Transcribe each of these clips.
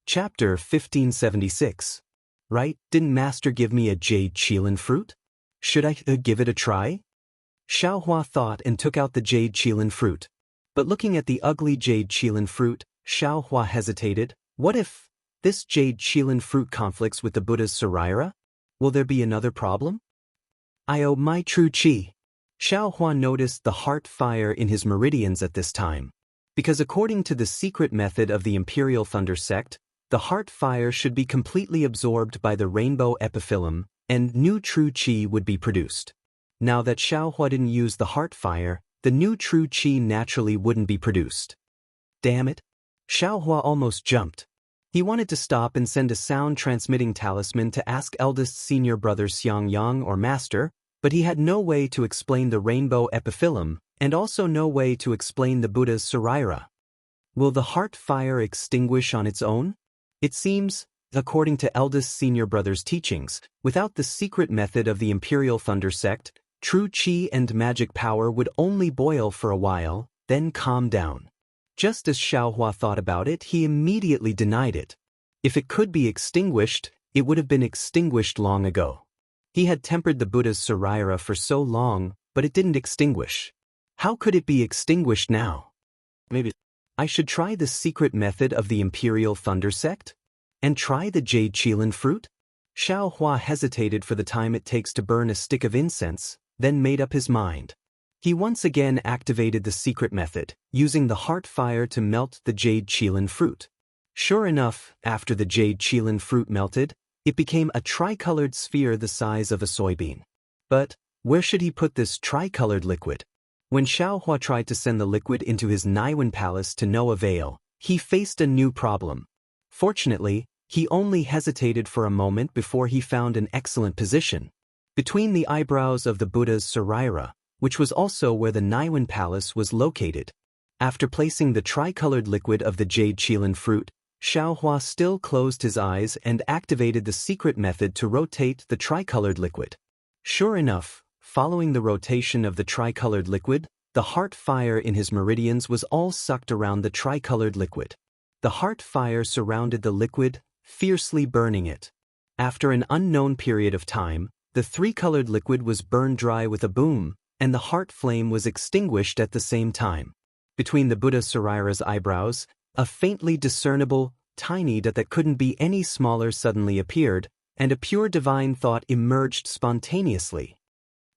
Chapter 1576. Right, didn't Master give me a jade qilin fruit? Should I give it a try? Xiaohua thought and took out the jade qilin fruit. But looking at the ugly jade qilin fruit, Xiaohua hesitated. What if this jade qilin fruit conflicts with the Buddha's Saraira? Will there be another problem? I owe my true qi. Xiaohua noticed the heart fire in his meridians at this time. Because according to the secret method of the Imperial Thunder Sect, the heart fire should be completely absorbed by the rainbow epiphyllum, and new true qi would be produced. Now that Xiaohua didn't use the heart fire, the new true qi naturally wouldn't be produced. Damn it! Xiaohua almost jumped. He wanted to stop and send a sound-transmitting talisman to ask eldest senior brother Xiangyang or Master, but he had no way to explain the rainbow epiphyllum, and also no way to explain the Buddha's Saraira. Will the heart fire extinguish on its own? It seems, according to eldest senior brother's teachings, without the secret method of the Imperial Thunder Sect, true qi and magic power would only boil for a while, then calm down. Just as Xiaohua thought about it, he immediately denied it. If it could be extinguished, it would have been extinguished long ago. He had tempered the Buddha's Saraira for so long, but it didn't extinguish. How could it be extinguished now? Maybe I should try the secret method of the Imperial Thunder Sect? And try the jade qilin fruit? Xiaohua hesitated for the time it takes to burn a stick of incense, then made up his mind. He once again activated the secret method, using the heart fire to melt the jade qilin fruit. Sure enough, after the jade qilin fruit melted, it became a tricolored sphere the size of a soybean. But where should he put this tricolored liquid? When Xiaohua tried to send the liquid into his Naiwen palace to no avail, he faced a new problem. Fortunately, he only hesitated for a moment before he found an excellent position. Between the eyebrows of the Buddha's Saraira, which was also where the Naiwen palace was located. After placing the tricolored liquid of the jade qilin fruit, Xiaohua still closed his eyes and activated the secret method to rotate the tricolored liquid. Sure enough, following the rotation of the tricolored liquid, the heart fire in his meridians was all sucked around the tricolored liquid. The heart fire surrounded the liquid, fiercely burning it. After an unknown period of time, the three-colored liquid was burned dry with a boom, and the heart flame was extinguished at the same time. Between the Buddha Saraira's eyebrows, a faintly discernible, tiny dot that couldn't be any smaller suddenly appeared, and a pure divine thought emerged spontaneously.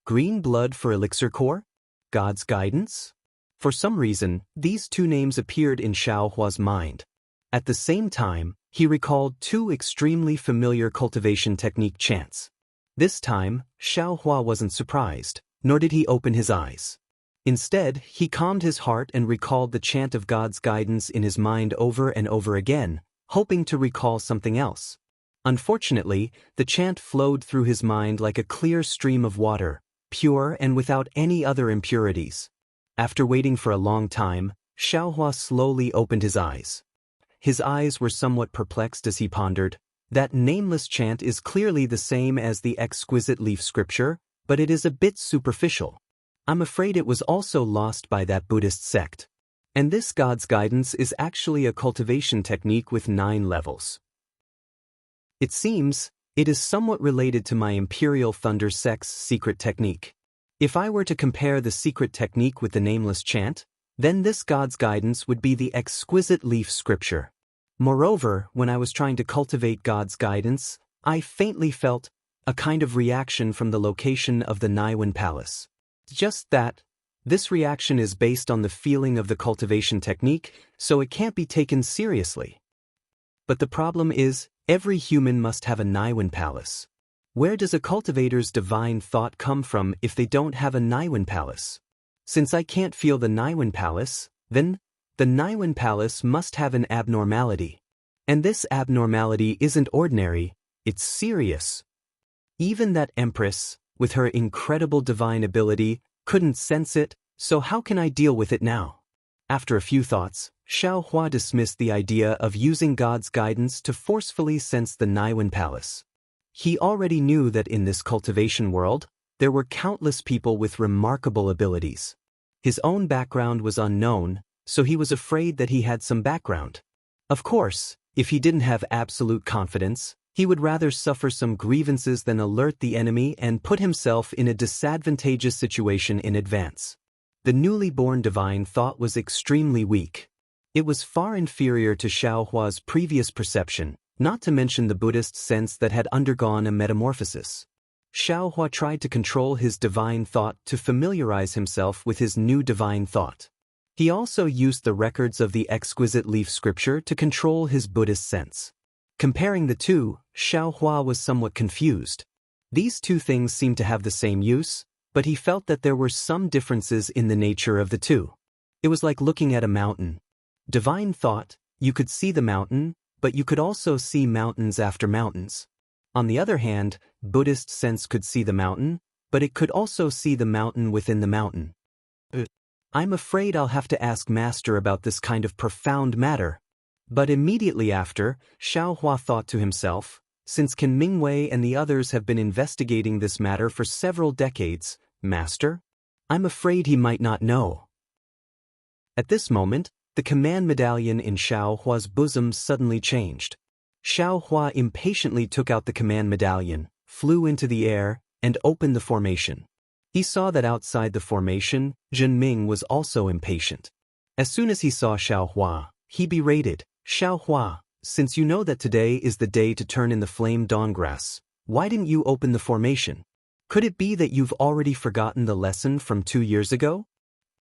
Green blood for elixir core? God's guidance? For some reason, these two names appeared in Xiaohua's mind. At the same time, he recalled two extremely familiar cultivation technique chants. This time, Xiaohua wasn't surprised, nor did he open his eyes. Instead, he calmed his heart and recalled the chant of God's guidance in his mind over and over again, hoping to recall something else. Unfortunately, the chant flowed through his mind like a clear stream of water, pure and without any other impurities. After waiting for a long time, Xiaohua slowly opened his eyes. His eyes were somewhat perplexed as he pondered. That nameless chant is clearly the same as the exquisite leaf scripture, but it is a bit superficial. I'm afraid it was also lost by that Buddhist sect. And this God's guidance is actually a cultivation technique with 9 levels. It seems, it is somewhat related to my Imperial Thunder Sect's secret technique. If I were to compare the secret technique with the nameless chant, then this God's guidance would be the exquisite leaf scripture. Moreover, when I was trying to cultivate God's guidance, I faintly felt a kind of reaction from the location of the Naiwen palace. Just that, this reaction is based on the feeling of the cultivation technique, so it can't be taken seriously. But the problem is, every human must have a Naiwen palace. Where does a cultivator's divine thought come from if they don't have a Naiwen palace? Since I can't feel the Naiwen palace, then the Naiwen palace must have an abnormality. And this abnormality isn't ordinary, it's serious. Even that empress, with her incredible divine ability, couldn't sense it, so how can I deal with it now? After a few thoughts, Xiaohua dismissed the idea of using God's guidance to forcefully sense the Naiwen palace. He already knew that in this cultivation world, there were countless people with remarkable abilities. His own background was unknown, so he was afraid that he had some background. Of course, If he didn't have absolute confidence, he would rather suffer some grievances than alert the enemy and put himself in a disadvantageous situation in advance. The newly born divine thought was extremely weak. It was far inferior to Xiaohua's previous perception, not to mention the Buddhist sense that had undergone a metamorphosis. Xiaohua tried to control his divine thought to familiarize himself with his new divine thought. He also used the records of the exquisite leaf scripture to control his Buddhist sense. Comparing the two, Xiaohua was somewhat confused. These two things seemed to have the same use, but he felt that there were some differences in the nature of the two. It was like looking at a mountain. Divine thought, you could see the mountain, but you could also see mountains after mountains. On the other hand, Buddhist sense could see the mountain, but it could also see the mountain within the mountain. I'm afraid I'll have to ask Master about this kind of profound matter. But immediately after, Xiaohua thought to himself, since Qin Mingwei and the others have been investigating this matter for several decades, Master? I'm afraid he might not know. At this moment, the command medallion in Xiaohua's bosom suddenly changed. Xiaohua impatiently took out the command medallion, flew into the air, and opened the formation. He saw that outside the formation, Zhenming was also impatient. As soon as he saw Xiaohua, he berated, Xiaohua, since you know that today is the day to turn in the flame dawngrass, why didn't you open the formation? Could it be that you've already forgotten the lesson from 2 years ago?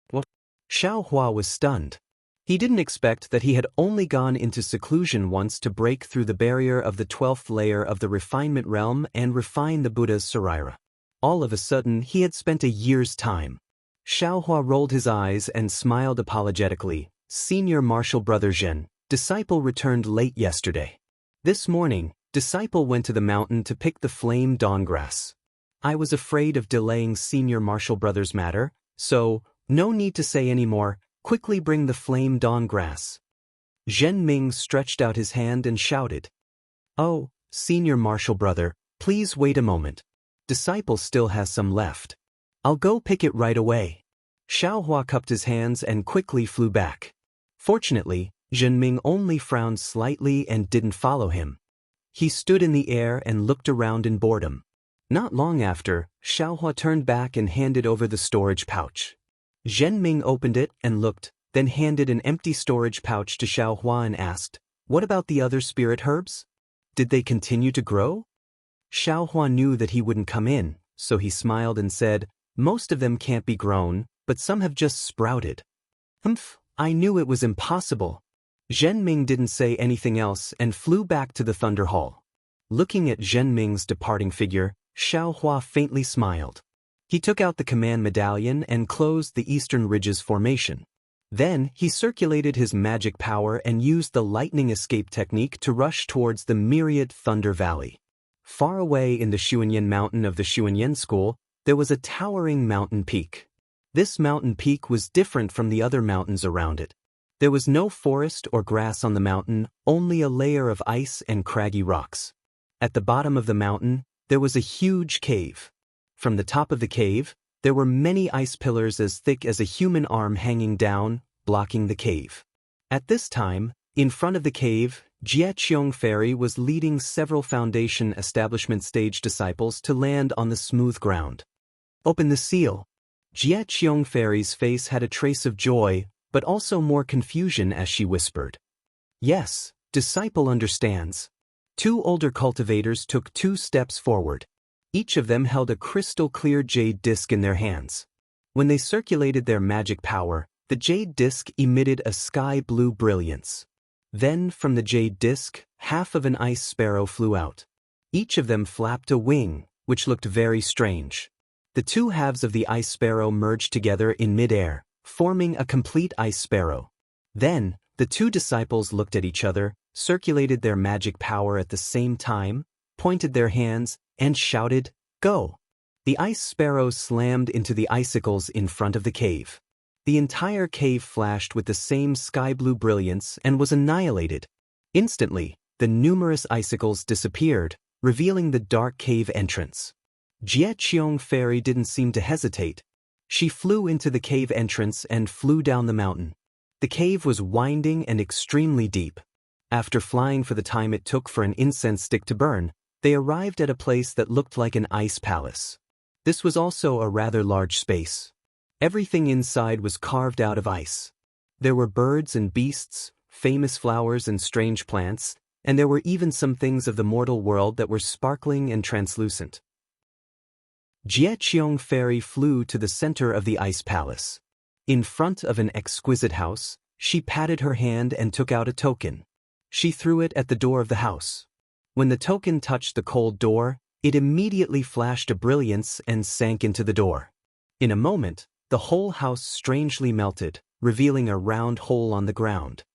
What? Xiaohua was stunned. He didn't expect that he had only gone into seclusion once to break through the barrier of the 12th layer of the refinement realm and refine the Buddha's Saraira. All of a sudden, he had spent a year's time. Xiaohua rolled his eyes and smiled apologetically. Senior Martial Brother Zhen, disciple returned late yesterday. This morning, disciple went to the mountain to pick the flame dawngrass. I was afraid of delaying Senior Martial Brother's matter, so, no need to say any more. Quickly bring the flame dawngrass. Zhenming stretched out his hand and shouted. Oh, Senior Martial Brother, please wait a moment. Disciple still has some left. I'll go pick it right away. Xiaohua cupped his hands and quickly flew back. Fortunately, Zhenming only frowned slightly and didn't follow him. He stood in the air and looked around in boredom. Not long after, Xiaohua turned back and handed over the storage pouch. Zhenming opened it and looked, then handed an empty storage pouch to Xiaohua and asked, what about the other spirit herbs? Did they continue to grow? Xiaohua knew that he wouldn't come in, so he smiled and said, most of them can't be grown, but some have just sprouted. Humph, I knew it was impossible. Zhenming didn't say anything else and flew back to the Thunder Hall. Looking at Zhenming's departing figure, Xiaohua faintly smiled. He took out the command medallion and closed the Eastern Ridges formation. Then, he circulated his magic power and used the lightning escape technique to rush towards the myriad Thunder Valley. Far away in the Xuanyan mountain of the Xuanyan school, there was a towering mountain peak. This mountain peak was different from the other mountains around it. There was no forest or grass on the mountain, only a layer of ice and craggy rocks. At the bottom of the mountain, there was a huge cave. From the top of the cave, there were many ice pillars as thick as a human arm hanging down, blocking the cave. At this time, in front of the cave, Jiaqiong Fairy was leading several Foundation Establishment stage disciples to land on the smooth ground. Open the seal. Jiaqiong Fairy's face had a trace of joy, but also more confusion as she whispered. Yes, disciple understands. 2 older cultivators took 2 steps forward. Each of them held a crystal-clear jade disc in their hands. When they circulated their magic power, the jade disc emitted a sky-blue brilliance. Then, from the jade disc, half of an ice sparrow flew out. Each of them flapped a wing, which looked very strange. The 2 halves of the ice sparrow merged together in mid-air, forming a complete ice sparrow. Then, the 2 disciples looked at each other, circulated their magic power at the same time, pointed their hands, and shouted, Go! The ice sparrow slammed into the icicles in front of the cave. The entire cave flashed with the same sky-blue brilliance and was annihilated. Instantly, the numerous icicles disappeared, revealing the dark cave entrance. Jiaqiong Fairy didn't seem to hesitate. She flew into the cave entrance and flew down the mountain. The cave was winding and extremely deep. After flying for the time it took for an incense stick to burn, they arrived at a place that looked like an ice palace. This was also a rather large space. Everything inside was carved out of ice. There were birds and beasts, famous flowers and strange plants, and there were even some things of the mortal world that were sparkling and translucent. Jieqiong Fairy flew to the center of the ice palace. In front of an exquisite house, she patted her hand and took out a token. She threw it at the door of the house. When the token touched the cold door, it immediately flashed a brilliance and sank into the door. In a moment, the whole house strangely melted, revealing a round hole on the ground.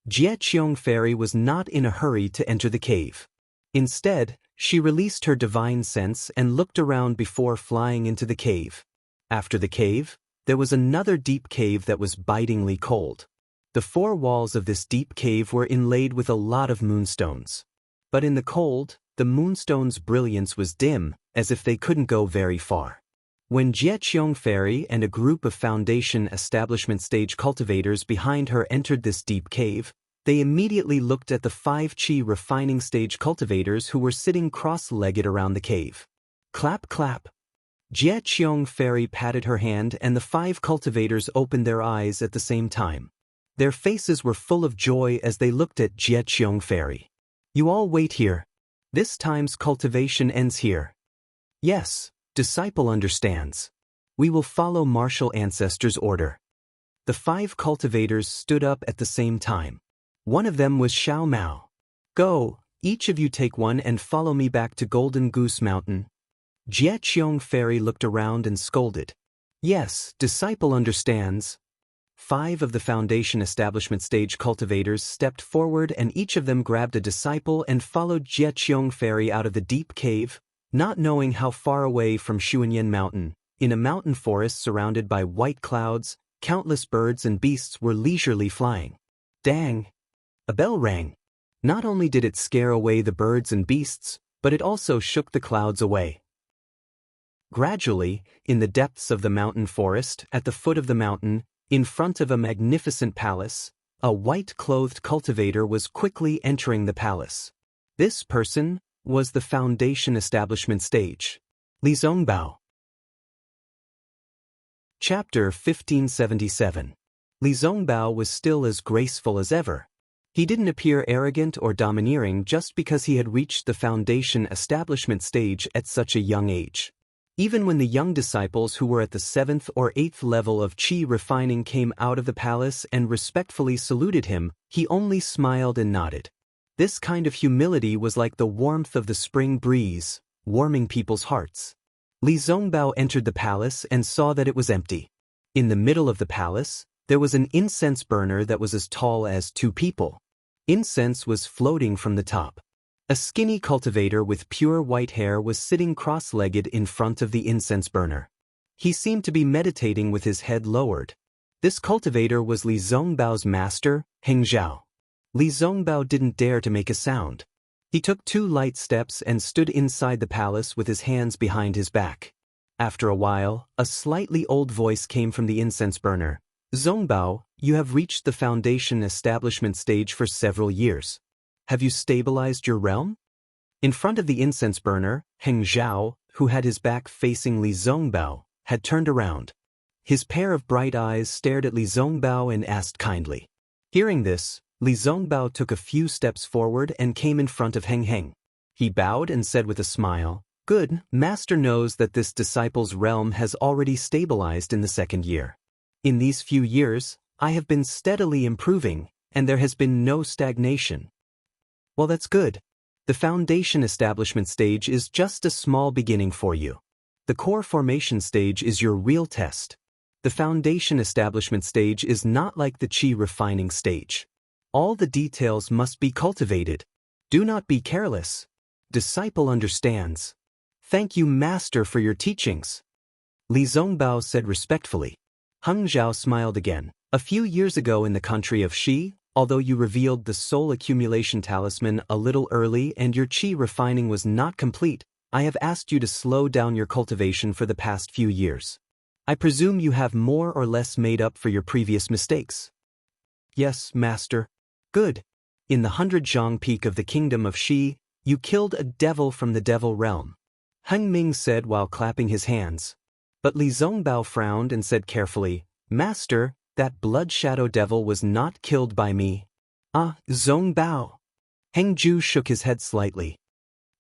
Jieqiong Fairy was not in a hurry to enter the cave. Instead, she released her divine sense and looked around before flying into the cave. After the cave, there was another deep cave that was bitingly cold. The four walls of this deep cave were inlaid with a lot of moonstones. But in the cold, the moonstones' brilliance was dim, as if they couldn't go very far. When Jieqiong Fairy and a group of Foundation Establishment Stage cultivators behind her entered this deep cave, they immediately looked at the 5 Qi Refining Stage cultivators who were sitting cross-legged around the cave. Clap clap. Jieqiong Fairy patted her hand and the 5 cultivators opened their eyes at the same time. Their faces were full of joy as they looked at Jieqiong Fairy. You all wait here. This time's cultivation ends here. Yes, disciple understands. We will follow martial ancestors' order. The 5 cultivators stood up at the same time. One of them was Xiao Mao. Go, each of you take one and follow me back to Golden Goose Mountain. Jieqiong Fairy looked around and scolded. Yes, disciple understands. 5 of the Foundation Establishment Stage cultivators stepped forward and each of them grabbed a disciple and followed Jieqiong Fairy out of the deep cave, not knowing how far away from Xuanyan Mountain, in a mountain forest surrounded by white clouds, countless birds and beasts were leisurely flying. Dang! A bell rang. Not only did it scare away the birds and beasts, but it also shook the clouds away. Gradually, in the depths of the mountain forest, at the foot of the mountain, in front of a magnificent palace, a white-clothed cultivator was quickly entering the palace. This person was the Foundation Establishment Stage. Li Zongbao. Chapter 1577. Li Zongbao was still as graceful as ever. He didn't appear arrogant or domineering just because he had reached the Foundation Establishment Stage at such a young age. Even when the young disciples who were at the 7th or 8th level of Qi refining came out of the palace and respectfully saluted him, he only smiled and nodded. This kind of humility was like the warmth of the spring breeze, warming people's hearts. Li Zongbao entered the palace and saw that it was empty. In the middle of the palace, there was an incense burner that was as tall as 2 people. Incense was floating from the top. A skinny cultivator with pure white hair was sitting cross-legged in front of the incense burner. He seemed to be meditating with his head lowered. This cultivator was Li Zongbao's master, Heng Zhao. Li Zongbao didn't dare to make a sound. He took 2 light steps and stood inside the palace with his hands behind his back. After a while, a slightly old voice came from the incense burner. Zongbao, you have reached the Foundation Establishment Stage for several years. Have you stabilized your realm? In front of the incense burner, Heng Zhao, who had his back facing Li Zongbao, had turned around. His pair of bright eyes stared at Li Zongbao and asked kindly. Hearing this, Li Zongbao took a few steps forward and came in front of Heng Heng. He bowed and said with a smile, Good, Master knows that this disciple's realm has already stabilized in the 2nd year. In these few years, I have been steadily improving, and there has been no stagnation. Well, that's good. The Foundation Establishment Stage is just a small beginning for you. The Core Formation Stage is your real test. The Foundation Establishment Stage is not like the Qi Refining Stage. All the details must be cultivated. Do not be careless. Disciple understands. Thank you, Master, for your teachings. Li Zongbao said respectfully. Heng Zhao smiled again. A few years ago in the country of Xi, although you revealed the soul accumulation talisman a little early and your Qi refining was not complete, I have asked you to slow down your cultivation for the past few years. I presume you have more or less made up for your previous mistakes. Yes, Master. Good. In the 100 peak of the kingdom of Shi, you killed a devil from the devil realm. Heng Ming said while clapping his hands. But Li Zongbao frowned and said carefully, Master, that blood shadow devil was not killed by me. Ah, Zongbao. Heng Ju shook his head slightly.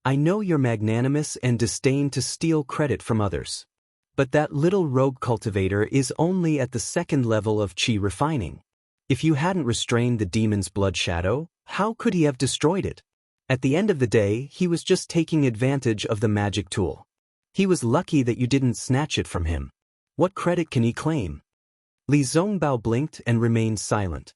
I know you're magnanimous and disdain to steal credit from others. But that little rogue cultivator is only at the second level of qi refining. If you hadn't restrained the demon's blood shadow, how could he have destroyed it? At the end of the day, he was just taking advantage of the magic tool. He was lucky that you didn't snatch it from him. What credit can he claim? Li Zongbao blinked and remained silent.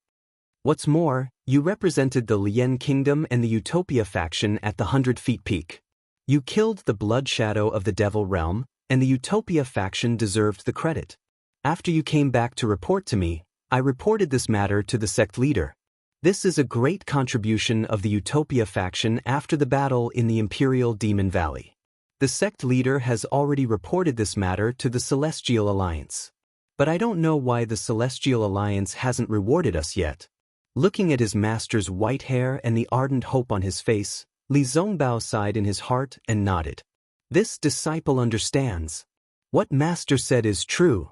What's more, you represented the Lien Kingdom and the Utopia faction at the 100 feet peak. You killed the blood shadow of the devil realm, and the Utopia faction deserved the credit. After you came back to report to me, I reported this matter to the sect leader. This is a great contribution of the Utopia faction after the battle in the Imperial Demon Valley. The sect leader has already reported this matter to the Celestial Alliance. But I don't know why the Celestial Alliance hasn't rewarded us yet. Looking at his master's white hair and the ardent hope on his face, Li Zongbao sighed in his heart and nodded. This disciple understands. What master said is true.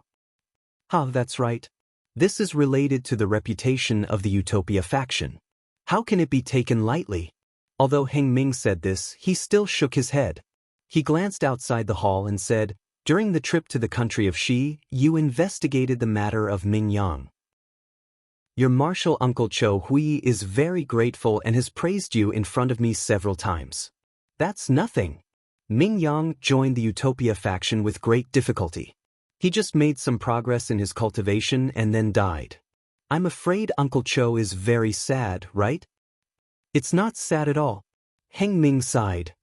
That's right. This is related to the reputation of the Utopia faction. How can it be taken lightly? Although Heng Ming said this, he still shook his head. He glanced outside the hall and said, During the trip to the country of Shi, you investigated the matter of Ming Yang. Your martial uncle Cho Hui is very grateful and has praised you in front of me several times. That's nothing. Ming Yang joined the Utopia faction with great difficulty. He just made some progress in his cultivation and then died. I'm afraid Uncle Cho is very sad, right? It's not sad at all. Heng Ming sighed.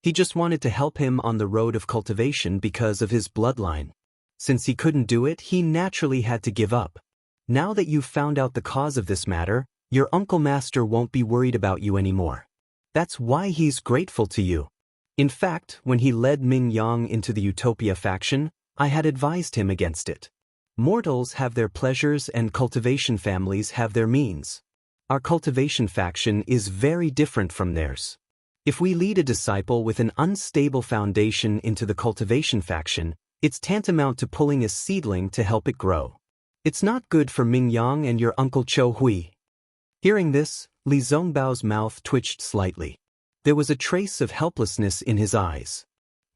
He just wanted to help him on the road of cultivation because of his bloodline. Since he couldn't do it, he naturally had to give up. Now that you've found out the cause of this matter, your uncle master won't be worried about you anymore. That's why he's grateful to you. In fact, when he led Ming Yang into the Utopia faction, I had advised him against it. Mortals have their pleasures and cultivation families have their means. Our cultivation faction is very different from theirs. If we lead a disciple with an unstable foundation into the cultivation faction, it's tantamount to pulling a seedling to help it grow. It's not good for Ming Yang and your uncle Cho Hui. Hearing this, Li Zongbao's mouth twitched slightly. There was a trace of helplessness in his eyes.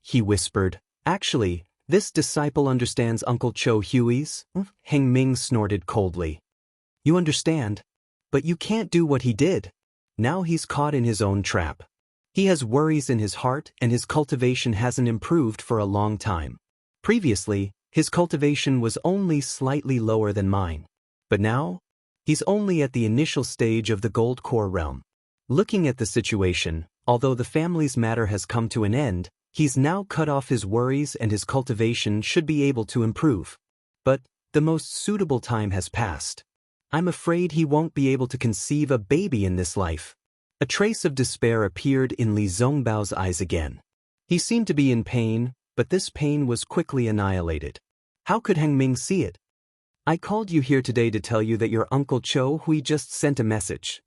He whispered, Actually, this disciple understands Uncle Cho Hui's? Heng Ming snorted coldly. You understand? But you can't do what he did. Now he's caught in his own trap. He has worries in his heart and his cultivation hasn't improved for a long time. Previously, his cultivation was only slightly lower than mine. But now, he's only at the initial stage of the gold core realm. Looking at the situation, although the family's matter has come to an end, he's now cut off his worries and his cultivation should be able to improve. But the most suitable time has passed. I'm afraid he won't be able to conceive a baby in this life. A trace of despair appeared in Li Zongbao's eyes again. He seemed to be in pain, but this pain was quickly annihilated. How could Heng Ming see it? I called you here today to tell you that your Uncle Cho Hui just sent a message.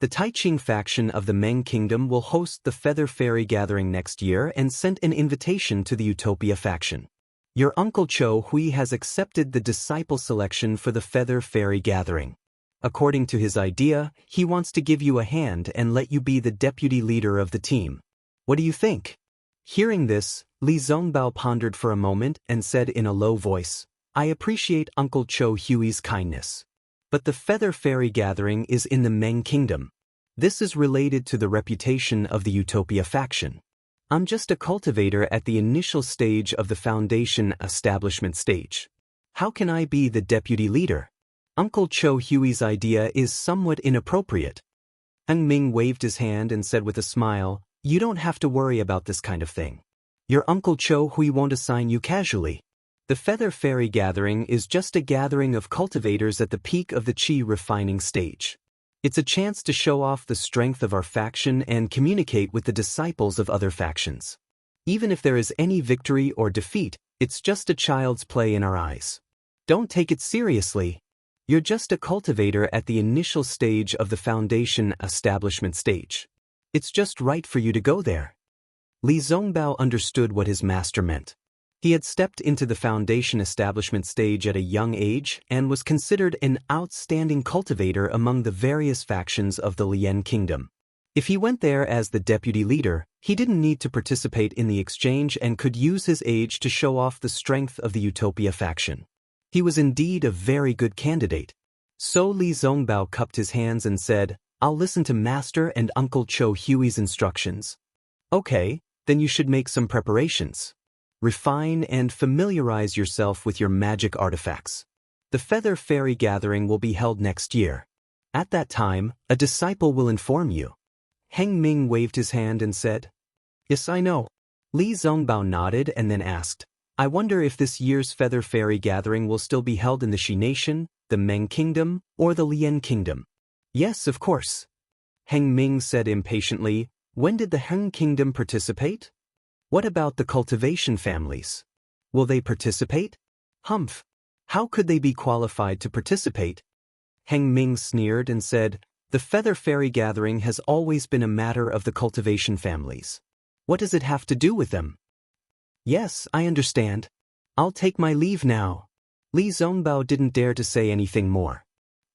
The Taiqing faction of the Meng Kingdom will host the Feather Fairy Gathering next year and sent an invitation to the Utopia faction. Your Uncle Cho Hui has accepted the disciple selection for the Feather Fairy Gathering. According to his idea, he wants to give you a hand and let you be the deputy leader of the team. What do you think? Hearing this, Li Zongbao pondered for a moment and said in a low voice, I appreciate Uncle Cho Hui's kindness. But the Feather Fairy Gathering is in the Meng Kingdom. This is related to the reputation of the Utopia faction. I'm just a cultivator at the initial stage of the foundation establishment stage. How can I be the deputy leader? Uncle Cho Hui's idea is somewhat inappropriate. Heng Ming waved his hand and said with a smile, You don't have to worry about this kind of thing. Your Uncle Cho Hui won't assign you casually. The Feather Fairy Gathering is just a gathering of cultivators at the peak of the Qi refining stage. It's a chance to show off the strength of our faction and communicate with the disciples of other factions. Even if there is any victory or defeat, it's just a child's play in our eyes. Don't take it seriously. You're just a cultivator at the initial stage of the foundation establishment stage. It's just right for you to go there. Li Zongbao understood what his master meant. He had stepped into the foundation establishment stage at a young age and was considered an outstanding cultivator among the various factions of the Lian kingdom. If he went there as the deputy leader, he didn't need to participate in the exchange and could use his age to show off the strength of the Utopia faction. He was indeed a very good candidate. So Li Zongbao cupped his hands and said, "I'll listen to Master and Uncle Cho Hui's instructions." "Okay, then you should make some preparations. Refine and familiarize yourself with your magic artifacts. The Feather Fairy Gathering will be held next year. At that time, a disciple will inform you." Heng Ming waved his hand and said, "Yes, I know." Li Zongbao nodded and then asked, "I wonder if this year's Feather Fairy Gathering will still be held in the Shi Nation, the Meng Kingdom, or the Lian Kingdom?" "Yes, of course." Heng Ming said impatiently, "When did the Heng Kingdom participate? What about the cultivation families? Will they participate? Humph! How could they be qualified to participate?" Heng Ming sneered and said, "The Feather Fairy Gathering has always been a matter of the cultivation families. What does it have to do with them?" "Yes, I understand. I'll take my leave now." Li Zongbao didn't dare to say anything more.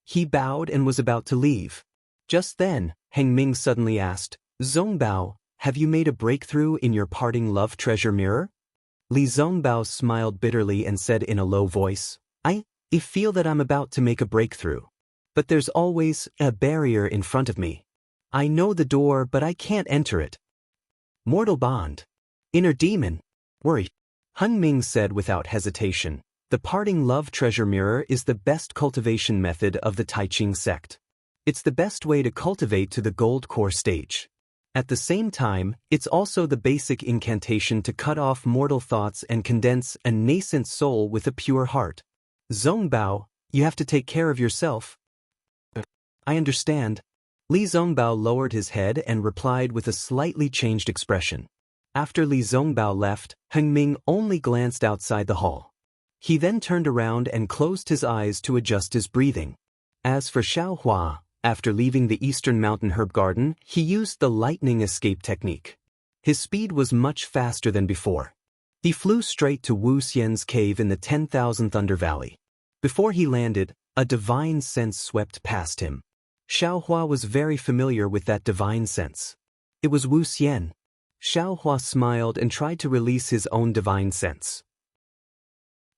He bowed and was about to leave. Just then, Heng Ming suddenly asked, "Zongbao, have you made a breakthrough in your parting love treasure mirror?" Li Zongbao smiled bitterly and said in a low voice, I feel that I'm about to make a breakthrough. But there's always a barrier in front of me. I know the door, but I can't enter it." "Mortal bond. Inner demon. Worry." Heng Ming said without hesitation, "The parting love treasure mirror is the best cultivation method of the Taiching sect. It's the best way to cultivate to the gold core stage. At the same time, it's also the basic incantation to cut off mortal thoughts and condense a nascent soul with a pure heart. Zongbao, you have to take care of yourself." "I understand." Li Zongbao lowered his head and replied with a slightly changed expression. After Li Zongbao left, Heng Ming only glanced outside the hall. He then turned around and closed his eyes to adjust his breathing. As for Xiaohua, after leaving the Eastern Mountain Herb Garden, he used the lightning escape technique. His speed was much faster than before. He flew straight to Wuxian's cave in the 10,000 Thunder Valley. Before he landed, a divine sense swept past him. Xiaohua was very familiar with that divine sense. It was Wuxian. Xiaohua smiled and tried to release his own divine sense.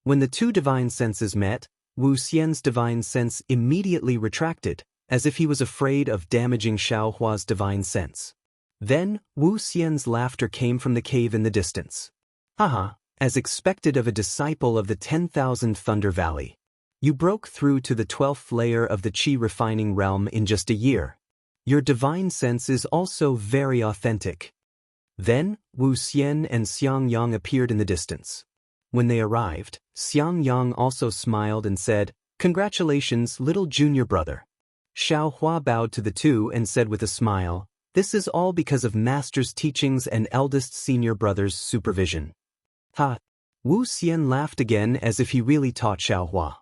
When the two divine senses met, Wuxian's divine sense immediately retracted, as if he was afraid of damaging Xiaohua's divine sense. Then, Wuxian's laughter came from the cave in the distance. "Haha, as expected of a disciple of the 10,000 Thunder Valley. You broke through to the 12th layer of the Qi refining realm in just a year. Your divine sense is also very authentic." Then, Wuxian and Xiang Yang appeared in the distance. When they arrived, Xiang Yang also smiled and said, "Congratulations, little junior brother." Xiaohua bowed to the two and said with a smile, "This is all because of Master's teachings and eldest senior brother's supervision." "Ha!" Wuxian laughed again as if he really taught Xiaohua.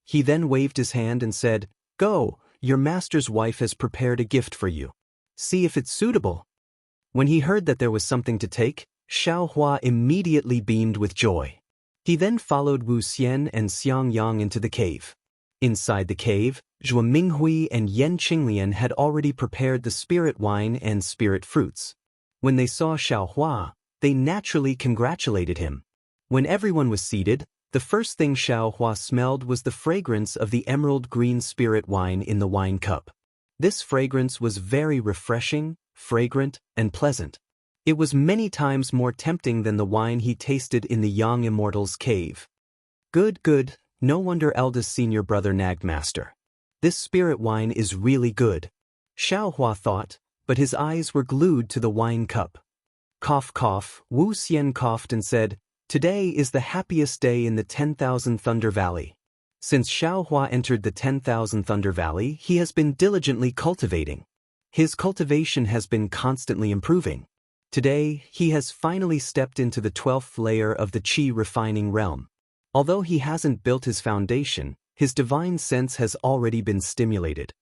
He then waved his hand and said, "Go, your master's wife has prepared a gift for you. See if it's suitable." When he heard that there was something to take, Xiaohua immediately beamed with joy. He then followed Wuxian and Xiang Yang into the cave. Inside the cave, Zhuo Minghui and Yan Qinglian had already prepared the spirit wine and spirit fruits. When they saw Xiaohua, they naturally congratulated him. When everyone was seated, the first thing Xiaohua smelled was the fragrance of the emerald green spirit wine in the wine cup. This fragrance was very refreshing, fragrant, and pleasant. It was many times more tempting than the wine he tasted in the young Immortal's cave. Good, good, no wonder eldest senior brother nagged Master. This spirit wine is really good, Xiaohua thought, but his eyes were glued to the wine cup. Cough, cough, Wu Xian coughed and said, "Today is the happiest day in the 10,000 Thunder Valley." Since Xiaohua entered the 10,000 Thunder Valley, he has been diligently cultivating. His cultivation has been constantly improving. Today, he has finally stepped into the 12th layer of the Qi refining realm. Although he hasn't built his foundation, His divine sense has already been stimulated.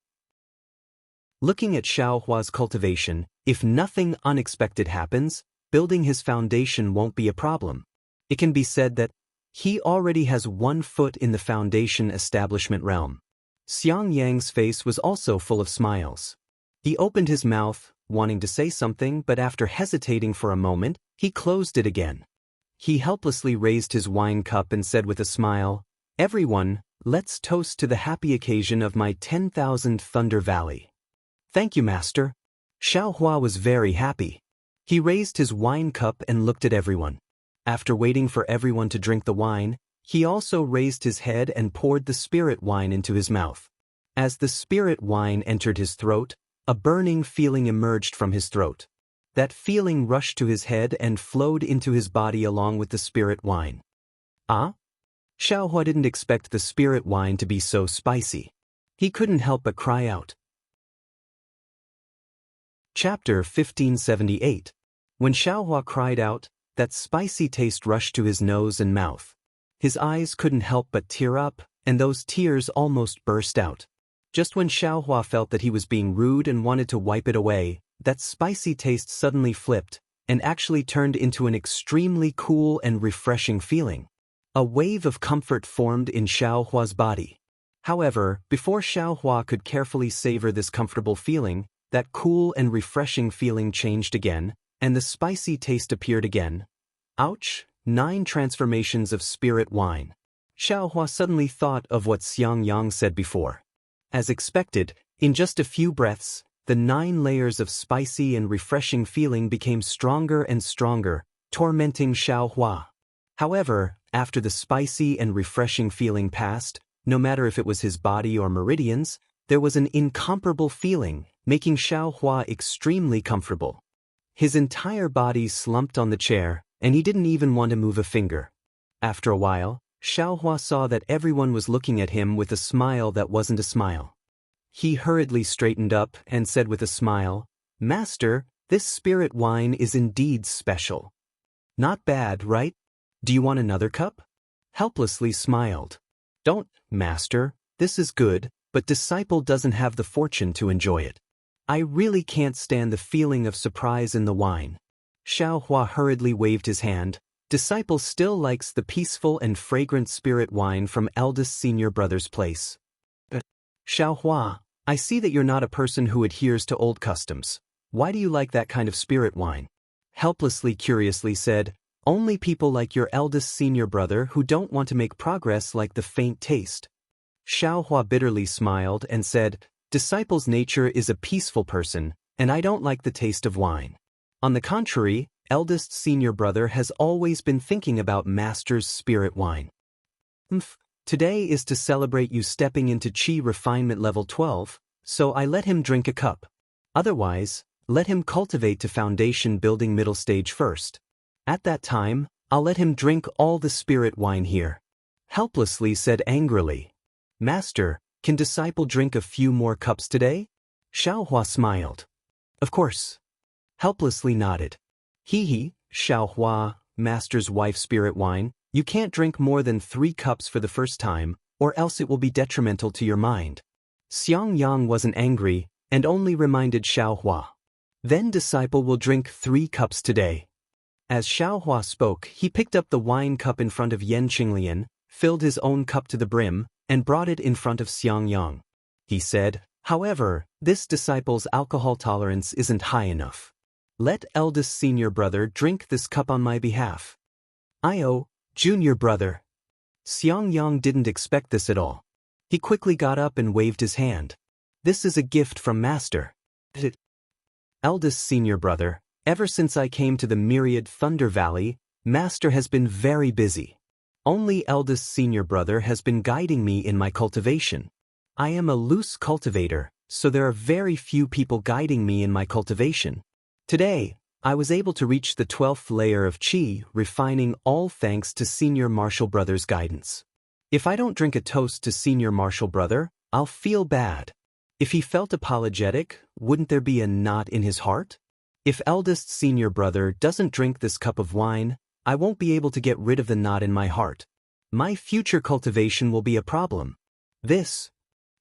Looking at Xiaohua's cultivation, if nothing unexpected happens, building his foundation won't be a problem. It can be said that he already has 1 foot in the foundation establishment realm. Xiang Yang's face was also full of smiles. He opened his mouth, wanting to say something, but after hesitating for a moment, he closed it again. He helplessly raised his wine cup and said with a smile, "Everyone, let's toast to the happy occasion of my 10,000 Thunder Valley." "Thank you, Master." Xiaohua was very happy. He raised his wine cup and looked at everyone. After waiting for everyone to drink the wine, he also raised his head and poured the spirit wine into his mouth. As the spirit wine entered his throat, a burning feeling emerged from his throat. That feeling rushed to his head and flowed into his body along with the spirit wine. Ah? Xiaohua didn't expect the spirit wine to be so spicy. He couldn't help but cry out. Chapter 1578. When Xiaohua cried out, that spicy taste rushed to his nose and mouth. His eyes couldn't help but tear up, and those tears almost burst out. Just when Xiaohua felt that he was being rude and wanted to wipe it away, that spicy taste suddenly flipped, and actually turned into an extremely cool and refreshing feeling. A wave of comfort formed in Xiaohua's body. However, before Xiaohua could carefully savor this comfortable feeling, that cool and refreshing feeling changed again, and the spicy taste appeared again. Ouch! 9 transformations of spirit wine. Xiaohua suddenly thought of what Xiang Yang said before. As expected, in just a few breaths, the 9 layers of spicy and refreshing feeling became stronger and stronger, tormenting Xiaohua. However, after the spicy and refreshing feeling passed, no matter if it was his body or meridians, there was an incomparable feeling, making Xiaohua extremely comfortable. His entire body slumped on the chair, and he didn't even want to move a finger. After a while, Xiaohua saw that everyone was looking at him with a smile that wasn't a smile. He hurriedly straightened up and said with a smile, "Master, this spirit wine is indeed special." "Not bad, right? Do you want another cup?" Helplessly smiled. "Don't, Master, this is good, but Disciple doesn't have the fortune to enjoy it. I really can't stand the feeling of surprise in the wine." Xiaohua hurriedly waved his hand. "Disciple still likes the peaceful and fragrant spirit wine from eldest senior brother's place." "Xiaohua, I see that you're not a person who adheres to old customs. Why do you like that kind of spirit wine?" Helplessly curiously said, "Only people like your eldest senior brother who don't want to make progress like the faint taste." Xiaohua bitterly smiled and said, "Disciple's nature is a peaceful person, and I don't like the taste of wine. On the contrary, eldest senior brother has always been thinking about Master's spirit wine. Today is to celebrate you stepping into Qi refinement level 12, so I let him drink a cup. Otherwise, let him cultivate to foundation building middle stage first. At that time, I'll let him drink all the spirit wine here." Helplessly said angrily, "Master, can Disciple drink a few more cups today?" Xiaohua smiled. "Of course." Helplessly nodded. "Hee, Xiaohua, Master's wife spirit wine, you can't drink more than 3 cups for the first time, or else it will be detrimental to your mind." Xiang Yang wasn't angry, and only reminded Xiaohua. "Then Disciple will drink 3 cups today." As Xiaohua spoke, he picked up the wine cup in front of Yan Qinglian, filled his own cup to the brim, and brought it in front of Xiang Yang. He said, "However, this disciple's alcohol tolerance isn't high enough. Let eldest senior brother drink this cup on my behalf." "Io, junior brother." Xiang Yang didn't expect this at all. He quickly got up and waved his hand. "This is a gift from Master." "Eldest senior brother, ever since I came to the Myriad Thunder Valley, Master has been very busy. Only eldest senior brother has been guiding me in my cultivation. I am a loose cultivator, so there are very few people guiding me in my cultivation. Today, I was able to reach the 12th layer of Qi, refining all thanks to senior martial brother's guidance. If I don't drink a toast to senior martial brother, I'll feel bad. If he felt apologetic, wouldn't there be a knot in his heart? If eldest senior brother doesn't drink this cup of wine, I won't be able to get rid of the knot in my heart. My future cultivation will be a problem. This.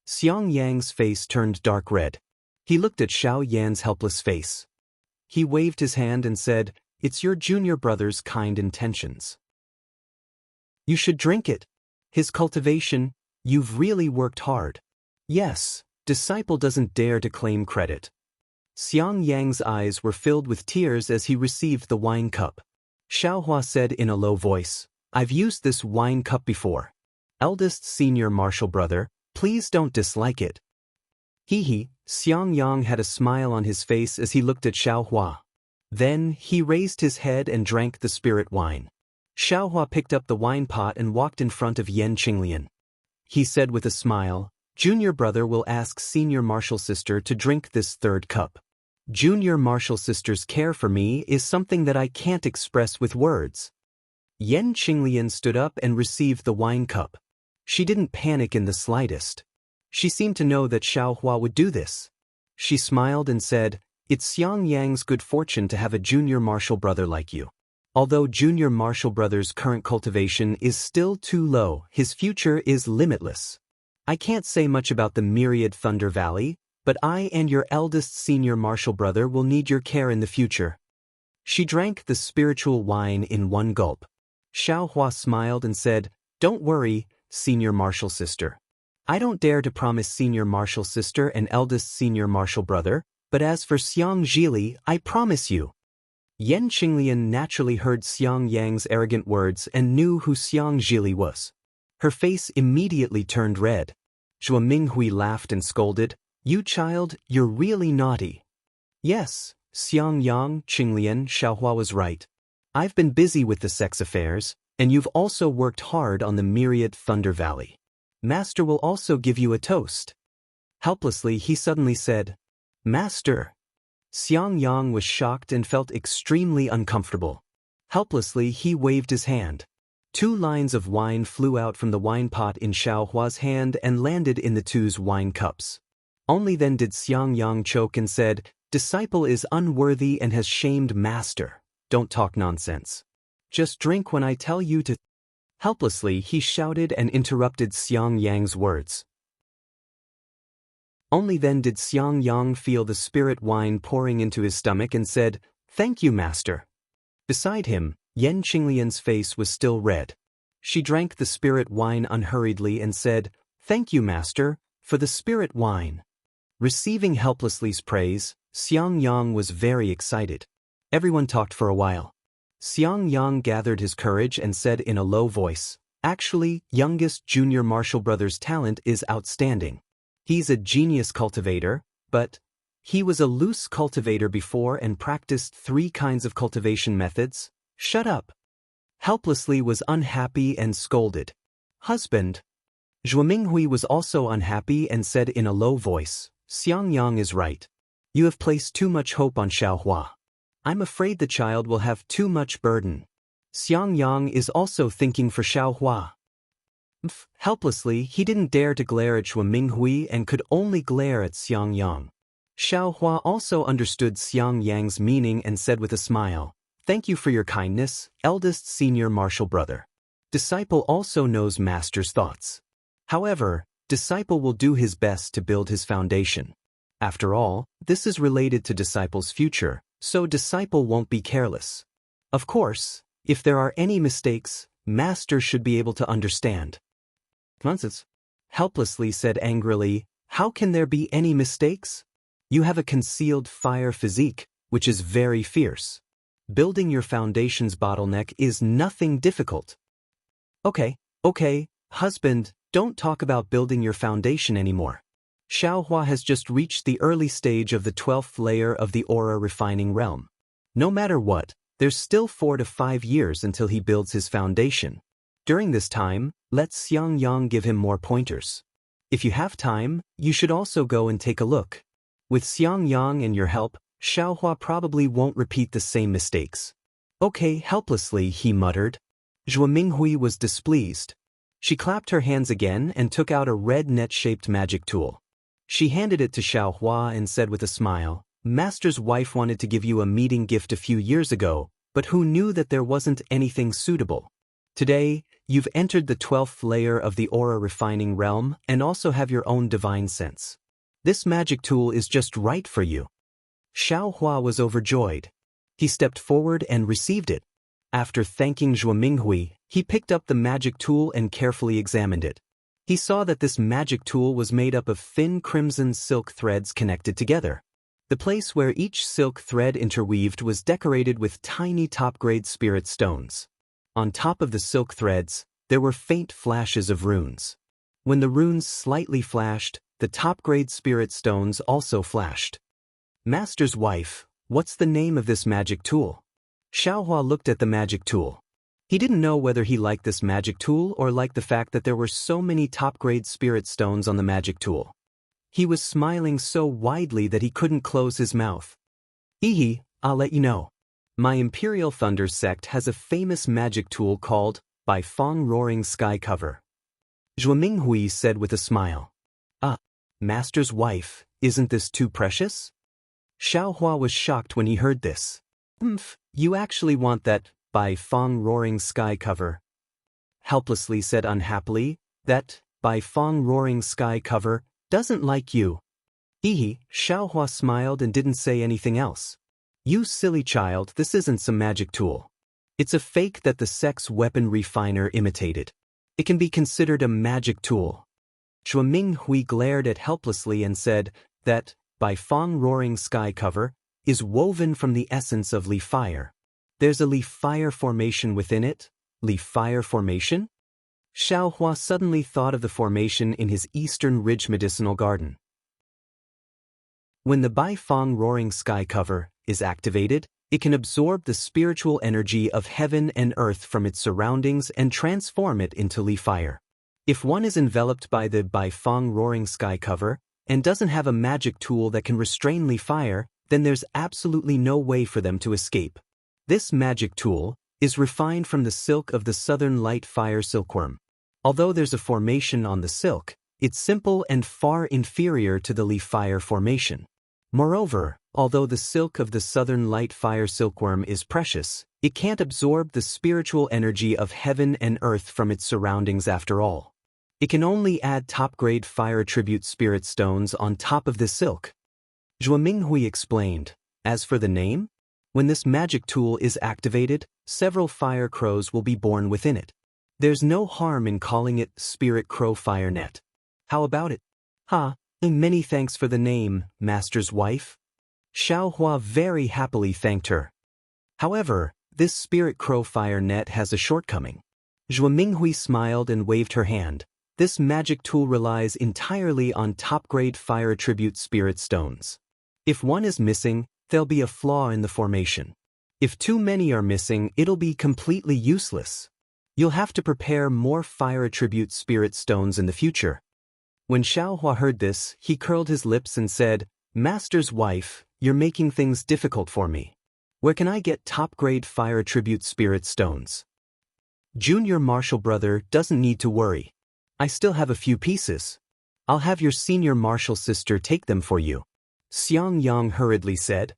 Xiang Yang's face turned dark red. He looked at Xiao Yan's helpless face. He waved his hand and said, "It's your junior brother's kind intentions. You should drink it. His cultivation, you've really worked hard." Yes, disciple doesn't dare to claim credit. Xiang Yang's eyes were filled with tears as he received the wine cup. Xiaohua said in a low voice, "I've used this wine cup before. Eldest senior martial brother, please don't dislike it." Hee. Xiang Yang had a smile on his face as he looked at Xiaohua. Then, he raised his head and drank the spirit wine. Xiaohua picked up the wine pot and walked in front of Yan Qinglian. He said with a smile, "Junior brother will ask senior martial sister to drink this third cup. Junior martial sister's care for me is something that I can't express with words." Yan Qinglian stood up and received the wine cup. She didn't panic in the slightest. She seemed to know that Xiaohua would do this. She smiled and said, "It's Xiang Yang's good fortune to have a junior martial brother like you. Although junior martial brother's current cultivation is still too low, his future is limitless. I can't say much about the myriad Thunder Valley, but I and your eldest senior martial brother will need your care in the future." She drank the spiritual wine in one gulp. Xiaohua smiled and said, "Don't worry, senior martial sister. I don't dare to promise senior martial sister and eldest senior martial brother, but as for Xiang Zhili, I promise you." Yan Qinglian naturally heard Xiang Yang's arrogant words and knew who Xiang Zhili was. Her face immediately turned red. Zhuo Minghui laughed and scolded, "You child, you're really naughty." Yes, Xiang Yang, Qinglian, Xiaohua was right. I've been busy with the sex affairs, and you've also worked hard on the myriad Thunder Valley. Master will also give you a toast. Helplessly, he suddenly said, "Master." Xiang Yang was shocked and felt extremely uncomfortable. Helplessly, he waved his hand. 2 lines of wine flew out from the wine pot in Xiaohua's hand and landed in the 2's wine cups. Only then did Xiang Yang choke and said, "Disciple is unworthy and has shamed master. Don't talk nonsense. Just drink when I tell you to." Helplessly, he shouted and interrupted Xiang Yang's words. Only then did Xiang Yang feel the spirit wine pouring into his stomach and said, "Thank you, master." Beside him, Yan Qinglian's face was still red. She drank the spirit wine unhurriedly and said, "Thank you, master, for the spirit wine." Receiving Helplessly's praise, Xiang Yang was very excited. Everyone talked for a while. Xiang Yang gathered his courage and said in a low voice, "Actually, youngest junior martial brother's talent is outstanding. He's a genius cultivator, but he was a loose cultivator before and practiced 3 kinds of cultivation methods." "Shut up." Helplessly was unhappy and scolded. "Husband." Zhuo Minghui was also unhappy and said in a low voice, "Xiang Yang is right. You have placed too much hope on Xiaohua. I'm afraid the child will have too much burden." Xiang Yang is also thinking for Xiaohua. Helplessly, he didn't dare to glare at Zhuo Minghui and could only glare at Xiang Yang. Xiaohua also understood Xiang Yang's meaning and said with a smile, "Thank you for your kindness, eldest senior martial brother. Disciple also knows master's thoughts. However, disciple will do his best to build his foundation. After all, this is related to disciple's future, so disciple won't be careless. Of course, if there are any mistakes, master should be able to understand." "Nonsense," Helplessly said angrily, "How can there be any mistakes? You have a concealed fire physique, which is very fierce. Building your foundation's bottleneck is nothing difficult." Okay, husband, don't talk about building your foundation anymore. Xiaohua has just reached the early stage of the 12th layer of the aura refining realm. No matter what, there's still 4 to 5 years until he builds his foundation. During this time, let Xiang Yang give him more pointers. If you have time, you should also go and take a look. With Xiang Yang and your help, Xiaohua probably won't repeat the same mistakes. "Okay," helplessly, he muttered. Zhuo Minghui was displeased. She clapped her hands again and took out a red net-shaped magic tool. She handed it to Xiaohua and said with a smile, "Master's wife wanted to give you a meeting gift a few years ago, but who knew that there wasn't anything suitable. Today, you've entered the 12th layer of the aura refining realm and also have your own divine sense. This magic tool is just right for you. Xiao Hua was overjoyed. He stepped forward and received it. After thanking Zhuo Minghui, he picked up the magic tool and carefully examined it. He saw that this magic tool was made up of thin crimson silk threads connected together. The place where each silk thread interweaved was decorated with tiny top-grade spirit stones. On top of the silk threads, there were faint flashes of runes. When the runes slightly flashed, the top-grade spirit stones also flashed. Master's wife, what's the name of this magic tool? Xiaohua looked at the magic tool. He didn't know whether he liked this magic tool or liked the fact that there were so many top-grade spirit stones on the magic tool. He was smiling so widely that he couldn't close his mouth. I'll let you know. My Imperial Thunder sect has a famous magic tool called By Fong Roaring Sky Cover. Zhuo Minghui said with a smile. Master's wife, isn't this too precious? Xiaohua was shocked when he heard this. You actually want that By Fong Roaring Sky Cover? Helplessly said unhappily, that By Fong Roaring Sky Cover doesn't like you. Xiaohua smiled and didn't say anything else. You silly child, this isn't some magic tool. It's a fake that the sex weapon refiner imitated. It can be considered a magic tool. Zhuo Minghui glared at helplessly and said that By Fong Roaring Sky Cover is woven from the essence of leaf fire. There's a leaf fire formation within it. Leaf fire formation? Xiaohua suddenly thought of the formation in his Eastern Ridge medicinal garden. When the By Fong Roaring Sky Cover is activated, it can absorb the spiritual energy of heaven and earth from its surroundings and transform it into leaf fire. If one is enveloped by the By Fong Roaring Sky Cover and doesn't have a magic tool that can restrain leaf fire, then there's absolutely no way for them to escape. This magic tool is refined from the silk of the Southern Light Fire silkworm. Although there's a formation on the silk, it's simple and far inferior to the leaf fire formation. Moreover, although the silk of the Southern Light Fire silkworm is precious, it can't absorb the spiritual energy of heaven and earth from its surroundings after all. It can only add top-grade fire attribute spirit stones on top of the silk. Zhuo Minghui explained. As for the name, when this magic tool is activated, several fire crows will be born within it. There's no harm in calling it Spirit Crow Fire Net. How about it? Many thanks for the name, Master's wife. Xiaohua very happily thanked her. However, this Spirit Crow Fire Net has a shortcoming. Zhuo Minghui smiled and waved her hand. This magic tool relies entirely on top-grade fire attribute spirit stones. If one is missing, there'll be a flaw in the formation. If too many are missing, it'll be completely useless. You'll have to prepare more fire attribute spirit stones in the future. When Xiaohua heard this, he curled his lips and said, Master's wife, you're making things difficult for me. Where can I get top-grade fire attribute spirit stones? Junior Marshal brother doesn't need to worry. I still have a few pieces. I'll have your senior Marshal sister take them for you. Xiang Yang hurriedly said.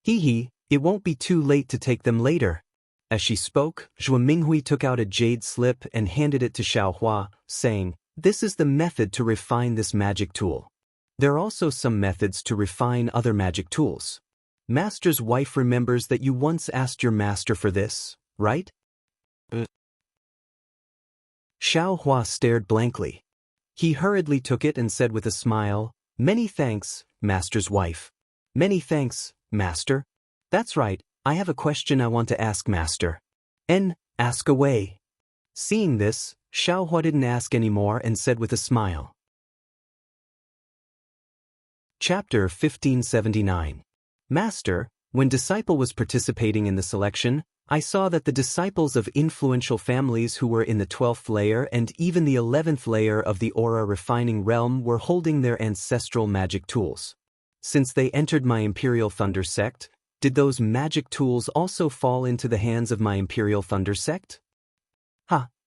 It won't be too late to take them later. As she spoke, Zhuo Minghui took out a jade slip and handed it to Xiaohua, saying, This is the method to refine this magic tool. There are also some methods to refine other magic tools. Master's wife remembers that you once asked your master for this, right? Xiaohua stared blankly. He hurriedly took it and said with a smile, Many thanks, Master's wife. Many thanks, Master. That's right, I have a question I want to ask Master. Ask away. Seeing this, Xiaohua didn't ask any more and said with a smile. Chapter 1579. Master, when disciple was participating in the selection, I saw that the disciples of influential families who were in the 12th layer and even the 11th layer of the aura refining realm were holding their ancestral magic tools. Since they entered my Imperial Thunder sect, did those magic tools also fall into the hands of my Imperial Thunder sect?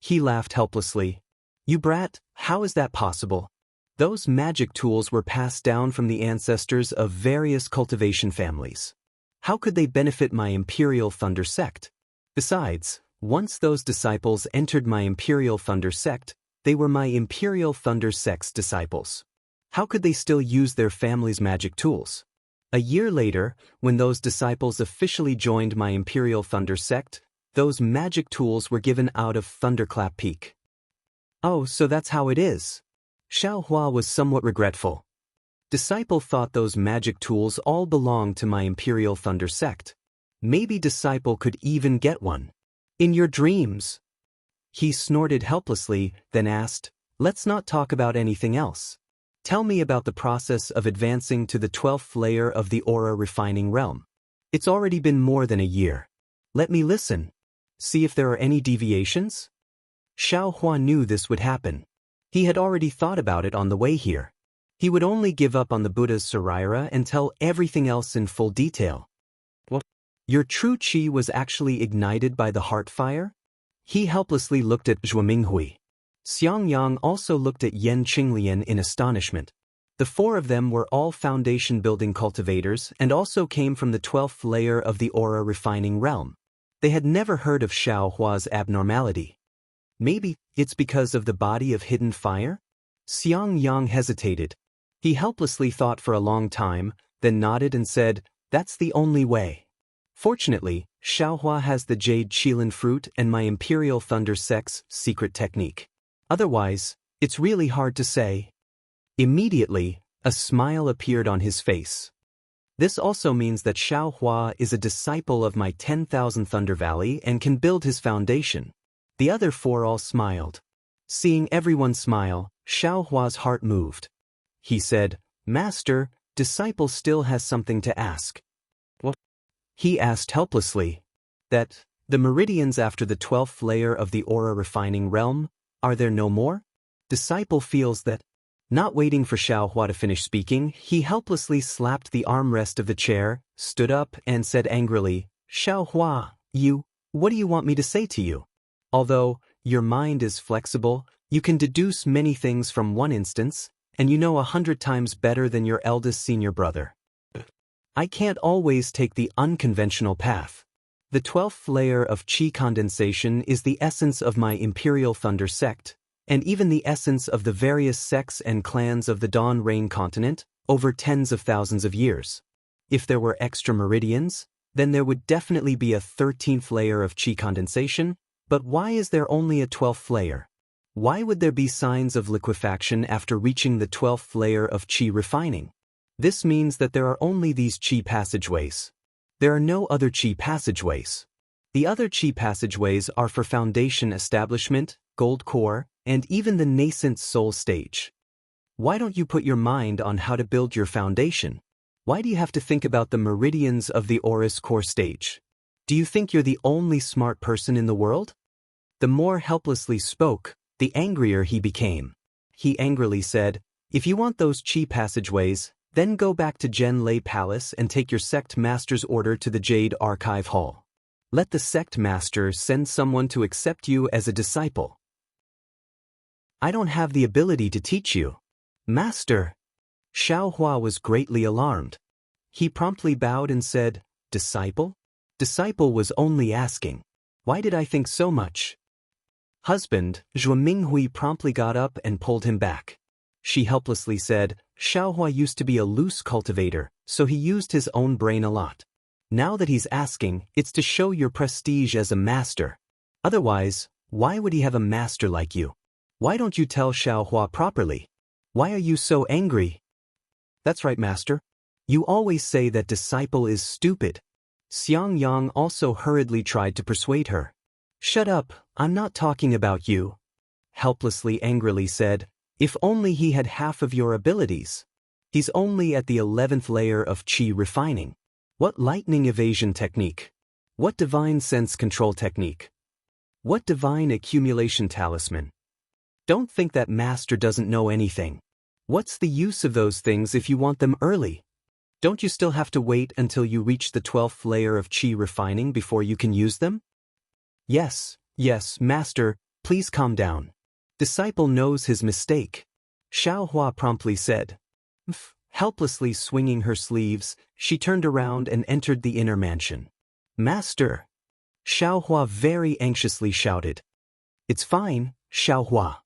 He laughed helplessly. You brat, how is that possible? Those magic tools were passed down from the ancestors of various cultivation families. How could they benefit my Imperial Thunder sect? Besides, Once those disciples entered my Imperial Thunder sect, they were my Imperial Thunder sect's disciples. How could they still use their family's magic tools? A year later, when those disciples officially joined my Imperial Thunder sect, those magic tools were given out of Thunderclap Peak. Oh, so that's how it is. Xiaohua was somewhat regretful. Disciple thought those magic tools all belonged to my Imperial Thunder sect. Maybe Disciple could even get one. In your dreams. He snorted helplessly, then asked, let's not talk about anything else. Tell me about the process of advancing to the 12th layer of the aura refining realm. It's already been more than a year. Let me listen. See if there are any deviations? Xiaohua knew this would happen. He had already thought about it on the way here. He would only give up on the Buddha's Saraira and tell everything else in full detail. What? Your true qi was actually ignited by the heart fire? He helplessly looked at Zhuo Minghui. Xiang Yang also looked at Yan Qinglian in astonishment. The four of them were all foundation-building cultivators and also came from the 12th layer of the aura refining realm. They had never heard of Xiaohua's abnormality. Maybe it's because of the body of hidden fire? Xiang Yang hesitated. He helplessly thought for a long time, then nodded and said, that's the only way. Fortunately, Xiaohua has the Jade Qilin fruit and my Imperial Thunder sect's secret technique. Otherwise, it's really hard to say. Immediately, a smile appeared on his face. This also means that Xiaohua is a disciple of my 10,000 Thunder Valley and can build his foundation. The other four all smiled. Seeing everyone smile, Xiaohua's heart moved. He said, Master, disciple still has something to ask. What? He asked helplessly. That, the meridians after the 12th layer of the aura refining realm, are there no more? Disciple feels that. Not waiting for Xiaohua to finish speaking, he helplessly slapped the armrest of the chair, stood up, and said angrily, Xiaohua, what do you want me to say to you? Although your mind is flexible, you can deduce many things from one instance, and you know 100 times better than your eldest senior brother. I can't always take the unconventional path. The 12th layer of qi condensation is the essence of my Imperial Thunder sect, and even the essence of the various sects and clans of the Dawn Rain continent, over tens of thousands of years. If there were extra meridians, then there would definitely be a 13th layer of qi condensation, but why is there only a 12th layer? Why would there be signs of liquefaction after reaching the 12th layer of qi refining? This means that there are only these qi passageways. There are no other qi passageways. The other qi passageways are for foundation establishment, gold core, and even the nascent soul stage. Why don't you put your mind on how to build your foundation? Why do you have to think about the meridians of the Aurus core stage? Do you think you're the only smart person in the world? The more helplessly spoke, the angrier he became. He angrily said, if you want those qi passageways, then go back to Zhen Lei Palace and take your sect master's order to the Jade Archive Hall. Let the sect master send someone to accept you as a disciple. I don't have the ability to teach you. Master. Xiaohua was greatly alarmed. He promptly bowed and said, Disciple? Disciple was only asking. Why did I think so much? Husband, Zhuo Minghui promptly got up and pulled him back. She helplessly said, Xiaohua used to be a loose cultivator, so he used his own brain a lot. Now that he's asking, it's to show your prestige as a master. Otherwise, why would he have a master like you? Why don't you tell Xiaohua properly? Why are you so angry? That's right, master. You always say that disciple is stupid. Xiang Yang also hurriedly tried to persuade her. Shut up, I'm not talking about you. Helplessly angrily said, if only he had half of your abilities. He's only at the 11th layer of qi refining. What lightning evasion technique? What divine sense control technique? What divine accumulation talisman? Don't think that master doesn't know anything. What's the use of those things if you want them early? Don't you still have to wait until you reach the 12th layer of qi refining before you can use them? Yes, master, please calm down. Disciple knows his mistake. Xiaohua promptly said. Helplessly swinging her sleeves, she turned around and entered the inner mansion. Master. Xiaohua very anxiously shouted. It's fine, Xiaohua.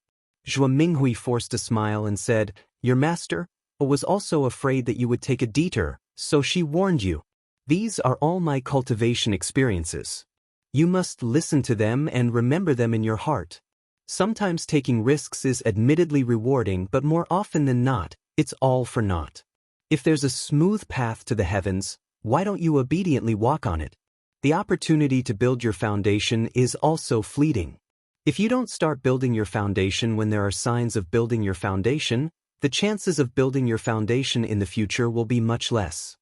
Zhuo Minghui forced a smile and said, Your master was also afraid that you would take a detour, so she warned you. These are all my cultivation experiences. You must listen to them and remember them in your heart. Sometimes taking risks is admittedly rewarding, but more often than not, it's all for naught. If there's a smooth path to the heavens, why don't you obediently walk on it? The opportunity to build your foundation is also fleeting. If you don't start building your foundation when there are signs of building your foundation, the chances of building your foundation in the future will be much less.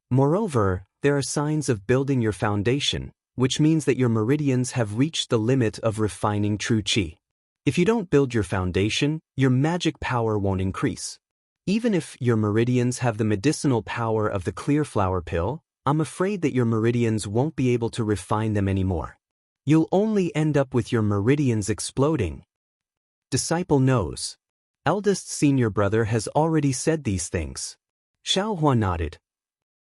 Moreover, there are signs of building your foundation, which means that your meridians have reached the limit of refining true qi. If you don't build your foundation, your magic power won't increase. Even if your meridians have the medicinal power of the clear flower pill, I'm afraid that your meridians won't be able to refine them anymore. You'll only end up with your meridians exploding. Disciple knows. Eldest senior brother has already said these things. Xiaohua nodded.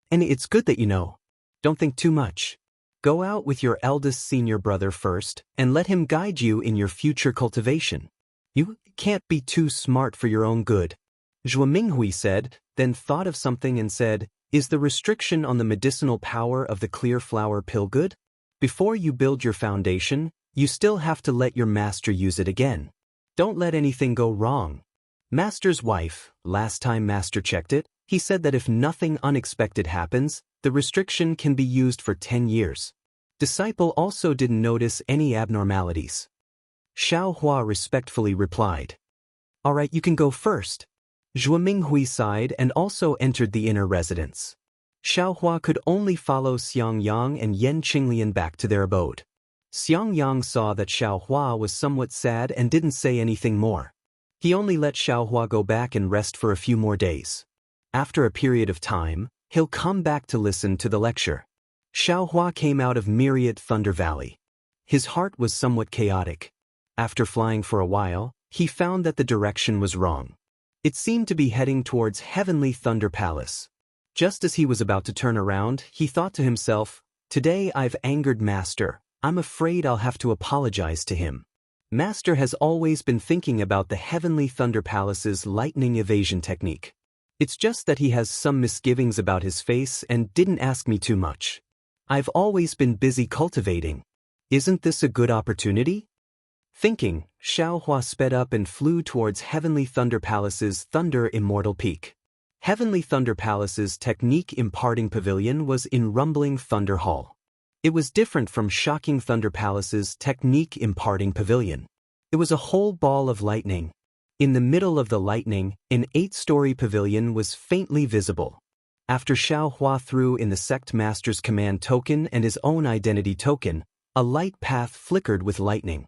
And it's good that you know. Don't think too much. Go out with your eldest senior brother first, and let him guide you in your future cultivation. You can't be too smart for your own good. Zhuo Minghui said, then thought of something and said, Is the restriction on the medicinal power of the clear flower pill good? Before you build your foundation, you still have to let your master use it again. Don't let anything go wrong. Master's wife, last time master checked it, he said that if nothing unexpected happens, the restriction can be used for 10 years. Disciple also didn't notice any abnormalities. Xiaohua respectfully replied. All right, you can go first. Zhuo Minghui sighed and also entered the inner residence. Xiaohua could only follow Xiangyang and Yan Qinglian back to their abode. Xiangyang saw that Xiaohua was somewhat sad and didn't say anything more. He only let Xiaohua go back and rest for a few more days. After a period of time, he'll come back to listen to the lecture. Xiaohua came out of Myriad Thunder Valley. His heart was somewhat chaotic. After flying for a while, he found that the direction was wrong. It seemed to be heading towards Heavenly Thunder Palace. Just as he was about to turn around, he thought to himself, Today I've angered Master. I'm afraid I'll have to apologize to him. Master has always been thinking about the Heavenly Thunder Palace's lightning evasion technique. It's just that he has some misgivings about his face and didn't ask me too much. I've always been busy cultivating. Isn't this a good opportunity? Thinking, Xiaohua sped up and flew towards Heavenly Thunder Palace's Thunder Immortal Peak. Heavenly Thunder Palace's technique imparting pavilion was in Rumbling Thunder Hall. It was different from Shocking Thunder Palace's technique imparting pavilion. It was a whole ball of lightning. In the middle of the lightning, an 8-story pavilion was faintly visible. After Xiaohua threw in the sect master's command token and his own identity token, a light path flickered with lightning.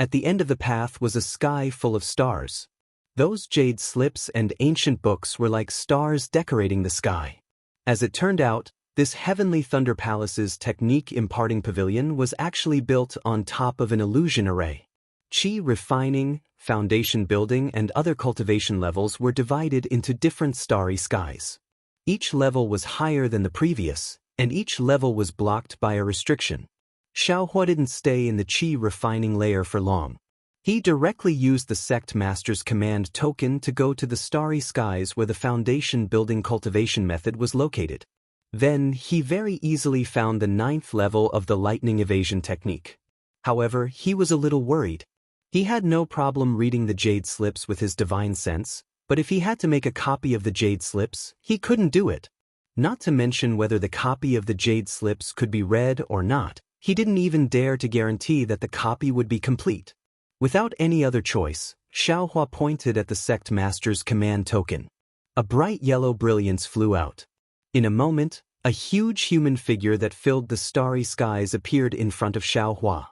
At the end of the path was a sky full of stars. Those jade slips and ancient books were like stars decorating the sky. As it turned out, this Heavenly Thunder Palace's technique imparting pavilion was actually built on top of an illusion array. Qi refining, foundation building, and other cultivation levels were divided into different starry skies. Each level was higher than the previous, and each level was blocked by a restriction. Xiaohua didn't stay in the Qi refining layer for long. He directly used the sect master's command token to go to the starry skies where the foundation building cultivation method was located. Then, he very easily found the 9th level of the lightning evasion technique. However, he was a little worried. He had no problem reading the jade slips with his divine sense, but if he had to make a copy of the jade slips, he couldn't do it. Not to mention whether the copy of the jade slips could be read or not, he didn't even dare to guarantee that the copy would be complete. Without any other choice, Xiaohua pointed at the sect master's command token. A bright yellow brilliance flew out. In a moment, a huge human figure that filled the starry skies appeared in front of Xiaohua.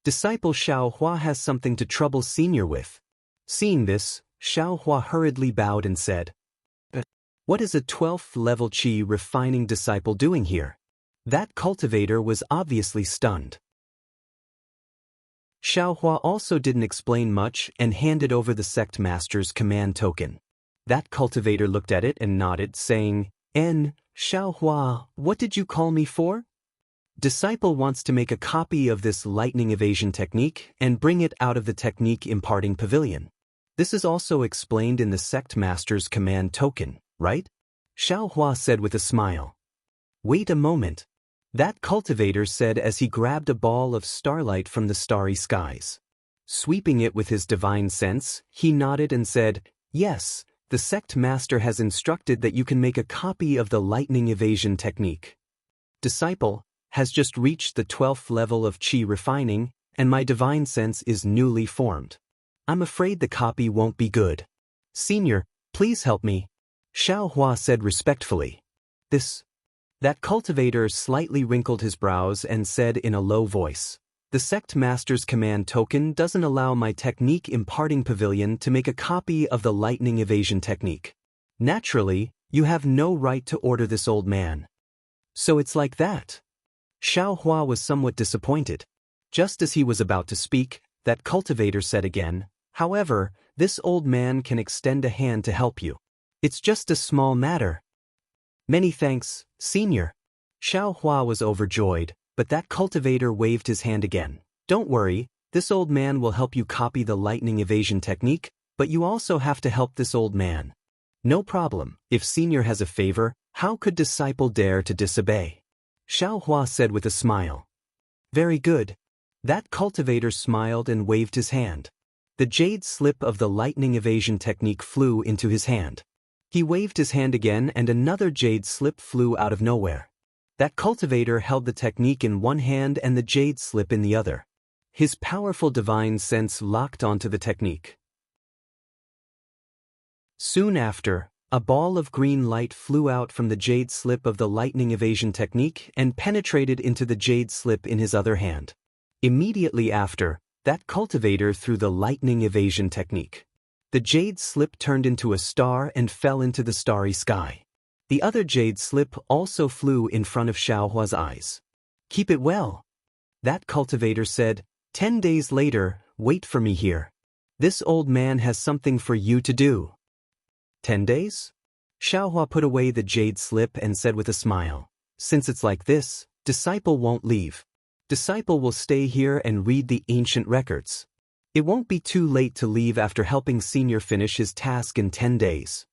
Disciple Xiaohua has something to trouble senior with. Seeing this, Xiaohua hurriedly bowed and said, But what is a 12th level Qi refining disciple doing here? That cultivator was obviously stunned. Xiaohua also didn't explain much and handed over the sect master's command token. That cultivator looked at it and nodded, saying, Xiaohua, what did you call me for? Disciple wants to make a copy of this lightning evasion technique and bring it out of the technique imparting pavilion. This is also explained in the sect master's command token, right? Xiaohua said with a smile. Wait a moment. That cultivator said as he grabbed a ball of starlight from the starry skies. Sweeping it with his divine sense, he nodded and said, yes, the sect master has instructed that you can make a copy of the lightning evasion technique. Disciple has just reached the 12th level of qi refining, and my divine sense is newly formed. I'm afraid the copy won't be good. Senior, please help me. Xiaohua said respectfully. That cultivator slightly wrinkled his brows and said in a low voice, the sect master's command token doesn't allow my technique imparting pavilion to make a copy of the lightning evasion technique. Naturally, you have no right to order this old man. So it's like that. Xiaohua was somewhat disappointed. Just as he was about to speak, that cultivator said again, however, this old man can extend a hand to help you. It's just a small matter. Many thanks, Senior. Xiaohua was overjoyed, but that cultivator waved his hand again. Don't worry, this old man will help you copy the lightning evasion technique, but you also have to help this old man. No problem, if Senior has a favor, how could disciple dare to disobey? Xiaohua said with a smile. Very good. That cultivator smiled and waved his hand. The jade slip of the lightning evasion technique flew into his hand. He waved his hand again and another jade slip flew out of nowhere. That cultivator held the technique in one hand and the jade slip in the other. His powerful divine sense locked onto the technique. Soon after, a ball of green light flew out from the jade slip of the lightning evasion technique and penetrated into the jade slip in his other hand. Immediately after, that cultivator threw the lightning evasion technique. The jade slip turned into a star and fell into the starry sky. The other jade slip also flew in front of Xiaohua's eyes. Keep it well. That cultivator said, 10 days later, wait for me here. This old man has something for you to do. 10 days? Xiaohua put away the jade slip and said with a smile, since it's like this, disciple won't leave. Disciple will stay here and read the ancient records. It won't be too late to leave after helping Senior finish his task in 10 days.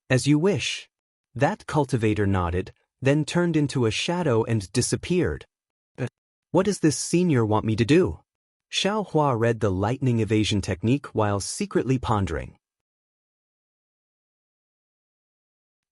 As you wish. That cultivator nodded, then turned into a shadow and disappeared. What does this Senior want me to do? Xiaohua read the lightning evasion technique while secretly pondering.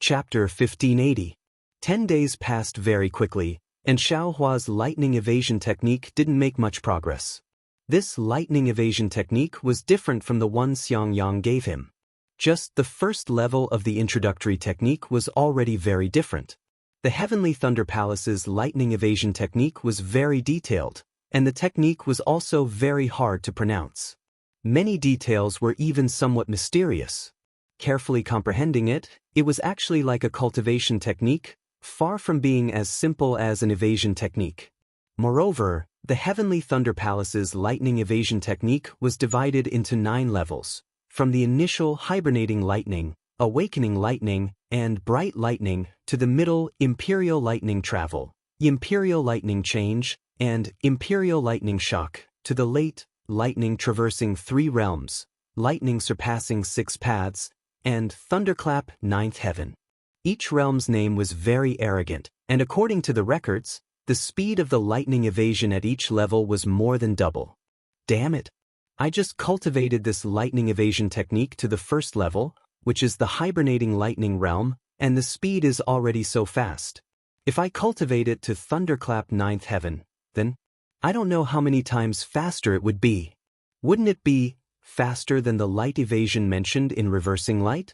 Chapter 1580. 10 days passed very quickly, and Xiaohua's lightning evasion technique didn't make much progress. This lightning evasion technique was different from the one Xiangyang gave him. Just the first level of the introductory technique was already very different. The Heavenly Thunder Palace's lightning evasion technique was very detailed, and the technique was also very hard to pronounce. Many details were even somewhat mysterious. Carefully comprehending it, it was actually like a cultivation technique, far from being as simple as an evasion technique. Moreover, the Heavenly Thunder Palace's lightning evasion technique was divided into 9 levels, from the initial hibernating lightning, awakening lightning, and bright lightning to the middle imperial lightning travel, imperial lightning change, and imperial lightning shock, to the late lightning traversing 3 realms, lightning surpassing 6 paths, and thunderclap 9th heaven. Each realm's name was very arrogant, and according to the records, the speed of the lightning evasion at each level was more than double. Damn it! I just cultivated this lightning evasion technique to the first level, which is the hibernating lightning realm, and the speed is already so fast. If I cultivate it to thunderclap 9th heaven, then I don't know how many times faster it would be. Wouldn't it be faster than the light evasion mentioned in reversing light?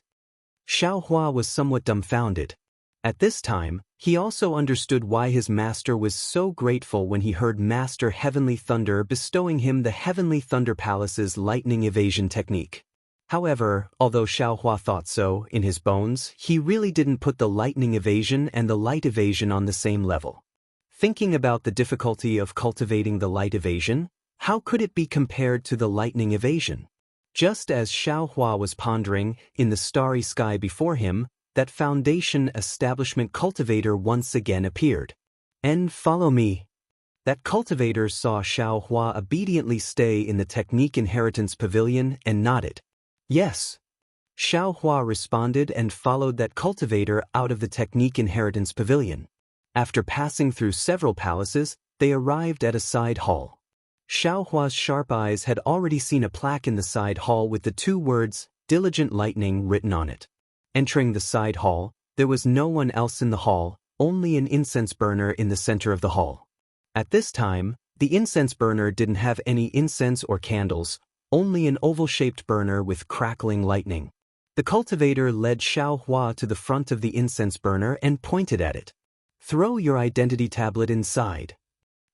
Xiaohua was somewhat dumbfounded. At this time, he also understood why his master was so grateful when he heard Master Heavenly Thunder bestowing him the Heavenly Thunder Palace's lightning evasion technique. However, although Xiaohua thought so in his bones, he really didn't put the lightning evasion and the light evasion on the same level. Thinking about the difficulty of cultivating the light evasion, how could it be compared to the lightning evasion? Just as Xiaohua was pondering, in the starry sky before him, that foundation establishment cultivator once again appeared. And follow me. That cultivator saw Xiao Hua obediently stay in the Technique Inheritance Pavilion and nodded. Yes. Xiao Hua responded and followed that cultivator out of the Technique Inheritance Pavilion. After passing through several palaces, they arrived at a side hall. Xiao Hua's sharp eyes had already seen a plaque in the side hall with the two words, Diligent Lightning, written on it. Entering the side hall, there was no one else in the hall, only an incense burner in the center of the hall. At this time, the incense burner didn't have any incense or candles, only an oval-shaped burner with crackling lightning. The cultivator led Xiao Hua to the front of the incense burner and pointed at it. Throw your identity tablet inside.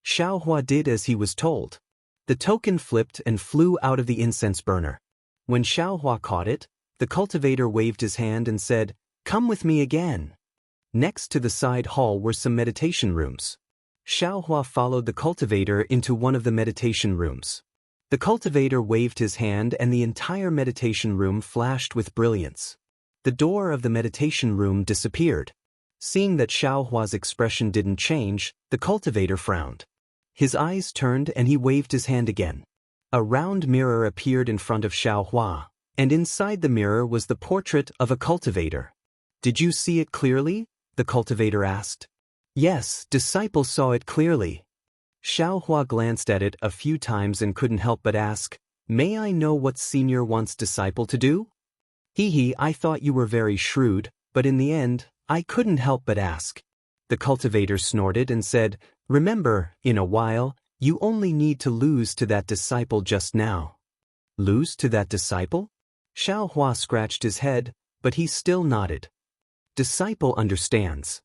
Xiao Hua did as he was told. The token flipped and flew out of the incense burner. When Xiao Hua caught it, the cultivator waved his hand and said, "Come with me again." Next to the side hall were some meditation rooms. Xiao Hua followed the cultivator into one of the meditation rooms. The cultivator waved his hand and the entire meditation room flashed with brilliance. The door of the meditation room disappeared. Seeing that Xiao Hua's expression didn't change, the cultivator frowned. His eyes turned and he waved his hand again. A round mirror appeared in front of Xiao Hua, and inside the mirror was the portrait of a cultivator. Did you see it clearly? The cultivator asked. Yes, disciple saw it clearly. Xiao Hua glanced at it a few times and couldn't help but ask, "May I know what senior wants disciple to do?" I thought you were very shrewd, but in the end, I couldn't help but ask. The cultivator snorted and said, "Remember, in a while, you only need to lose to that disciple just now." Lose to that disciple? Xiao Hua scratched his head, but he still nodded. Disciple understands.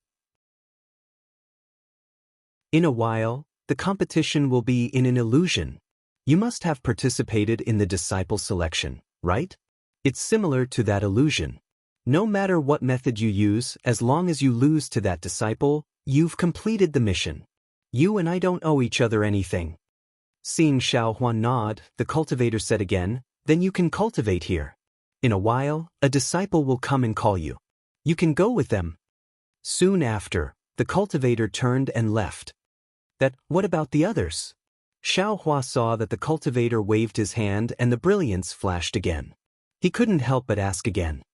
In a while, the competition will be in an illusion. You must have participated in the disciple selection, right? It's similar to that illusion. No matter what method you use, as long as you lose to that disciple, you've completed the mission. You and I don't owe each other anything. Seeing Xiao Hua nod, the cultivator said again, "Then you can cultivate here. In a while, a disciple will come and call you. You can go with them." Soon after, the cultivator turned and left. What about the others? Xiao Hua saw that the cultivator waved his hand and the brilliance flashed again. He couldn't help but ask again.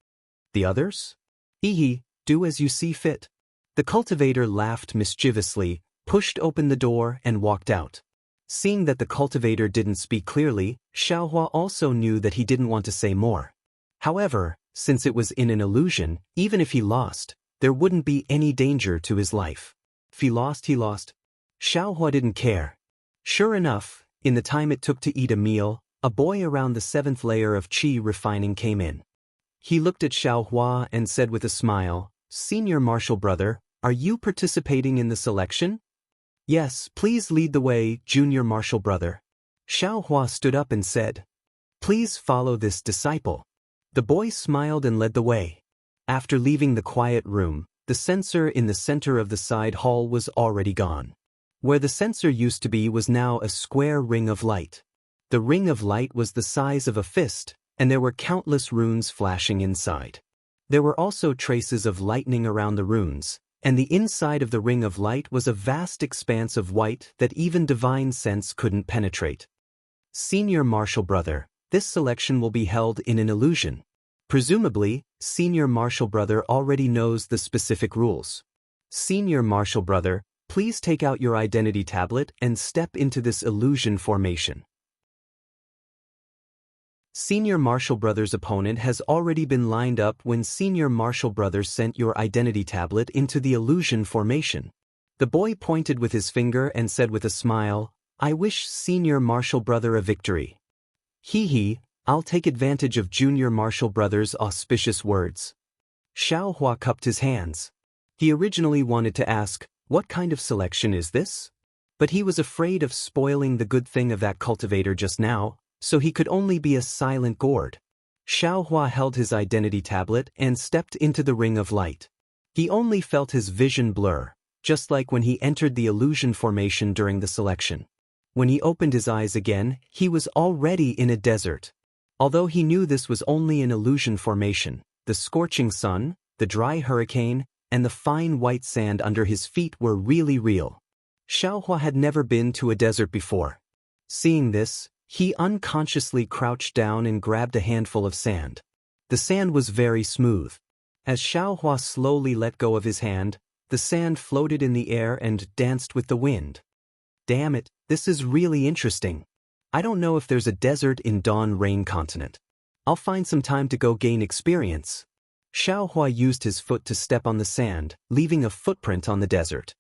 The others? Do as you see fit. The cultivator laughed mischievously, pushed open the door and walked out. Seeing that the cultivator didn't speak clearly, Xiao Hua also knew that he didn't want to say more. However, since it was in an illusion, even if he lost, there wouldn't be any danger to his life. If he lost, he lost. Xiao Hua didn't care. Sure enough, in the time it took to eat a meal, a boy around the 7th layer of qi refining came in. He looked at Xiao Hua and said with a smile, "Senior martial brother, are you participating in the selection?" "Yes, please lead the way, junior martial brother." Xiao Hua stood up and said, "Please follow this disciple." The boy smiled and led the way. After leaving the quiet room, the censer in the center of the side hall was already gone. Where the censer used to be was now a square ring of light. The ring of light was the size of a fist, and there were countless runes flashing inside. There were also traces of lightning around the runes, and the inside of the ring of light was a vast expanse of white that even divine sense couldn't penetrate. Senior martial brother, this selection will be held in an illusion. Presumably, senior martial brother already knows the specific rules. Senior martial brother, please take out your identity tablet and step into this illusion formation. Senior Martial Brothers' opponent has already been lined up when Senior Martial Brothers sent your identity tablet into the illusion formation. The boy pointed with his finger and said with a smile, "I wish Senior Martial Brother a victory." I'll take advantage of Junior Martial Brothers' auspicious words. Xiao Hua cupped his hands. He originally wanted to ask, "What kind of selection is this?" But he was afraid of spoiling the good thing of that cultivator just now, so he could only be a silent gourd. Xiao Hua held his identity tablet and stepped into the ring of light. He only felt his vision blur, just like when he entered the illusion formation during the selection. When he opened his eyes again, he was already in a desert. Although he knew this was only an illusion formation, the scorching sun, the dry hurricane, and the fine white sand under his feet were really real. Xiaohua had never been to a desert before. Seeing this, he unconsciously crouched down and grabbed a handful of sand. The sand was very smooth. As Xiaohua slowly let go of his hand, the sand floated in the air and danced with the wind. Damn it, this is really interesting. I don't know if there's a desert in Dawn Rain Continent. I'll find some time to go gain experience. Xiaohua used his foot to step on the sand, leaving a footprint on the desert.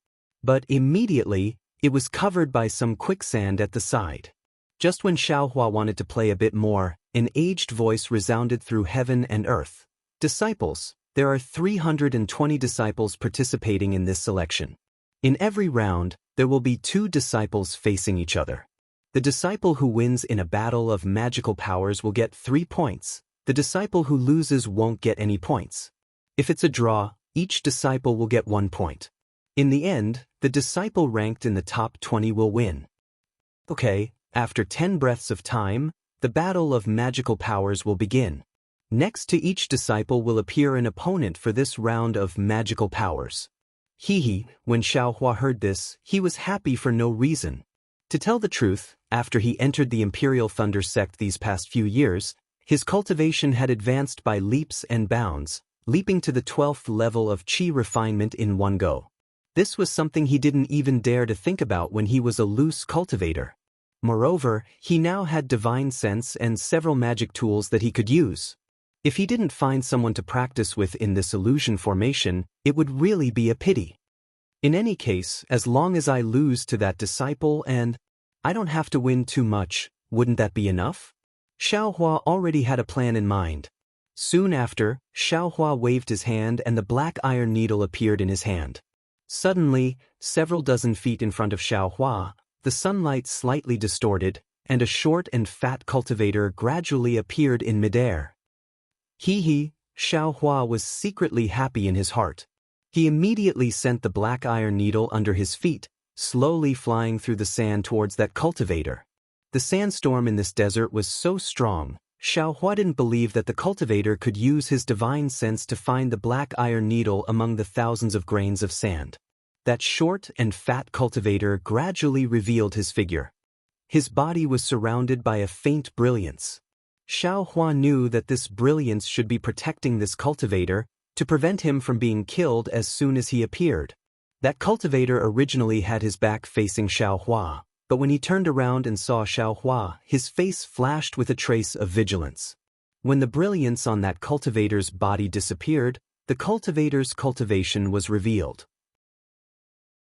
But immediately, it was covered by some quicksand at the side. Just when Xiaohua wanted to play a bit more, an aged voice resounded through heaven and earth. Disciples, there are 320 disciples participating in this selection. In every round, there will be 2 disciples facing each other. The disciple who wins in a battle of magical powers will get 3 points. The disciple who loses won't get any points. If it's a draw, each disciple will get 1 point. In the end, the disciple ranked in the top 20 will win. Okay, after 10 breaths of time, the battle of magical powers will begin. Next to each disciple will appear an opponent for this round of magical powers. When Xiaohua heard this, he was happy for no reason. To tell the truth, after he entered the Imperial Thunder Sect these past few years, his cultivation had advanced by leaps and bounds, leaping to the 12th level of Qi refinement in one go. This was something he didn't even dare to think about when he was a loose cultivator. Moreover, he now had divine sense and several magic tools that he could use. If he didn't find someone to practice with in this illusion formation, it would really be a pity. In any case, as long as I lose to that disciple and I don't have to win too much, wouldn't that be enough? Xiaohua already had a plan in mind. Soon after, Xiaohua waved his hand and the black iron needle appeared in his hand. Suddenly, several dozen feet in front of Xiaohua, the sunlight slightly distorted, and a short and fat cultivator gradually appeared in midair. Xiaohua was secretly happy in his heart. He immediately sent the black iron needle under his feet, slowly flying through the sand towards that cultivator. The sandstorm in this desert was so strong, Xiaohua didn't believe that the cultivator could use his divine sense to find the black iron needle among the thousands of grains of sand. That short and fat cultivator gradually revealed his figure. His body was surrounded by a faint brilliance. Xiaohua knew that this brilliance should be protecting this cultivator to prevent him from being killed as soon as he appeared. That cultivator originally had his back facing Xiaohua, but when he turned around and saw Xiaohua, his face flashed with a trace of vigilance. When the brilliance on that cultivator's body disappeared, the cultivator's cultivation was revealed.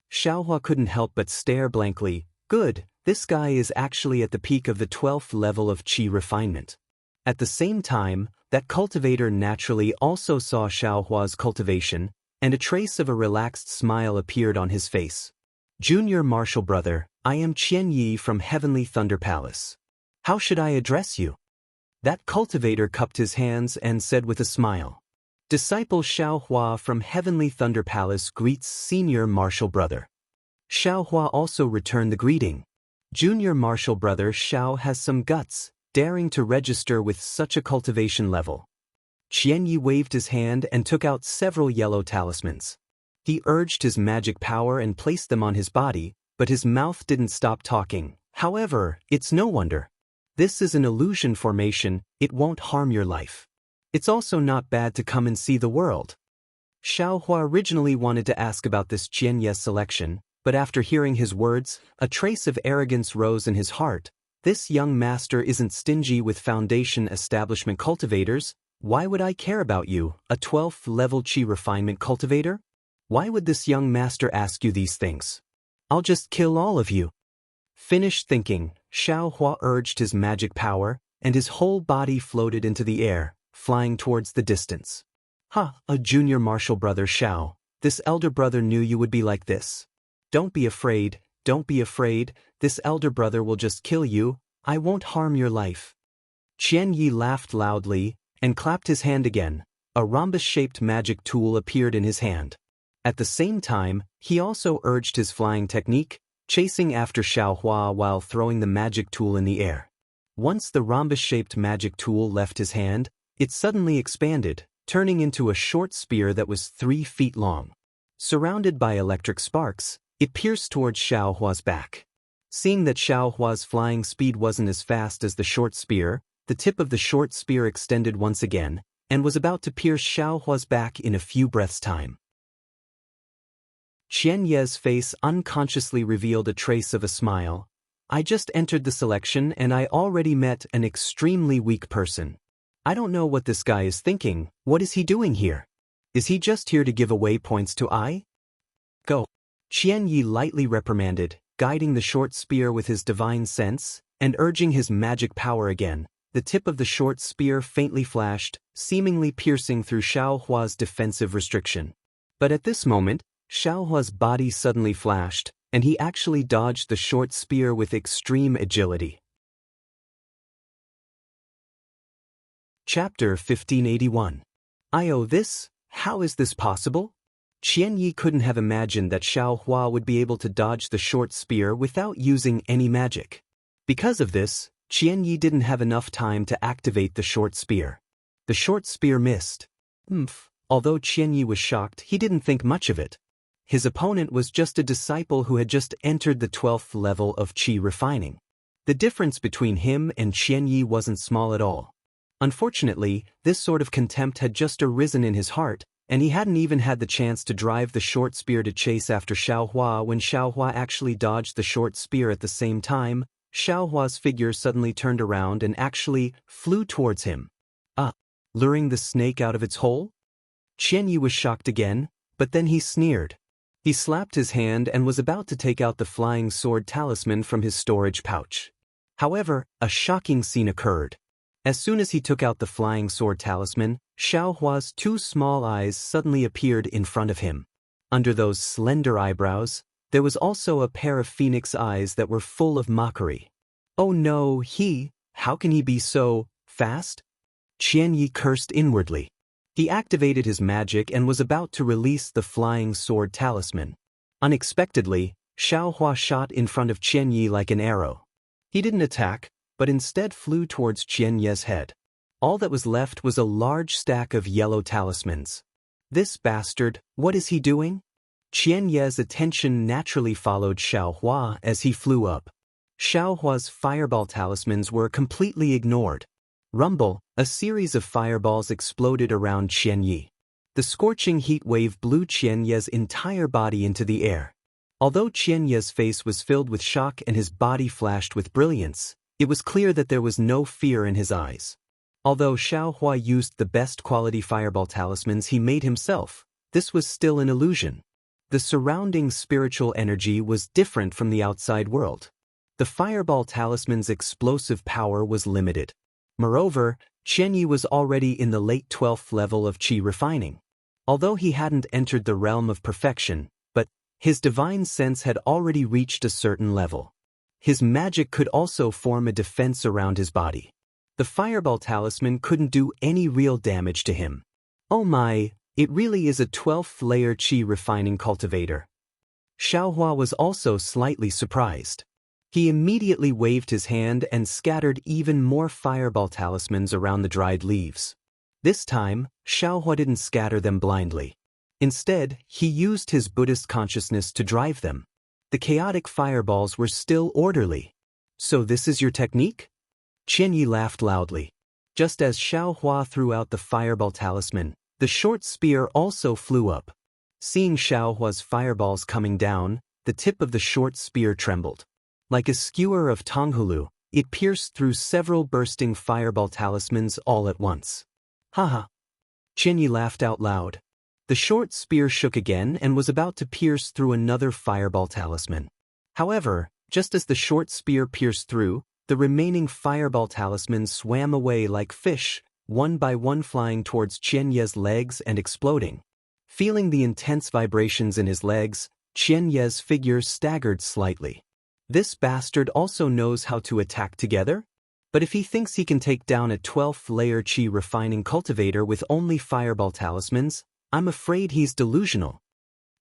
Xiaohua couldn't help but stare blankly. Good, this guy is actually at the peak of the 12th level of Qi refinement. At the same time, that cultivator naturally also saw Xiaohua's cultivation, and a trace of a relaxed smile appeared on his face. Junior Martial Brother, I am Qianyi from Heavenly Thunder Palace. How should I address you? That cultivator cupped his hands and said with a smile. Disciple Xiaohua from Heavenly Thunder Palace greets Senior Martial Brother. Xiaohua also returned the greeting. Junior Martial Brother Xiao has some guts, daring to register with such a cultivation level. Qianyi waved his hand and took out several yellow talismans. He urged his magic power and placed them on his body, but his mouth didn't stop talking. However, it's no wonder. This is an illusion formation, it won't harm your life. It's also not bad to come and see the world. Xiaohua originally wanted to ask about this Qianyi's selection, but after hearing his words, a trace of arrogance rose in his heart. This young master isn't stingy with foundation establishment cultivators. Why would I care about you, a 12th level Qi refinement cultivator? Why would this young master ask you these things? I'll just kill all of you. Finished thinking, Xiaohua urged his magic power, and his whole body floated into the air, flying towards the distance. A junior martial brother Xiao, this elder brother knew you would be like this. Don't be afraid, this elder brother will just kill you, I won't harm your life. Qianyi laughed loudly, and clapped his hand again. A rhombus-shaped magic tool appeared in his hand. At the same time, he also urged his flying technique, chasing after Xiaohua while throwing the magic tool in the air. Once the rhombus-shaped magic tool left his hand, it suddenly expanded, turning into a short spear that was 3 feet long. Surrounded by electric sparks, It pierced towards Xiao Hua's back. Seeing that Xiao Hua's flying speed wasn't as fast as the short spear, the tip of the short spear extended once again, and was about to pierce Xiao Hua's back in a few breaths' time. Qian Ye's face unconsciously revealed a trace of a smile. I just entered the selection and I already met an extremely weak person. I don't know what this guy is thinking. What is he doing here? Is he just here to give away points to I? Go. Qian Yi lightly reprimanded, guiding the short spear with his divine sense, and urging his magic power again. The tip of the short spear faintly flashed, seemingly piercing through Xiao Hua's defensive restriction. But at this moment, Xiao Hua's body suddenly flashed, and he actually dodged the short spear with extreme agility. Chapter 1581. This? How is this possible? Qian Yi couldn't have imagined that Xiao Hua would be able to dodge the short spear without using any magic. Because of this, Qian Yi didn't have enough time to activate the short spear. The short spear missed. Although Qian Yi was shocked, he didn't think much of it. His opponent was just a disciple who had just entered the 12th level of Qi refining. The difference between him and Qian Yi wasn't small at all. Unfortunately, this sort of contempt had just arisen in his heart, and he hadn't even had the chance to drive the short spear to chase after Xiao Hua when Xiao Hua actually dodged the short spear at the same time. Xiao Hua's figure suddenly turned around and actually flew towards him. Luring the snake out of its hole? Qian Yi was shocked again, but then he sneered. He slapped his hand and was about to take out the flying sword talisman from his storage pouch. However, a shocking scene occurred. As soon as he took out the flying sword talisman, Xiao Hua's two small eyes suddenly appeared in front of him. Under those slender eyebrows, there was also a pair of phoenix eyes that were full of mockery. Oh no, how can he be so fast? Qian Yi cursed inwardly. He activated his magic and was about to release the flying sword talisman. Unexpectedly, Xiao Hua shot in front of Qian Yi like an arrow. He didn't attack, but instead flew towards Qian Ye's head. All that was left was a large stack of yellow talismans. This bastard, what is he doing? Qian Ye's attention naturally followed Xiao Hua as he flew up. Xiao Hua's fireball talismans were completely ignored. Rumble, a series of fireballs exploded around Qian Yi. The scorching heat wave blew Qian Ye's entire body into the air. Although Qian Ye's face was filled with shock and his body flashed with brilliance, it was clear that there was no fear in his eyes. Although Xiao Hua used the best quality fireball talismans he made himself, this was still an illusion. The surrounding spiritual energy was different from the outside world. The fireball talisman's explosive power was limited. Moreover, Qian Yi was already in the late 12th level of Qi refining. Although he hadn't entered the realm of perfection, but his divine sense had already reached a certain level. His magic could also form a defense around his body. The fireball talisman couldn't do any real damage to him. Oh my, it really is a 12th layer Qi refining cultivator. Xiao Hua was also slightly surprised. He immediately waved his hand and scattered even more fireball talismans around the dried leaves. This time, Xiao Hua didn't scatter them blindly. Instead, he used his Buddhist consciousness to drive them. The chaotic fireballs were still orderly. So this is your technique? Qian Yi laughed loudly. Just as Xiao Hua threw out the fireball talisman, the short spear also flew up. Seeing Xiao Hua's fireballs coming down, the tip of the short spear trembled. Like a skewer of Tonghulu, it pierced through several bursting fireball talismans all at once. Haha. Qian Yi laughed out loud. The short spear shook again and was about to pierce through another fireball talisman. However, just as the short spear pierced through, the remaining fireball talismans swam away like fish, one by one flying towards Qian Ye's legs and exploding. Feeling the intense vibrations in his legs, Qian Ye's figure staggered slightly. This bastard also knows how to attack together? But if he thinks he can take down a 12th layer Qi refining cultivator with only fireball talismans, I'm afraid he's delusional.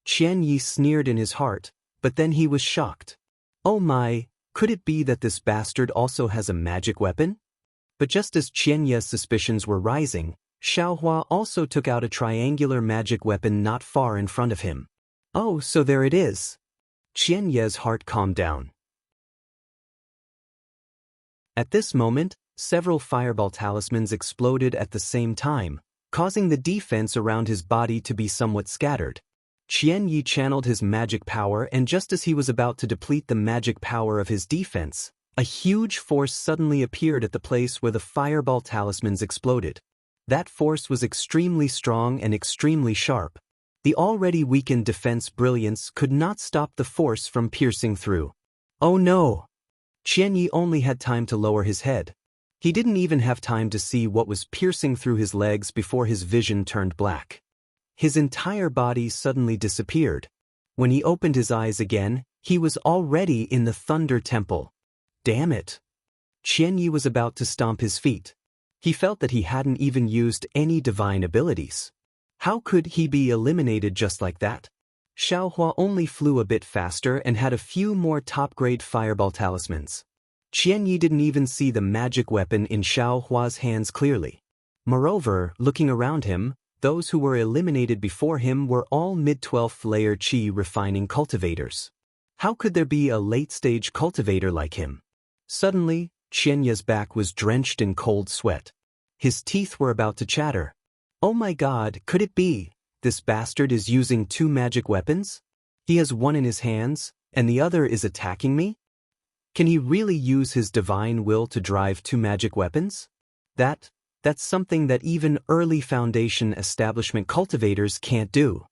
Qian Yi sneered in his heart, but then he was shocked. Oh my, could it be that this bastard also has a magic weapon? But just as Qian Ye's suspicions were rising, Xiao Hua also took out a triangular magic weapon not far in front of him. Oh, so there it is. Qian Ye's heart calmed down. At this moment, several fireball talismans exploded at the same time, causing the defense around his body to be somewhat scattered. Qian Yi channeled his magic power, and just as he was about to deplete the magic power of his defense, a huge force suddenly appeared at the place where the fireball talismans exploded. That force was extremely strong and extremely sharp. The already weakened defense brilliance could not stop the force from piercing through. Oh no! Qian Yi only had time to lower his head. He didn't even have time to see what was piercing through his legs before his vision turned black. His entire body suddenly disappeared. When he opened his eyes again, he was already in the Thunder Temple. Damn it! Qian Yi was about to stomp his feet. He felt that he hadn't even used any divine abilities. How could he be eliminated just like that? Xiaohua only flew a bit faster and had a few more top-grade fireball talismans. Qian Yi didn't even see the magic weapon in Xiaohua's hands clearly. Moreover, looking around him, those who were eliminated before him were all mid-12th layer Qi refining cultivators. How could there be a late-stage cultivator like him? Suddenly, Qian Ye's back was drenched in cold sweat. His teeth were about to chatter. Oh my god, could it be? This bastard is using two magic weapons? He has one in his hands, and the other is attacking me? Can he really use his divine will to drive two magic weapons? That's something that even early Foundation establishment cultivators can't do.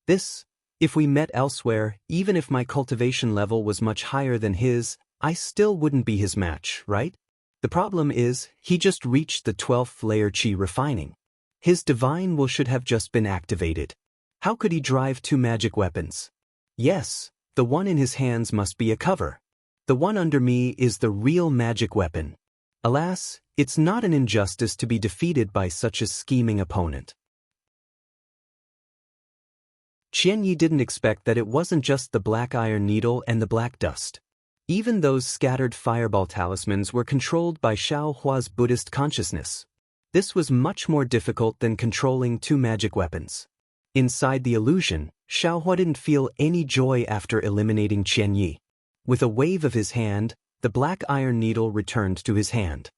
If we met elsewhere, even if my cultivation level was much higher than his, I still wouldn't be his match, right? The problem is, he just reached the 12th layer Qi refining. His divine will should have just been activated. How could he drive two magic weapons? Yes, the one in his hands must be a cover. The one under me is the real magic weapon. Alas, it's not an injustice to be defeated by such a scheming opponent. Qian Yi didn't expect that it wasn't just the black iron needle and the black dust. Even those scattered fireball talismans were controlled by Xiaohua's Buddhist consciousness. This was much more difficult than controlling two magic weapons. Inside the illusion, Xiaohua didn't feel any joy after eliminating Qian Yi. With a wave of his hand, the black iron needle returned to his hand.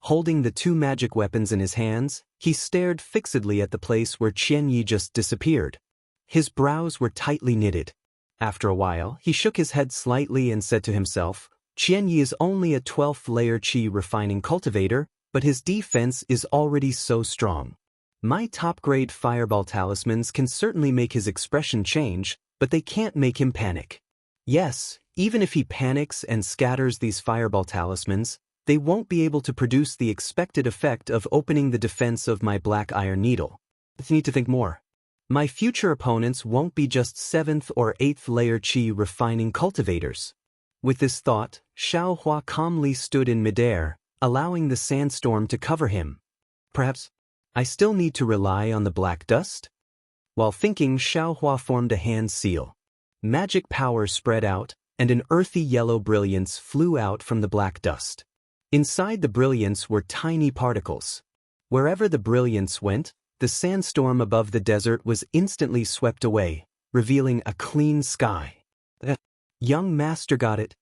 Holding the two magic weapons in his hands, he stared fixedly at the place where Qian Yi just disappeared. His brows were tightly knitted. After a while, he shook his head slightly and said to himself, Qian Yi is only a 12th layer Qi refining cultivator, but his defense is already so strong. My top-grade fireball talismans can certainly make his expression change, but they can't make him panic. Yes, even if he panics and scatters these fireball talismans, they won't be able to produce the expected effect of opening the defense of my black iron needle. I need to think more. My future opponents won't be just 7th or 8th layer Qi refining cultivators. With this thought, Xiaohua calmly stood in midair, allowing the sandstorm to cover him. Perhaps I still need to rely on the black dust? While thinking, Xiaohua formed a hand seal. Magic power spread out, and an earthy yellow brilliance flew out from the black dust. Inside the brilliance were tiny particles. Wherever the brilliance went, the sandstorm above the desert was instantly swept away, revealing a clean sky. The young master got it.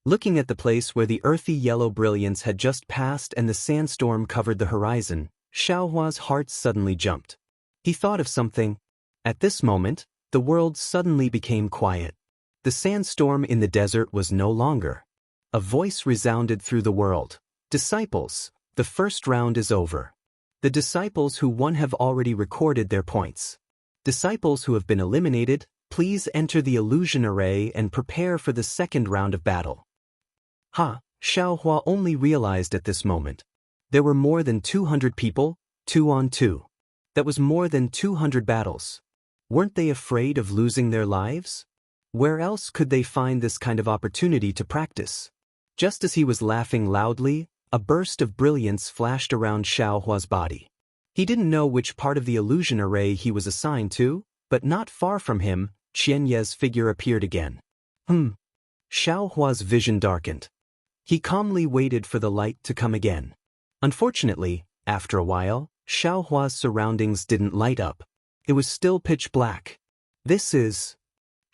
Looking at the place where the earthy yellow brilliance had just passed and the sandstorm covered the horizon, Xiaohua's heart suddenly jumped. He thought of something. At this moment, the world suddenly became quiet. The sandstorm in the desert was no longer. A voice resounded through the world. Disciples, the first round is over. The disciples who won have already recorded their points. Disciples who have been eliminated, please enter the illusion array and prepare for the second round of battle. Xiaohua only realized at this moment. There were more than 200 people, 2 on 2. That was more than 200 battles. Weren't they afraid of losing their lives? Where else could they find this kind of opportunity to practice? Just as he was laughing loudly, a burst of brilliance flashed around Xiaohua's body. He didn't know which part of the illusion array he was assigned to, but not far from him, Qian Ye's figure appeared again. Xiaohua's vision darkened. He calmly waited for the light to come again. Unfortunately, after a while, Xiaohua's surroundings didn't light up. It was still pitch black. This is...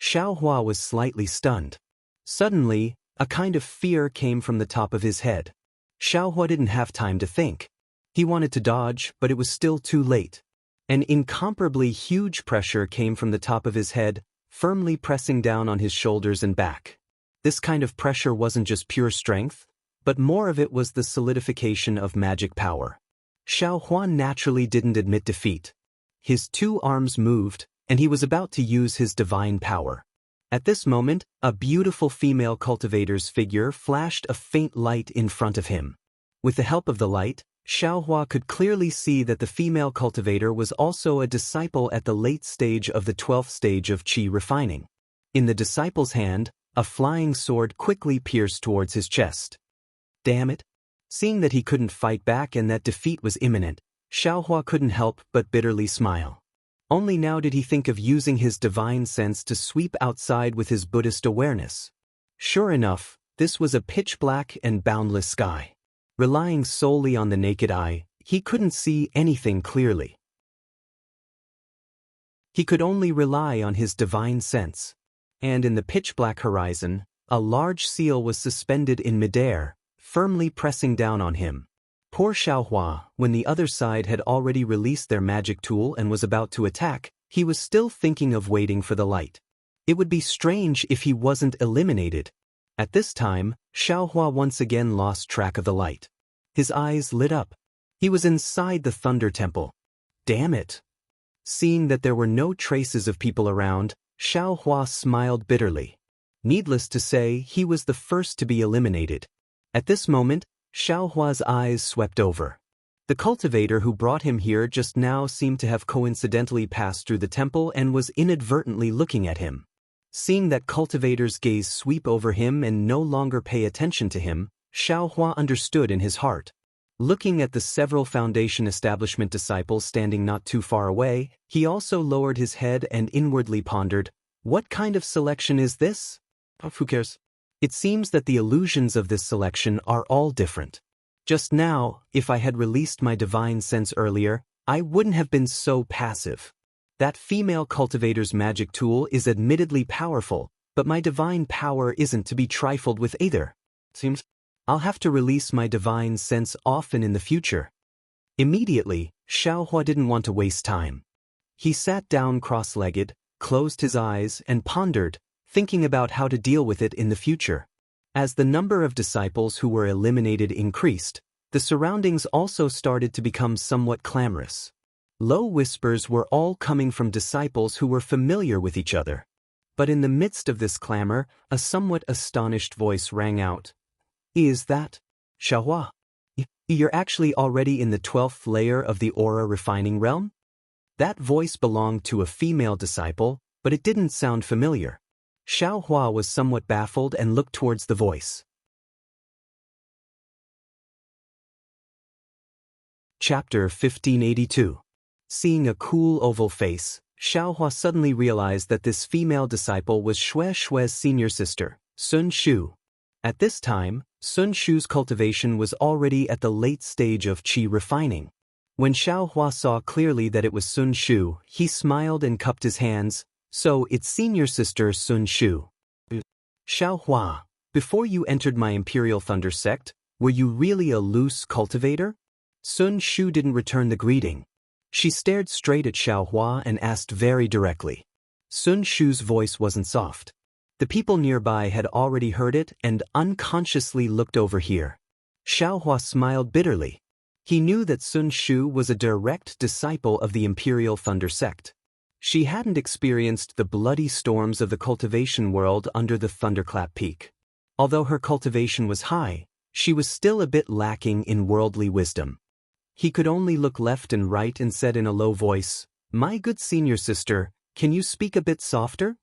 Xiaohua was slightly stunned. Suddenly, a kind of fear came from the top of his head. Xiaohua didn't have time to think. He wanted to dodge, but it was still too late. An incomparably huge pressure came from the top of his head, firmly pressing down on his shoulders and back. This kind of pressure wasn't just pure strength, but more of it was the solidification of magic power. Xiaohua naturally didn't admit defeat. His two arms moved, and he was about to use his divine power. At this moment, a beautiful female cultivator's figure flashed a faint light in front of him. With the help of the light, Xiaohua could clearly see that the female cultivator was also a disciple at the late stage of the 12th stage of qi refining. In the disciple's hand, a flying sword quickly pierced towards his chest. Damn it! Seeing that he couldn't fight back and that defeat was imminent, Xiaohua couldn't help but bitterly smile. Only now did he think of using his divine sense to sweep outside with his Buddhist awareness. Sure enough, this was a pitch-black and boundless sky. Relying solely on the naked eye, he couldn't see anything clearly. He could only rely on his divine sense. And in the pitch-black horizon, a large seal was suspended in midair, firmly pressing down on him. Poor Xiaohua, when the other side had already released their magic tool and was about to attack, he was still thinking of waiting for the light. It would be strange if he wasn't eliminated. At this time, Xiaohua once again lost track of the light. His eyes lit up. He was inside the Thunder Temple. Damn it! Seeing that there were no traces of people around, Xiaohua smiled bitterly. Needless to say, he was the first to be eliminated. At this moment, Xiaohua's eyes swept over. The cultivator who brought him here just now seemed to have coincidentally passed through the temple and was inadvertently looking at him. Seeing that cultivator's gaze sweep over him and no longer pay attention to him, Xiaohua understood in his heart. Looking at the several Foundation Establishment disciples standing not too far away, he also lowered his head and inwardly pondered, "What kind of selection is this? Who cares? It seems that the illusions of this selection are all different. Just now, if I had released my divine sense earlier, I wouldn't have been so passive. That female cultivator's magic tool is admittedly powerful, but my divine power isn't to be trifled with either. Seems I'll have to release my divine sense often in the future." Immediately, Xiaohua didn't want to waste time. He sat down cross-legged, closed his eyes, and pondered, thinking about how to deal with it in the future. As the number of disciples who were eliminated increased, the surroundings also started to become somewhat clamorous. Low whispers were all coming from disciples who were familiar with each other. But in the midst of this clamor, a somewhat astonished voice rang out. "Is that Xiaohua? You're actually already in the 12th layer of the aura refining realm?" That voice belonged to a female disciple, but it didn't sound familiar. Xiaohua was somewhat baffled and looked towards the voice. Chapter 1582. Seeing a cool oval face, Xiaohua suddenly realized that this female disciple was Shue's senior sister, Sun Shu. At this time, Sun Shu's cultivation was already at the late stage of qi refining. When Xiaohua saw clearly that it was Sun Shu, he smiled and cupped his hands. "So it's senior sister Sun Shu. Xiaohua, before you entered my Imperial Thunder sect, were you really a loose cultivator?" Sun Shu didn't return the greeting. She stared straight at Xiaohua and asked very directly. Sun Shu's voice wasn't soft. The people nearby had already heard it and unconsciously looked over here. Xiaohua smiled bitterly. He knew that Sun Shu was a direct disciple of the Imperial Thunder sect. She hadn't experienced the bloody storms of the cultivation world under the Thunderclap Peak. Although her cultivation was high, she was still a bit lacking in worldly wisdom. He could only look left and right and said in a low voice, "My good senior sister, can you speak a bit softer?"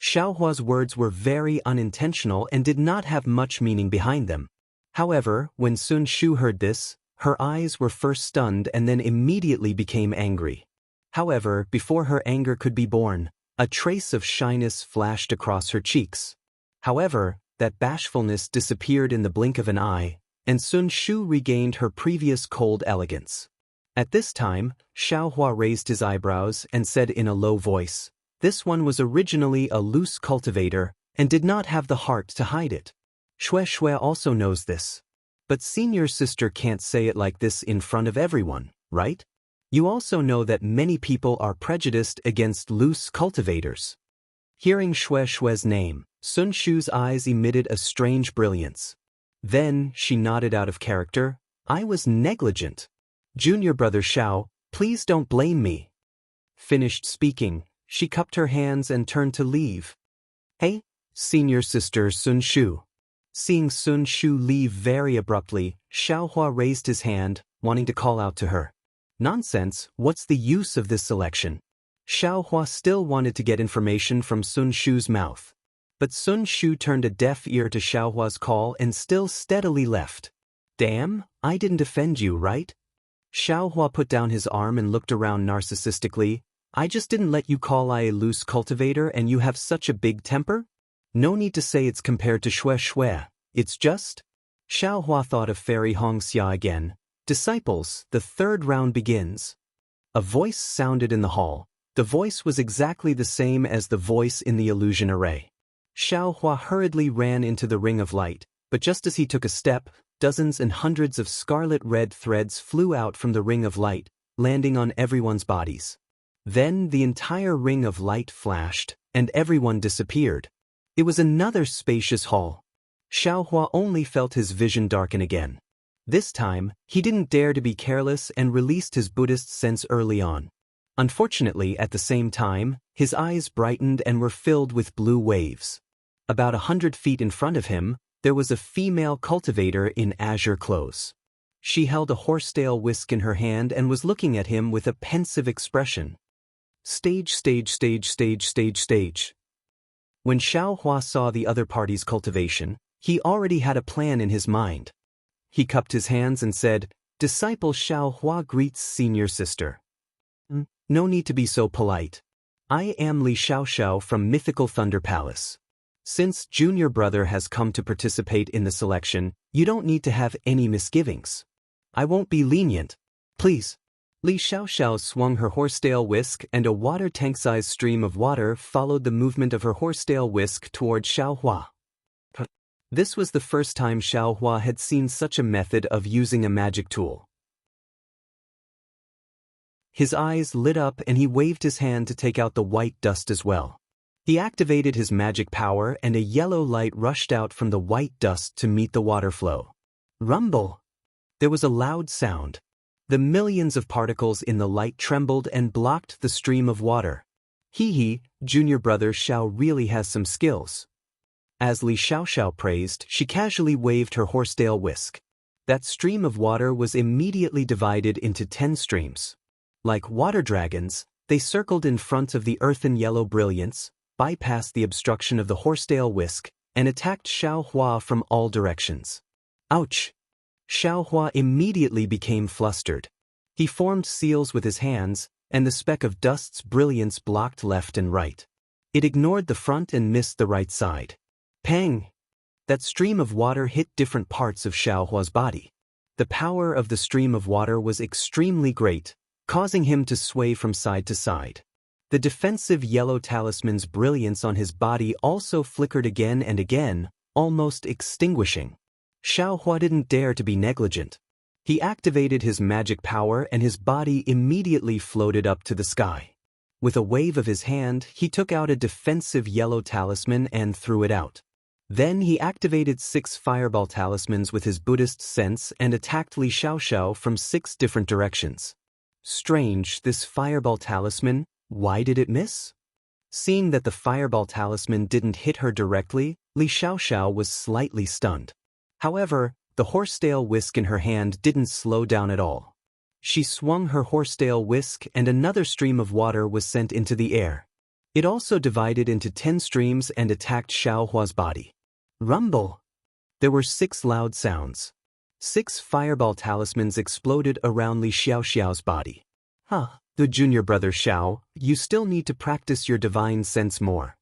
Xiaohua's words were very unintentional and did not have much meaning behind them. However, when Sun Shu heard this, her eyes were first stunned and then immediately became angry. However, before her anger could be born, a trace of shyness flashed across her cheeks. However, that bashfulness disappeared in the blink of an eye, and Sun Shu regained her previous cold elegance. At this time, Xiaohua raised his eyebrows and said in a low voice, This one was originally a loose cultivator and did not have the heart to hide it. Shui Shui also knows this. But senior sister can't say it like this in front of everyone, right? You also know that many people are prejudiced against loose cultivators. Hearing Shui Shui's name, Sun Shu's eyes emitted a strange brilliance. Then she nodded out of character. I was negligent. Junior brother Xiao, please don't blame me. Finished speaking, she cupped her hands and turned to leave. Hey, senior sister Sun Shu. Seeing Sun Shu leave very abruptly, Xiaohua raised his hand, wanting to call out to her. Nonsense, what's the use of this selection? Xiaohua still wanted to get information from Sun Shu's mouth. But Sun Shu turned a deaf ear to Xiaohua's call and still steadily left. Damn, I didn't offend you, right? Xiaohua put down his arm and looked around narcissistically. I just didn't let you call I a loose cultivator and you have such a big temper? No need to say it's compared to Shui Shui, it's just… Xiaohua thought of Fairy Hongxia again. Disciples, the third round begins. A voice sounded in the hall. The voice was exactly the same as the voice in the illusion array. Xiaohua hurriedly ran into the ring of light, but just as he took a step, dozens and hundreds of scarlet-red threads flew out from the ring of light, landing on everyone's bodies. Then the entire ring of light flashed, and everyone disappeared. It was another spacious hall. Xiaohua only felt his vision darken again. This time, he didn't dare to be careless and released his Buddhist sense early on. Unfortunately, at the same time, his eyes brightened and were filled with blue waves. About 100 feet in front of him, there was a female cultivator in azure clothes. She held a horsetail whisk in her hand and was looking at him with a pensive expression. Stage, stage, stage, stage, stage, stage. When Xiaohua saw the other party's cultivation, he already had a plan in his mind. He cupped his hands and said, Disciple Xiaohua greets senior sister. No need to be so polite. I am Li Xiaoxiao from Mythical Thunder Palace. Since junior brother has come to participate in the selection, you don't need to have any misgivings. I won't be lenient. Please. Li Xiaoxiao swung her horsetail whisk and a water tank-sized stream of water followed the movement of her horsetail whisk toward Xiaohua. This was the first time Xiaohua had seen such a method of using a magic tool. His eyes lit up and he waved his hand to take out the white dust as well. He activated his magic power and a yellow light rushed out from the white dust to meet the water flow. Rumble! There was a loud sound. The millions of particles in the light trembled and blocked the stream of water. Hee, junior brother Xiao really has some skills. As Li Xiaoxiao praised, she casually waved her horsetail whisk. That stream of water was immediately divided into 10 streams. Like water dragons, they circled in front of the earthen yellow brilliance, bypassed the obstruction of the horsetail whisk, and attacked Xiaohua from all directions. Ouch! Xiaohua immediately became flustered. He formed seals with his hands, and the speck of dust's brilliance blocked left and right. It ignored the front and missed the right side. Pang! That stream of water hit different parts of Xiaohua's body. The power of the stream of water was extremely great, causing him to sway from side to side. The defensive yellow talisman's brilliance on his body also flickered again and again, almost extinguishing. Xiaohua didn't dare to be negligent. He activated his magic power and his body immediately floated up to the sky. With a wave of his hand, he took out a defensive yellow talisman and threw it out. Then he activated 6 fireball talismans with his Buddhist sense and attacked Li Xiaoxiao from 6 different directions. Strange, this fireball talisman, why did it miss? Seeing that the fireball talisman didn't hit her directly, Li Xiaoxiao was slightly stunned. However, the horsetail whisk in her hand didn't slow down at all. She swung her horsetail whisk and another stream of water was sent into the air. It also divided into 10 streams and attacked Xiaohua's body. Rumble! There were 6 loud sounds. 6 fireball talismans exploded around Li Xiaoxiao's body. The junior brother Xiao, you still need to practice your divine sense more.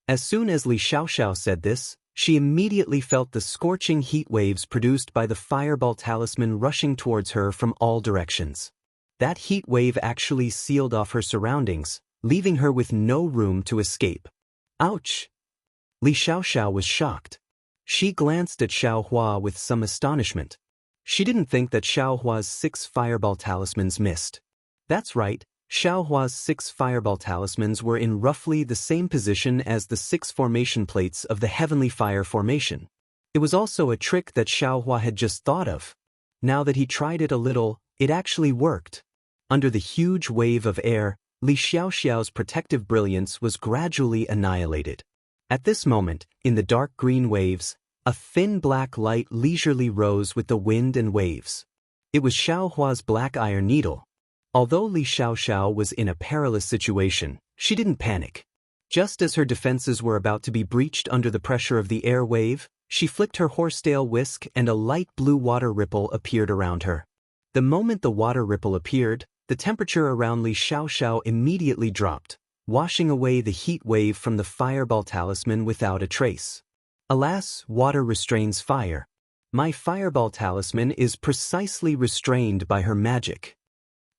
As soon as Li Xiaoxiao said this, she immediately felt the scorching heat waves produced by the fireball talisman rushing towards her from all directions. That heat wave actually sealed off her surroundings, leaving her with no room to escape. Ouch! Li Xiaoxiao was shocked. She glanced at Xiaohua with some astonishment. She didn't think that Xiaohua's 6 fireball talismans missed. That's right, Xiaohua's 6 fireball talismans were in roughly the same position as the 6 formation plates of the Heavenly Fire formation. It was also a trick that Xiaohua had just thought of. Now that he tried it a little, it actually worked. Under the huge wave of air, Li Xiaoxiao's protective brilliance was gradually annihilated. At this moment, in the dark green waves, a thin black light leisurely rose with the wind and waves. It was Xiaohua's black iron needle. Although Li Xiaoxiao was in a perilous situation, she didn't panic. Just as her defenses were about to be breached under the pressure of the air wave, she flicked her horsetail whisk and a light blue water ripple appeared around her. The moment the water ripple appeared, the temperature around Li Xiaoxiao immediately dropped, washing away the heat wave from the fireball talisman without a trace. Alas, water restrains fire. My fireball talisman is precisely restrained by her magic.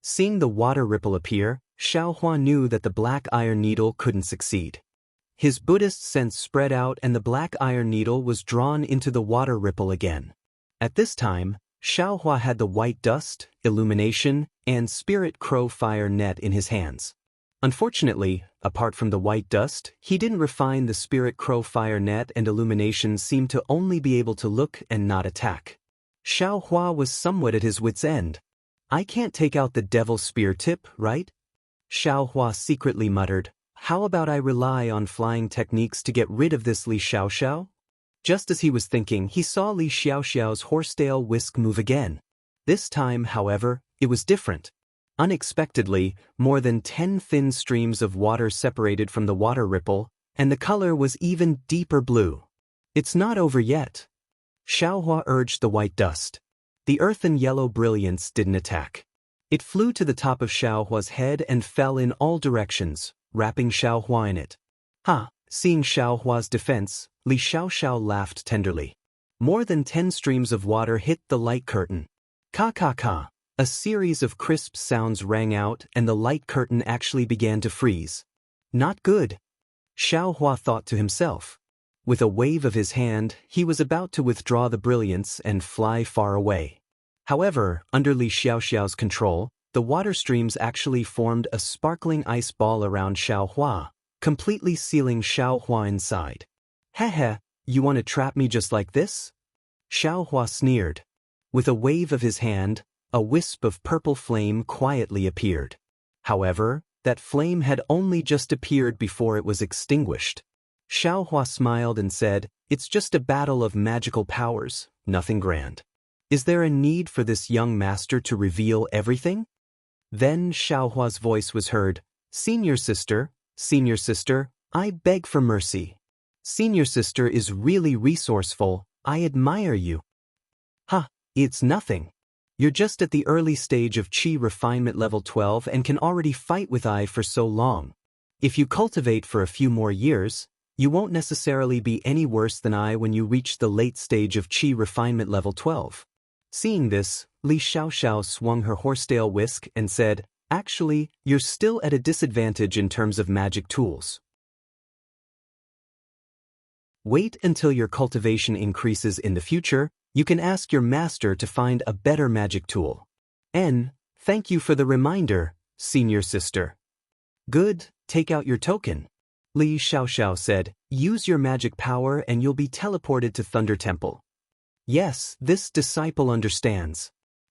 Seeing the water ripple appear, Xiaohua knew that the black iron needle couldn't succeed. His Buddhist sense spread out and the black iron needle was drawn into the water ripple again. At this time, Xiaohua had the white dust, illumination, and spirit crow fire net in his hands. Unfortunately, apart from the white dust, he didn't refine the spirit crow fire net and illumination seemed to only be able to look and not attack. Xiaohua was somewhat at his wit's end. I can't take out the devil spear tip, right? Xiaohua secretly muttered, how about I rely on flying techniques to get rid of this Li Xiaoxiao? Just as he was thinking, he saw Li Xiaoxiao's horsetail whisk move again. This time, however, it was different. Unexpectedly, more than 10 thin streams of water separated from the water ripple, and the color was even deeper blue. It's not over yet. Xiaohua urged the white dust. The earthen yellow brilliance didn't attack. It flew to the top of Xiaohua's head and fell in all directions, wrapping Xiaohua in it. Ha! Seeing Xiaohua's defense, Li Xiaoxiao laughed tenderly. More than 10 streams of water hit the light curtain. Ka ka ka! A series of crisp sounds rang out and the light curtain actually began to freeze. Not good. Xiaohua thought to himself. With a wave of his hand, he was about to withdraw the brilliance and fly far away. However, under Li Xiaoxiao's control, the water streams actually formed a sparkling ice ball around Xiaohua, completely sealing Xiaohua inside. Heh, you want to trap me just like this? Xiaohua sneered. With a wave of his hand, a wisp of purple flame quietly appeared. However, that flame had only just appeared before it was extinguished. Xiaohua smiled and said, it's just a battle of magical powers, nothing grand. Is there a need for this young master to reveal everything? Then Xiaohua's voice was heard, Senior sister, I beg for mercy. Senior sister is really resourceful, I admire you. Ha, it's nothing. You're just at the early stage of Qi refinement level 12 and can already fight with I for so long. If you cultivate for a few more years, you won't necessarily be any worse than I when you reach the late stage of Qi refinement level 12. Seeing this, Li Xiaoxiao swung her horsetail whisk and said, actually, you're still at a disadvantage in terms of magic tools. Wait until your cultivation increases in the future. You can ask your master to find a better magic tool. Thank you for the reminder, senior sister. Good, take out your token. Li Xiaoxiao said, use your magic power and you'll be teleported to Thunder Temple. Yes, this disciple understands.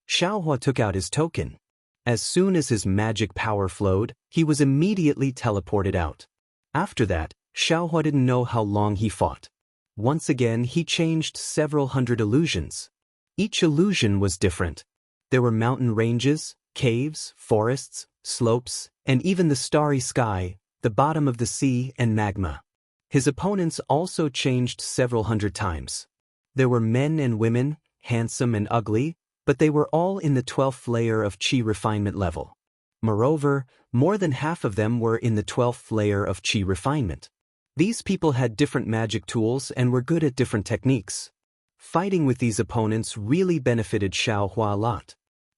Xiaohua took out his token. As soon as his magic power flowed, he was immediately teleported out. After that, Xiaohua didn't know how long he fought. Once again, he changed several hundred illusions. Each illusion was different. There were mountain ranges, caves, forests, slopes, and even the starry sky, the bottom of the sea, and magma. His opponents also changed several hundred times. There were men and women, handsome and ugly, but they were all in the 12th layer of Qi refinement level. Moreover, more than half of them were in the 12th layer of Qi refinement. These people had different magic tools and were good at different techniques. Fighting with these opponents really benefited Xiaohua a lot.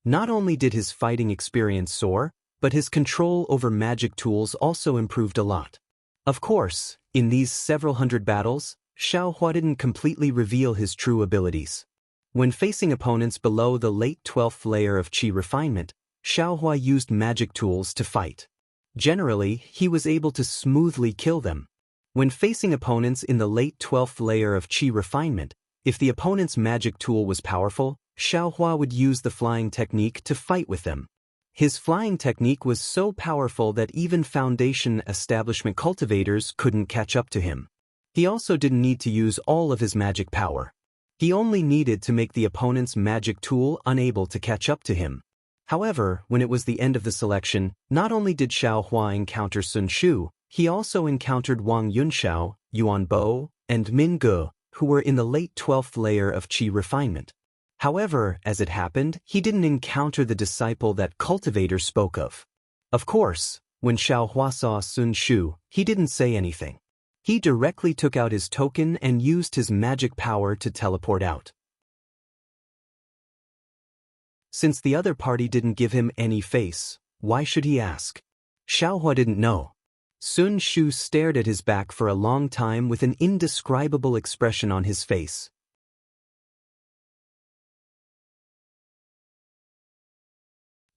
Not only did his fighting experience soar, but his control over magic tools also improved a lot. Of course, in these several hundred battles, Xiaohua didn't completely reveal his true abilities. When facing opponents below the late 12th layer of Qi refinement, Xiaohua used magic tools to fight. Generally, he was able to smoothly kill them. When facing opponents in the late 12th layer of Qi refinement, if the opponent's magic tool was powerful, Xiaohua would use the flying technique to fight with them. His flying technique was so powerful that even Foundation establishment cultivators couldn't catch up to him. He also didn't need to use all of his magic power. He only needed to make the opponent's magic tool unable to catch up to him. However, when it was the end of the selection, not only did Xiaohua encounter Sun Shu, he also encountered Wang Yunxiao, Yuan Bo, and Min Ge, who were in the late 12th layer of Qi refinement. However, as it happened, he didn't encounter the disciple that Cultivator spoke of. Of course, when Xiaohua saw Sun Shu, he didn't say anything. He directly took out his token and used his magic power to teleport out. Since the other party didn't give him any face, why should he ask? Xiaohua didn't know. Sun Shu stared at his back for a long time with an indescribable expression on his face.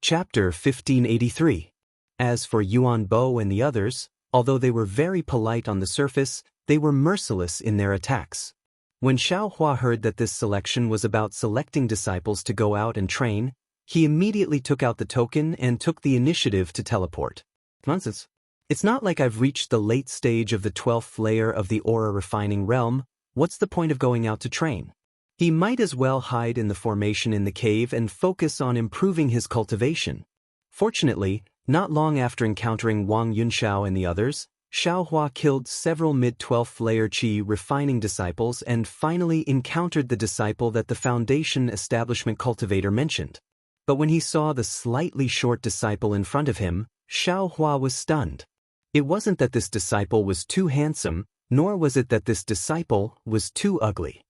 Chapter 1583. As for Yuan Bo and the others, although they were very polite on the surface, they were merciless in their attacks. When Xiaohua heard that this selection was about selecting disciples to go out and train, he immediately took out the token and took the initiative to teleport. Nonsense. It's not like I've reached the late stage of the 12th layer of the aura refining realm. What's the point of going out to train? He might as well hide in the formation in the cave and focus on improving his cultivation. Fortunately, not long after encountering Wang Yunxiao and the others, Xiaohua killed several mid-12th layer Qi refining disciples and finally encountered the disciple that the Foundation establishment cultivator mentioned. But when he saw the slightly short disciple in front of him, Xiaohua was stunned. It wasn't that this disciple was too handsome, nor was it that this disciple was too ugly.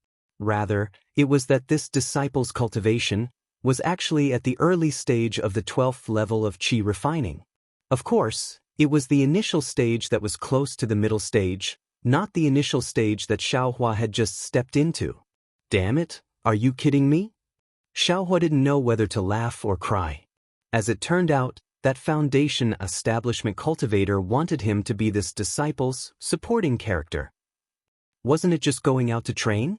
Rather, it was that this disciple's cultivation was actually at the early stage of the 12th level of Qi refining. Of course, it was the initial stage that was close to the middle stage, not the initial stage that Xiaohua had just stepped into. Damn it, are you kidding me? Xiaohua didn't know whether to laugh or cry. As it turned out, that Foundation establishment cultivator wanted him to be this disciple's supporting character. Wasn't it just going out to train?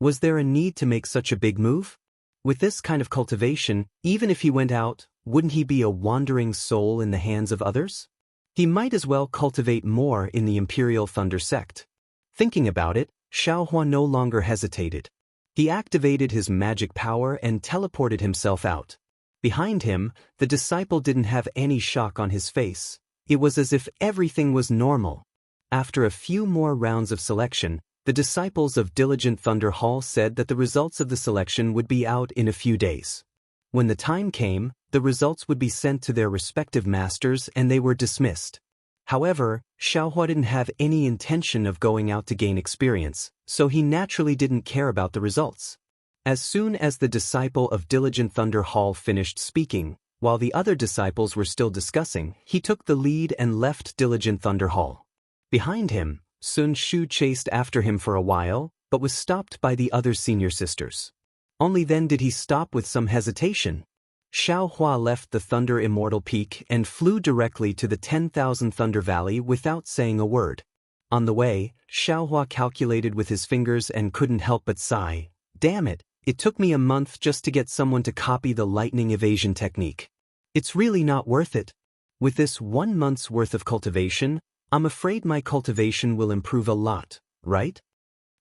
Was there a need to make such a big move? With this kind of cultivation, even if he went out, wouldn't he be a wandering soul in the hands of others? He might as well cultivate more in the Imperial Thunder sect. Thinking about it, Xiaohua no longer hesitated. He activated his magic power and teleported himself out. Behind him, the disciple didn't have any shock on his face. It was as if everything was normal. After a few more rounds of selection, the disciples of Diligent Thunder Hall said that the results of the selection would be out in a few days. When the time came, the results would be sent to their respective masters and they were dismissed. However, Xiaohua didn't have any intention of going out to gain experience, so he naturally didn't care about the results. As soon as the disciple of Diligent Thunder Hall finished speaking, while the other disciples were still discussing, he took the lead and left Diligent Thunder Hall. Behind him, Sun Shu chased after him for a while, but was stopped by the other senior sisters. Only then did he stop with some hesitation. Xiaohua left the Thunder Immortal Peak and flew directly to the 10,000 Thunder Valley without saying a word. On the way, Xiaohua calculated with his fingers and couldn't help but sigh. Damn it, it took me a month just to get someone to copy the lightning evasion technique. It's really not worth it. With this 1 month's worth of cultivation, I'm afraid my cultivation will improve a lot, right?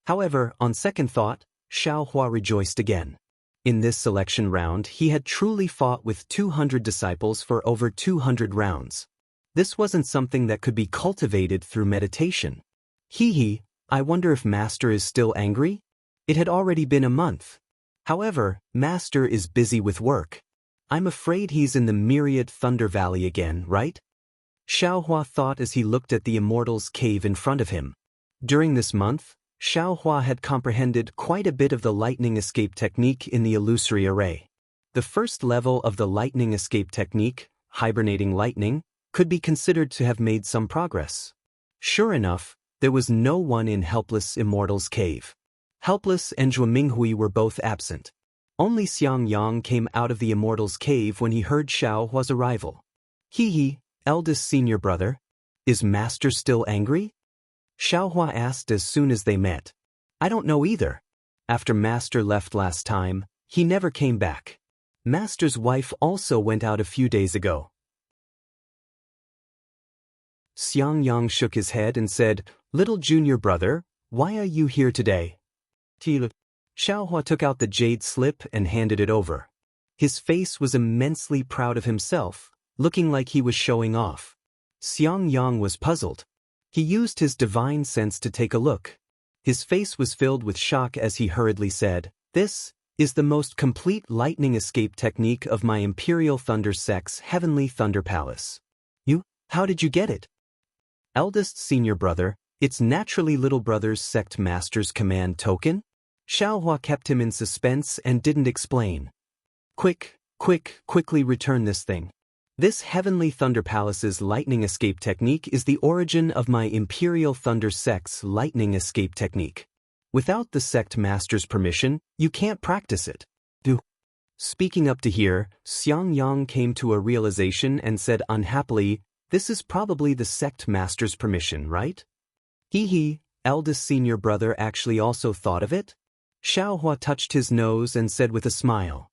However, on second thought, Xiaohua rejoiced again. In this selection round, he had truly fought with 200 disciples for over 200 rounds. This wasn't something that could be cultivated through meditation. Hee, I wonder if Master is still angry? It had already been a month. However, Master is busy with work. I'm afraid he's in the Myriad Thunder Valley again, right? Xiaohua thought as he looked at the Immortal's cave in front of him. During this month, Xiaohua had comprehended quite a bit of the lightning escape technique in the illusory array. The first level of the lightning escape technique, hibernating lightning, could be considered to have made some progress. Sure enough, there was no one in Helpless Immortal's cave. Helpless and Zhuo Minghui were both absent. Only Xiang Yang came out of the Immortal's cave when he heard Xiao Hua's arrival. He, eldest senior brother, is Master still angry? Xiao Hua asked as soon as they met. I don't know either. After Master left last time, he never came back. Master's wife also went out a few days ago. Xiang Yang shook his head and said, Little junior brother, why are you here today? Xiao Hua took out the jade slip and handed it over. His face was immensely proud of himself, looking like he was showing off. Xiang Yang was puzzled. He used his divine sense to take a look. His face was filled with shock as he hurriedly said, This is the most complete lightning escape technique of my Imperial Thunder Sect's Heavenly Thunder Palace. How did you get it? Eldest senior brother, it's naturally little brother's sect master's command token? Xiao Hua kept him in suspense and didn't explain. Quickly return this thing. This Heavenly Thunder Palace's lightning escape technique is the origin of my Imperial Thunder Sect's lightning escape technique. Without the sect master's permission, you can't practice it. Speaking up to here, Xiang Yang came to a realization and said unhappily, This is probably the sect master's permission, right? Eldest senior brother actually also thought of it? Xiao Hua touched his nose and said with a smile,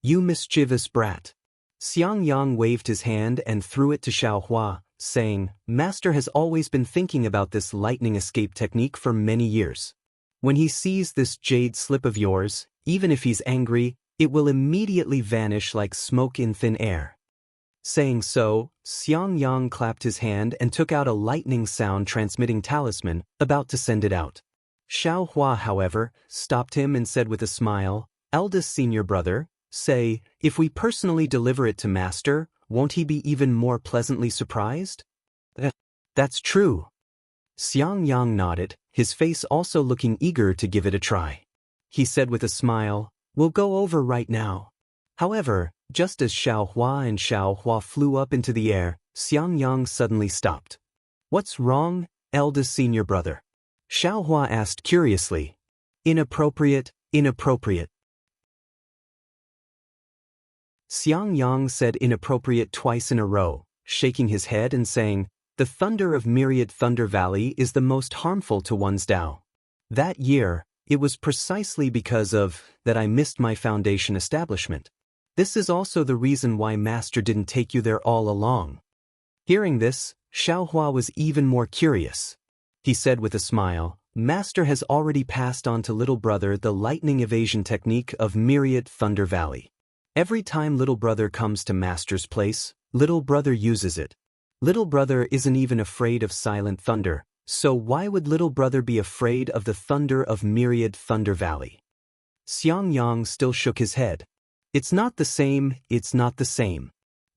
You mischievous brat. Xiang Yang waved his hand and threw it to Xiao Hua, saying, Master has always been thinking about this lightning escape technique for many years. When he sees this jade slip of yours, even if he's angry, it will immediately vanish like smoke in thin air. Saying so, Xiang Yang clapped his hand and took out a lightning sound transmitting talisman, about to send it out. Xiao Hua, however, stopped him and said with a smile, Eldest senior brother, say, if we personally deliver it to Master, won't he be even more pleasantly surprised? That's true. Xiang Yang nodded, his face also looking eager to give it a try. He said with a smile, We'll go over right now. However, just as Xiao Hua and Xiao Hua flew up into the air, Xiang Yang suddenly stopped. What's wrong, eldest senior brother? Xiao Hua asked curiously. Inappropriate. Xiang Yang said inappropriate twice in a row, shaking his head and saying, The thunder of Myriad Thunder Valley is the most harmful to one's Tao. That year, it was precisely because of that I missed my foundation establishment. This is also the reason why Master didn't take you there all along. Hearing this, Xiao Hua was even more curious. He said with a smile, Master has already passed on to little brother the lightning evasion technique of Myriad Thunder Valley. Every time little brother comes to Master's place, little brother uses it. Little brother isn't even afraid of silent thunder, so why would little brother be afraid of the thunder of Myriad Thunder Valley? Xiang Yang still shook his head. It's not the same.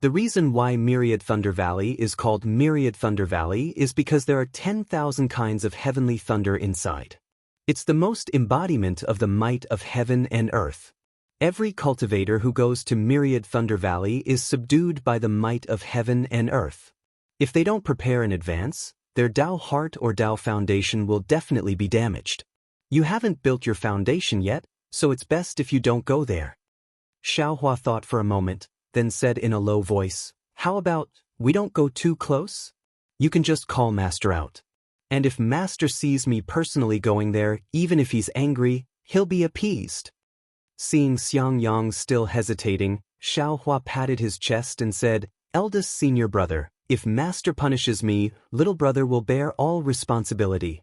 The reason why Myriad Thunder Valley is called Myriad Thunder Valley is because there are 10,000 kinds of heavenly thunder inside. It's the most embodiment of the might of heaven and earth. Every cultivator who goes to Myriad Thunder Valley is subdued by the might of heaven and earth. If they don't prepare in advance, their Tao heart or Tao foundation will definitely be damaged. You haven't built your foundation yet, so it's best if you don't go there. Xiao Hua thought for a moment, then said in a low voice, How about, we don't go too close? You can just call Master out. And if Master sees me personally going there, even if he's angry, he'll be appeased. Seeing Xiang Yang still hesitating, Xiao Hua patted his chest and said, Eldest senior brother, if Master punishes me, little brother will bear all responsibility.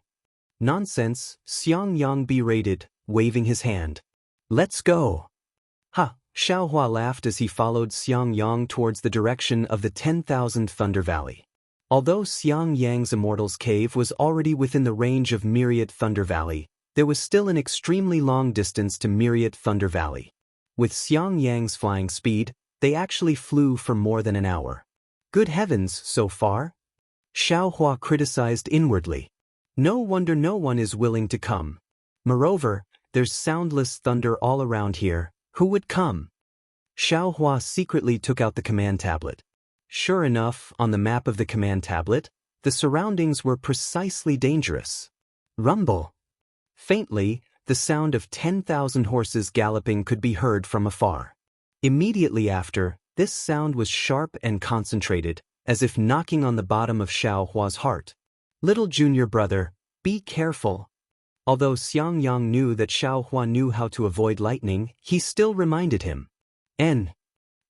Nonsense, Xiang Yang berated, waving his hand. Let's go. Ha! Xiao Hua laughed as he followed Xiang Yang towards the direction of the 10,000 Thunder Valley. Although Xiang Yang's Immortal's cave was already within the range of Myriad Thunder Valley, there was still an extremely long distance to Myriad Thunder Valley. With Xiang Yang's flying speed, they actually flew for more than an hour. Good heavens, so far? Xiao Hua criticized inwardly. No wonder no one is willing to come. Moreover, there's soundless thunder all around here. Who would come? Xiaohua secretly took out the command tablet. Sure enough, on the map of the command tablet, the surroundings were precisely dangerous. Rumble. Faintly, the sound of 10,000 horses galloping could be heard from afar. Immediately after, this sound was sharp and concentrated, as if knocking on the bottom of Xiaohua's heart. Little junior brother, be careful. Although Xiangyang knew that Xiaohua knew how to avoid lightning, he still reminded him.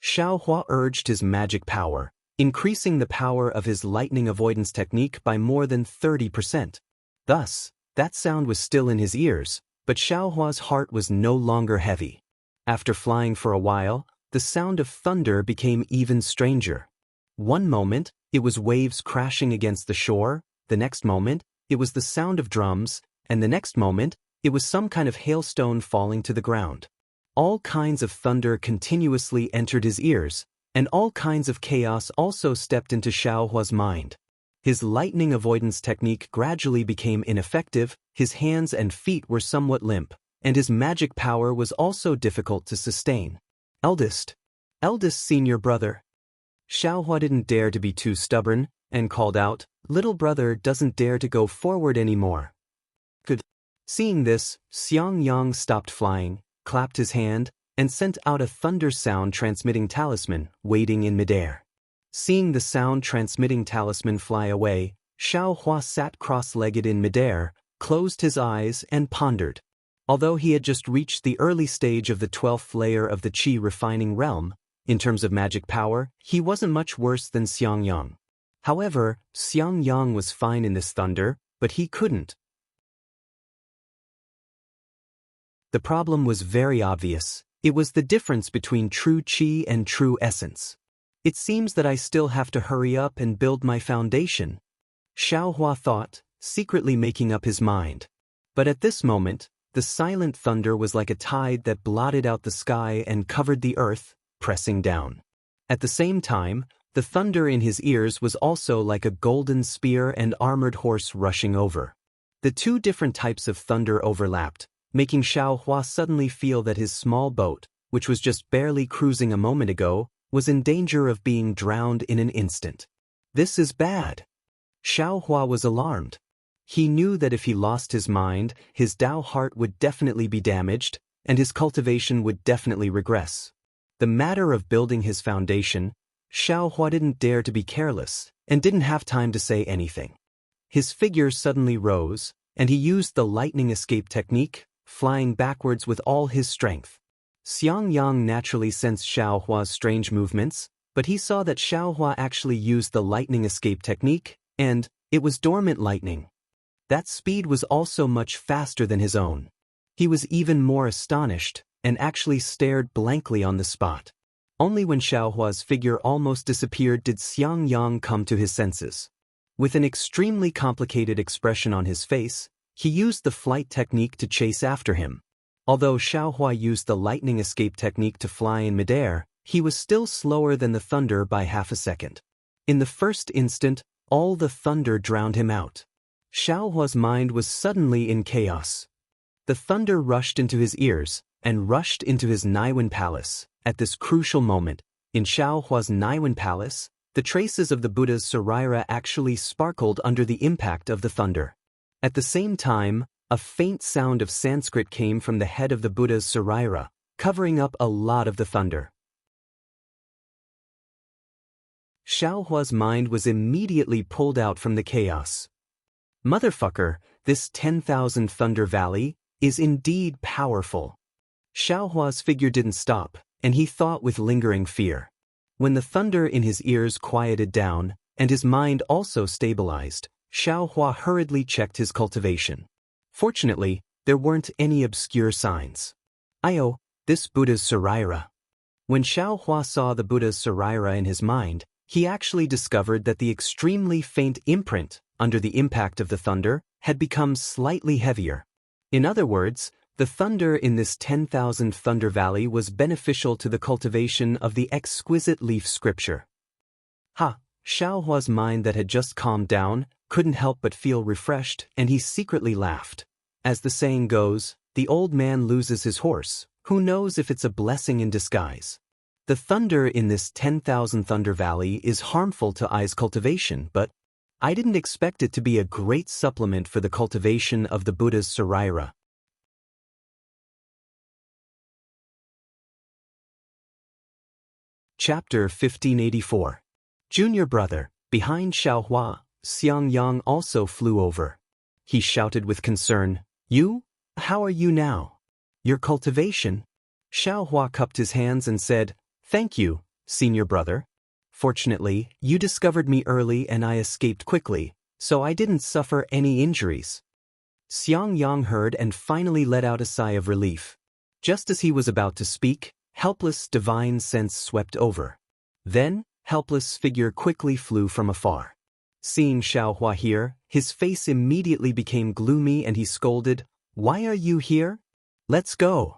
Xiaohua urged his magic power, increasing the power of his lightning avoidance technique by more than 30%. Thus, that sound was still in his ears, but Xiaohua's heart was no longer heavy. After flying for a while, the sound of thunder became even stranger. One moment, it was waves crashing against the shore, the next moment, it was the sound of drums, and the next moment, it was some kind of hailstone falling to the ground. All kinds of thunder continuously entered his ears, and all kinds of chaos also stepped into Xiaohua's mind. His lightning avoidance technique gradually became ineffective, his hands and feet were somewhat limp, and his magic power was also difficult to sustain. Eldest senior brother. Xiaohua didn't dare to be too stubborn, and called out, little brother doesn't dare to go forward anymore. Good. Seeing this, Xiangyang stopped flying, clapped his hand, and sent out a thunder sound transmitting talisman, waiting in midair. Seeing the sound transmitting talisman fly away, Xiaohua sat cross-legged in midair, closed his eyes and pondered. Although he had just reached the early stage of the 12th layer of the Qi refining realm, in terms of magic power, he wasn't much worse than Xiangyang. However, Xiangyang was fine in this thunder, but he couldn't. The problem was very obvious. It was the difference between true Qi and true essence. It seems that I still have to hurry up and build my foundation, Xiaohua thought, secretly making up his mind. But at this moment, the silent thunder was like a tide that blotted out the sky and covered the earth, pressing down. At the same time, the thunder in his ears was also like a golden spear and armored horse rushing over. The two different types of thunder overlapped, making Xiaohua suddenly feel that his small boat, which was just barely cruising a moment ago, was in danger of being drowned in an instant. This is bad. Xiaohua was alarmed. He knew that if he lost his mind, his Dao heart would definitely be damaged, and his cultivation would definitely regress. The matter of building his foundation, Xiaohua didn't dare to be careless, and didn't have time to say anything. His figure suddenly rose, and he used the lightning escape technique, flying backwards with all his strength. Xiangyang naturally sensed Xiaohua's strange movements, but he saw that Xiaohua actually used the lightning escape technique, and it was dormant lightning. That speed was also much faster than his own. He was even more astonished, and actually stared blankly on the spot. Only when Xiaohua's figure almost disappeared did Xiangyang come to his senses. With an extremely complicated expression on his face, he used the flight technique to chase after him. Although Xiaohua used the lightning escape technique to fly in midair, he was still slower than the thunder by half a second. In the first instant, all the thunder drowned him out. Xiaohua's mind was suddenly in chaos. The thunder rushed into his ears, and rushed into his Naiwen palace. At this crucial moment, in Xiaohua's Naiwen palace, the traces of the Buddha's Saraira actually sparkled under the impact of the thunder. At the same time, a faint sound of Sanskrit came from the head of the Buddha's Saraira, covering up a lot of the thunder. Xiaohua's mind was immediately pulled out from the chaos. Motherfucker, this 10,000 Thunder Valley is indeed powerful. Xiaohua's figure didn't stop, and he thought with lingering fear. When the thunder in his ears quieted down, and his mind also stabilized, Xiaohua hurriedly checked his cultivation. Fortunately, there weren't any obscure signs. This Buddha's Saraira. When Xiaohua saw the Buddha's Saraira in his mind, he actually discovered that the extremely faint imprint, under the impact of the thunder, had become slightly heavier. In other words, the thunder in this 10,000 Thunder Valley was beneficial to the cultivation of the exquisite leaf scripture. Xiaohua's mind that had just calmed down couldn't help but feel refreshed, and he secretly laughed. As the saying goes, the old man loses his horse. Who knows if it's a blessing in disguise? The thunder in this 10,000 Thunder Valley is harmful to I's cultivation, but I didn't expect it to be a great supplement for the cultivation of the Buddha's Saraira. Chapter 1584. Junior brother. Behind Xiaohua, Xiangyang also flew over. He shouted with concern, "You? How are you now? Your cultivation?" Xiaohua cupped his hands and said, "Thank you, senior brother. Fortunately, you discovered me early and I escaped quickly, so I didn't suffer any injuries." Xiangyang heard and finally let out a sigh of relief. Just as he was about to speak, helpless divine sense swept over. Then, helpless figure quickly flew from afar. Seeing Xiaohua here, his face immediately became gloomy and he scolded, "Why are you here? Let's go."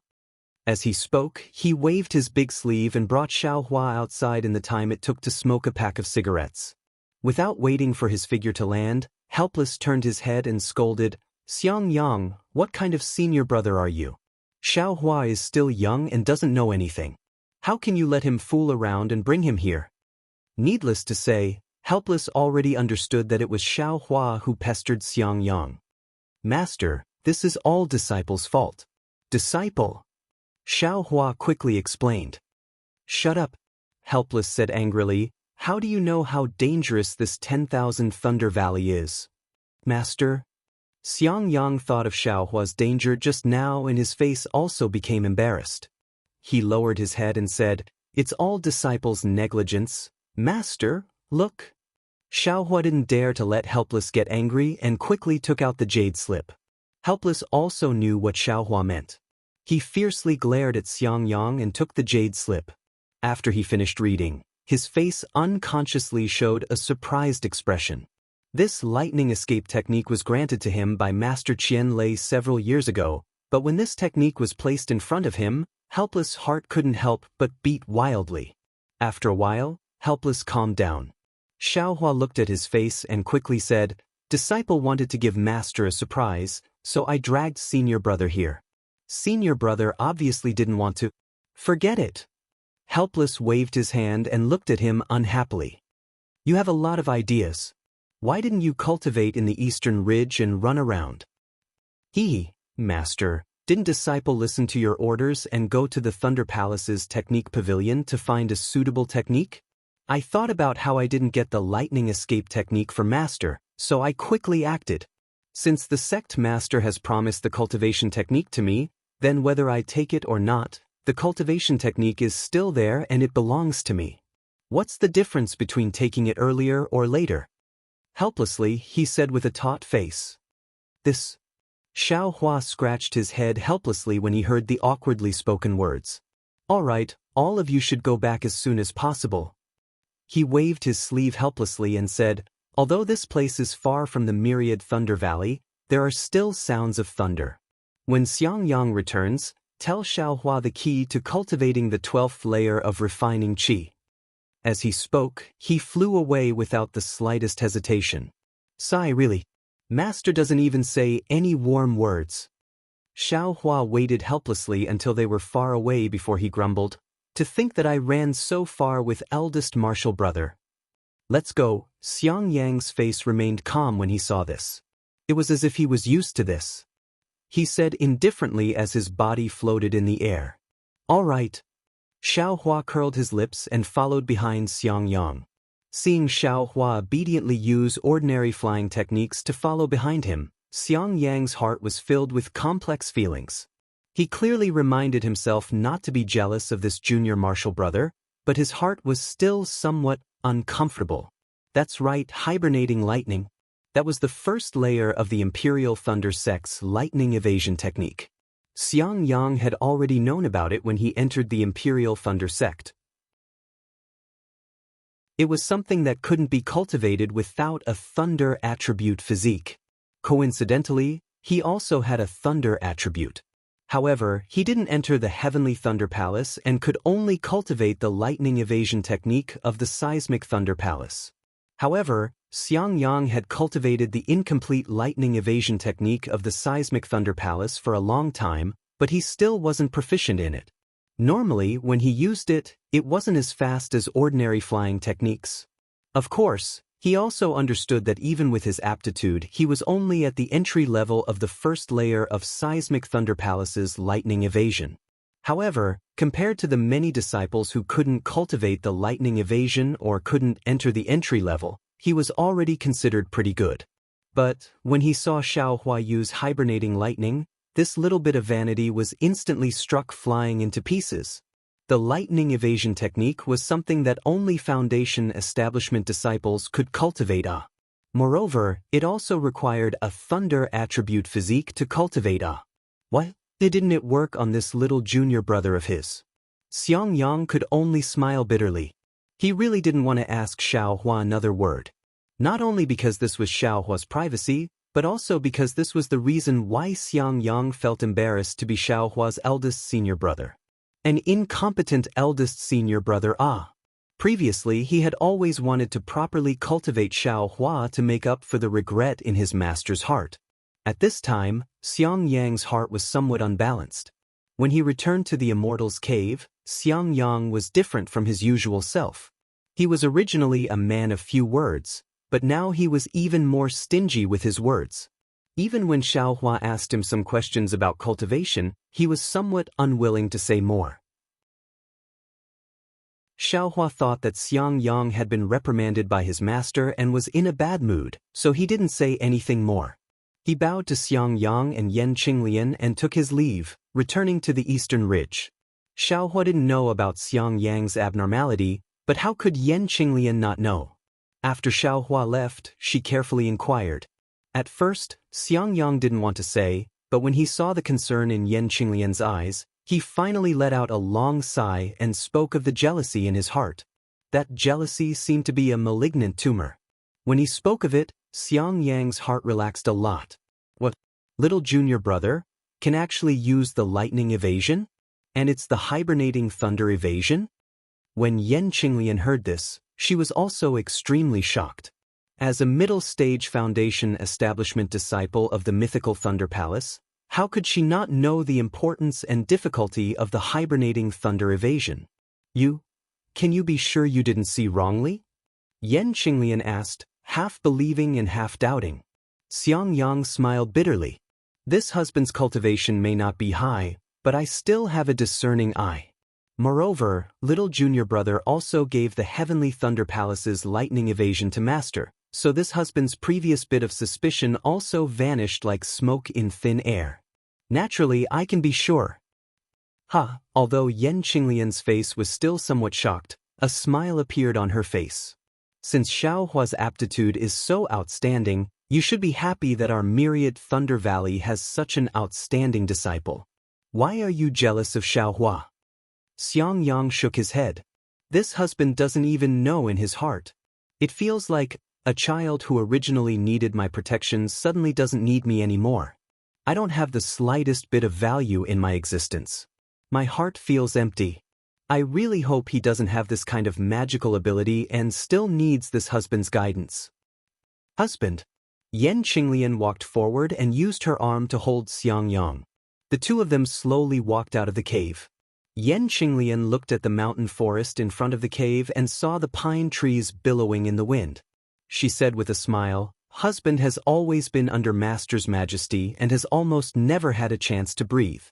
As he spoke, he waved his big sleeve and brought Xiaohua outside in the time it took to smoke a pack of cigarettes. Without waiting for his figure to land, helpless turned his head and scolded, "Xiangyang, what kind of senior brother are you? Xiaohua is still young and doesn't know anything. How can you let him fool around and bring him here?" Needless to say, helpless already understood that it was Xiaohua who pestered Xiangyang. "Master, this is all disciple's fault." "Disciple?" Xiaohua quickly explained. "Shut up," helpless said angrily. "How do you know how dangerous this 10,000 Thunder Valley is?" "Master?" Xiangyang thought of Xiaohua's danger just now and his face also became embarrassed. He lowered his head and said, "It's all disciple's negligence. Master, look." Xiaohua didn't dare to let helpless get angry and quickly took out the jade slip. Helpless also knew what Xiaohua meant. He fiercely glared at Xiangyang and took the jade slip. After he finished reading, his face unconsciously showed a surprised expression. This lightning escape technique was granted to him by Master Qian Lei several years ago, but when this technique was placed in front of him, Helpless' heart couldn't help but beat wildly. After a while, Helpless calmed down. Xiaohua looked at his face and quickly said, "Disciple wanted to give Master a surprise, so I dragged senior brother here." Senior brother obviously didn't want to. "Forget it." Helpless waved his hand and looked at him unhappily. "You have a lot of ideas. Why didn't you cultivate in the eastern ridge and run around?" Master, didn't disciple listen to your orders and go to the Thunder Palace's technique pavilion to find a suitable technique? I thought about how I didn't get the lightning escape technique for Master, so I quickly acted. Since the sect Master has promised the cultivation technique to me, then whether I take it or not, the cultivation technique is still there and it belongs to me. What's the difference between taking it earlier or later? Helplessly, he said with a taut face. "This." Xiaohua scratched his head helplessly when he heard the awkwardly spoken words. "All right, all of you should go back as soon as possible." He waved his sleeve helplessly and said, "Although this place is far from the myriad Thunder Valley, there are still sounds of thunder. When Xiangyang returns, tell Xiaohua the key to cultivating the 12th layer of refining qi." As he spoke, he flew away without the slightest hesitation. "Sigh, really. Master doesn't even say any warm words." Xiaohua waited helplessly until they were far away before he grumbled, "To think that I ran so far with eldest martial brother." "Let's go." Xiangyang's face remained calm when he saw this. It was as if he was used to this. He said indifferently as his body floated in the air, "All right." Xiaohua curled his lips and followed behind Xiangyang. Seeing Xiaohua obediently use ordinary flying techniques to follow behind him, Xiangyang's heart was filled with complex feelings. He clearly reminded himself not to be jealous of this junior martial brother, but his heart was still somewhat uncomfortable. That's right, hibernating lightning. That was the first layer of the Imperial Thunder Sect's lightning evasion technique. Xiangyang had already known about it when he entered the Imperial Thunder Sect. It was something that couldn't be cultivated without a thunder attribute physique. Coincidentally, he also had a thunder attribute. However, he didn't enter the Heavenly Thunder Palace and could only cultivate the lightning evasion technique of the Seismic Thunder Palace. However, Xiangyang had cultivated the incomplete lightning evasion technique of the Seismic Thunder Palace for a long time, but he still wasn't proficient in it. Normally, when he used it, it wasn't as fast as ordinary flying techniques. Of course, he also understood that even with his aptitude, he was only at the entry level of the first layer of Seismic Thunder Palace's lightning evasion. However, compared to the many disciples who couldn't cultivate the lightning evasion or couldn't enter the entry level, he was already considered pretty good. But when he saw Xiaohua use hibernating lightning, this little bit of vanity was instantly struck flying into pieces. The lightning evasion technique was something that only foundation establishment disciples could cultivate. Moreover, it also required a thunder attribute physique to cultivate. Why didn't it work on this little junior brother of his? Xiangyang could only smile bitterly. He really didn't want to ask Xiaohua another word. Not only because this was Xiaohua's privacy, but also because this was the reason why Xiangyang felt embarrassed to be Xiaohua's eldest senior brother. An incompetent eldest senior brother. Previously, he had always wanted to properly cultivate Xiaohua to make up for the regret in his master's heart. At this time, Xiangyang's heart was somewhat unbalanced. When he returned to the Immortal's cave, Xiangyang was different from his usual self. He was originally a man of few words, but now he was even more stingy with his words. Even when Xiaohua asked him some questions about cultivation, he was somewhat unwilling to say more. Xiaohua thought that Xiangyang had been reprimanded by his master and was in a bad mood, so he didn't say anything more. He bowed to Xiangyang and Yan Qinglian and took his leave, returning to the eastern ridge. Xiaohua didn't know about Xiangyang's abnormality, but how could Yan Qinglian not know? After Xiaohua left, she carefully inquired. At first, Xiangyang didn't want to say, but when he saw the concern in Yan Qinglian's eyes, he finally let out a long sigh and spoke of the jealousy in his heart. That jealousy seemed to be a malignant tumor. When he spoke of it, Xiangyang's heart relaxed a lot. What? Little junior brother? Can actually use the lightning evasion? And it's the hibernating thunder evasion? When Yan Qinglian heard this, she was also extremely shocked. As a middle-stage foundation establishment disciple of the mythical Thunder Palace, how could she not know the importance and difficulty of the hibernating thunder evasion? Can you be sure you didn't see wrongly? Yan Qinglian asked, half believing and half doubting. Xiangyang smiled bitterly. This husband's cultivation may not be high, but I still have a discerning eye. Moreover, little junior brother also gave the heavenly Thunder Palace's lightning evasion to master, so this husband's previous bit of suspicion also vanished like smoke in thin air. Naturally, I can be sure. Although Yan Qinglian's face was still somewhat shocked, a smile appeared on her face. Since Xiaohua's aptitude is so outstanding, you should be happy that our myriad Thunder Valley has such an outstanding disciple. Why are you jealous of Xiaohua? Xiangyang shook his head. This husband doesn't even know in his heart. It feels like a child who originally needed my protection suddenly doesn't need me anymore. I don't have the slightest bit of value in my existence. My heart feels empty. I really hope he doesn't have this kind of magical ability and still needs this husband's guidance. Husband. Yan Qinglian walked forward and used her arm to hold Xiangyang. The two of them slowly walked out of the cave. Yan Qinglian looked at the mountain forest in front of the cave and saw the pine trees billowing in the wind. She said with a smile, husband has always been under master's majesty and has almost never had a chance to breathe.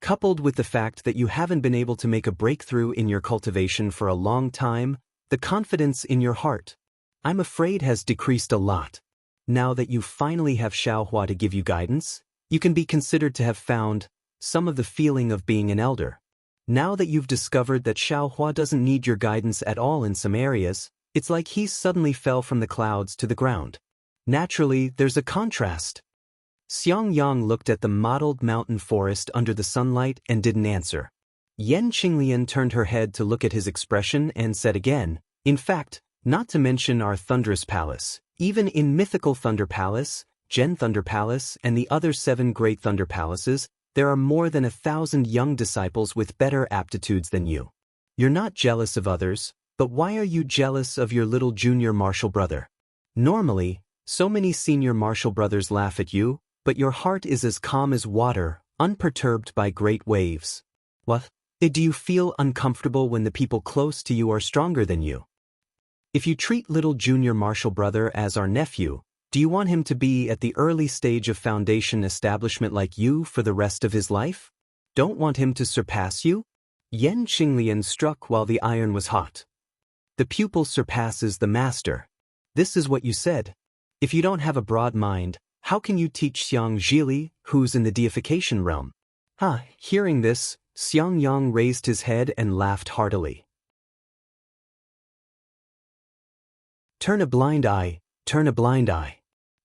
Coupled with the fact that you haven't been able to make a breakthrough in your cultivation for a long time, the confidence in your heart, I'm afraid, has decreased a lot. Now that you finally have Xiaohua to give you guidance, you can be considered to have found some of the feeling of being an elder. Now that you've discovered that Xiaohua doesn't need your guidance at all in some areas, it's like he suddenly fell from the clouds to the ground. Naturally, there's a contrast. Xiangyang looked at the mottled mountain forest under the sunlight and didn't answer. Yan Qinglian turned her head to look at his expression and said again, in fact, not to mention our thunderous palace, even in mythical Thunder Palace, Gen Thunder Palace, and the other 7 great Thunder Palaces, there are more than 1,000 young disciples with better aptitudes than you. You're not jealous of others, but why are you jealous of your little junior martial brother? Normally, so many senior martial brothers laugh at you, but your heart is as calm as water, unperturbed by great waves. What? Do you feel uncomfortable when the people close to you are stronger than you? If you treat little junior Marshall brother as our nephew, do you want him to be at the early stage of foundation establishment like you for the rest of his life? Don't want him to surpass you? Yan Qinglian struck while the iron was hot. The pupil surpasses the master. This is what you said. If you don't have a broad mind, how can you teach Xiang Zhili, who's in the deification realm? Hearing this, Xiang Yang raised his head and laughed heartily. Turn a blind eye, turn a blind eye.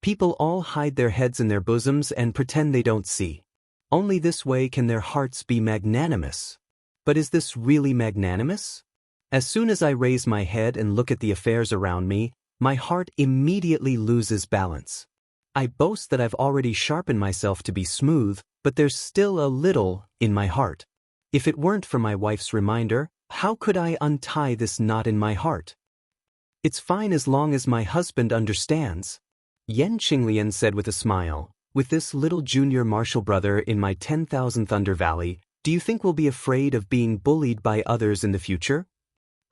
People all hide their heads in their bosoms and pretend they don't see. Only this way can their hearts be magnanimous. But is this really magnanimous? As soon as I raise my head and look at the affairs around me, my heart immediately loses balance. I boast that I've already sharpened myself to be smooth, but there's still a little in my heart. If it weren't for my wife's reminder, how could I untie this knot in my heart? It's fine as long as my husband understands. Yan Qinglian said with a smile, with this little junior Marshall brother in my 10,000 Thunder Valley, do you think we'll be afraid of being bullied by others in the future?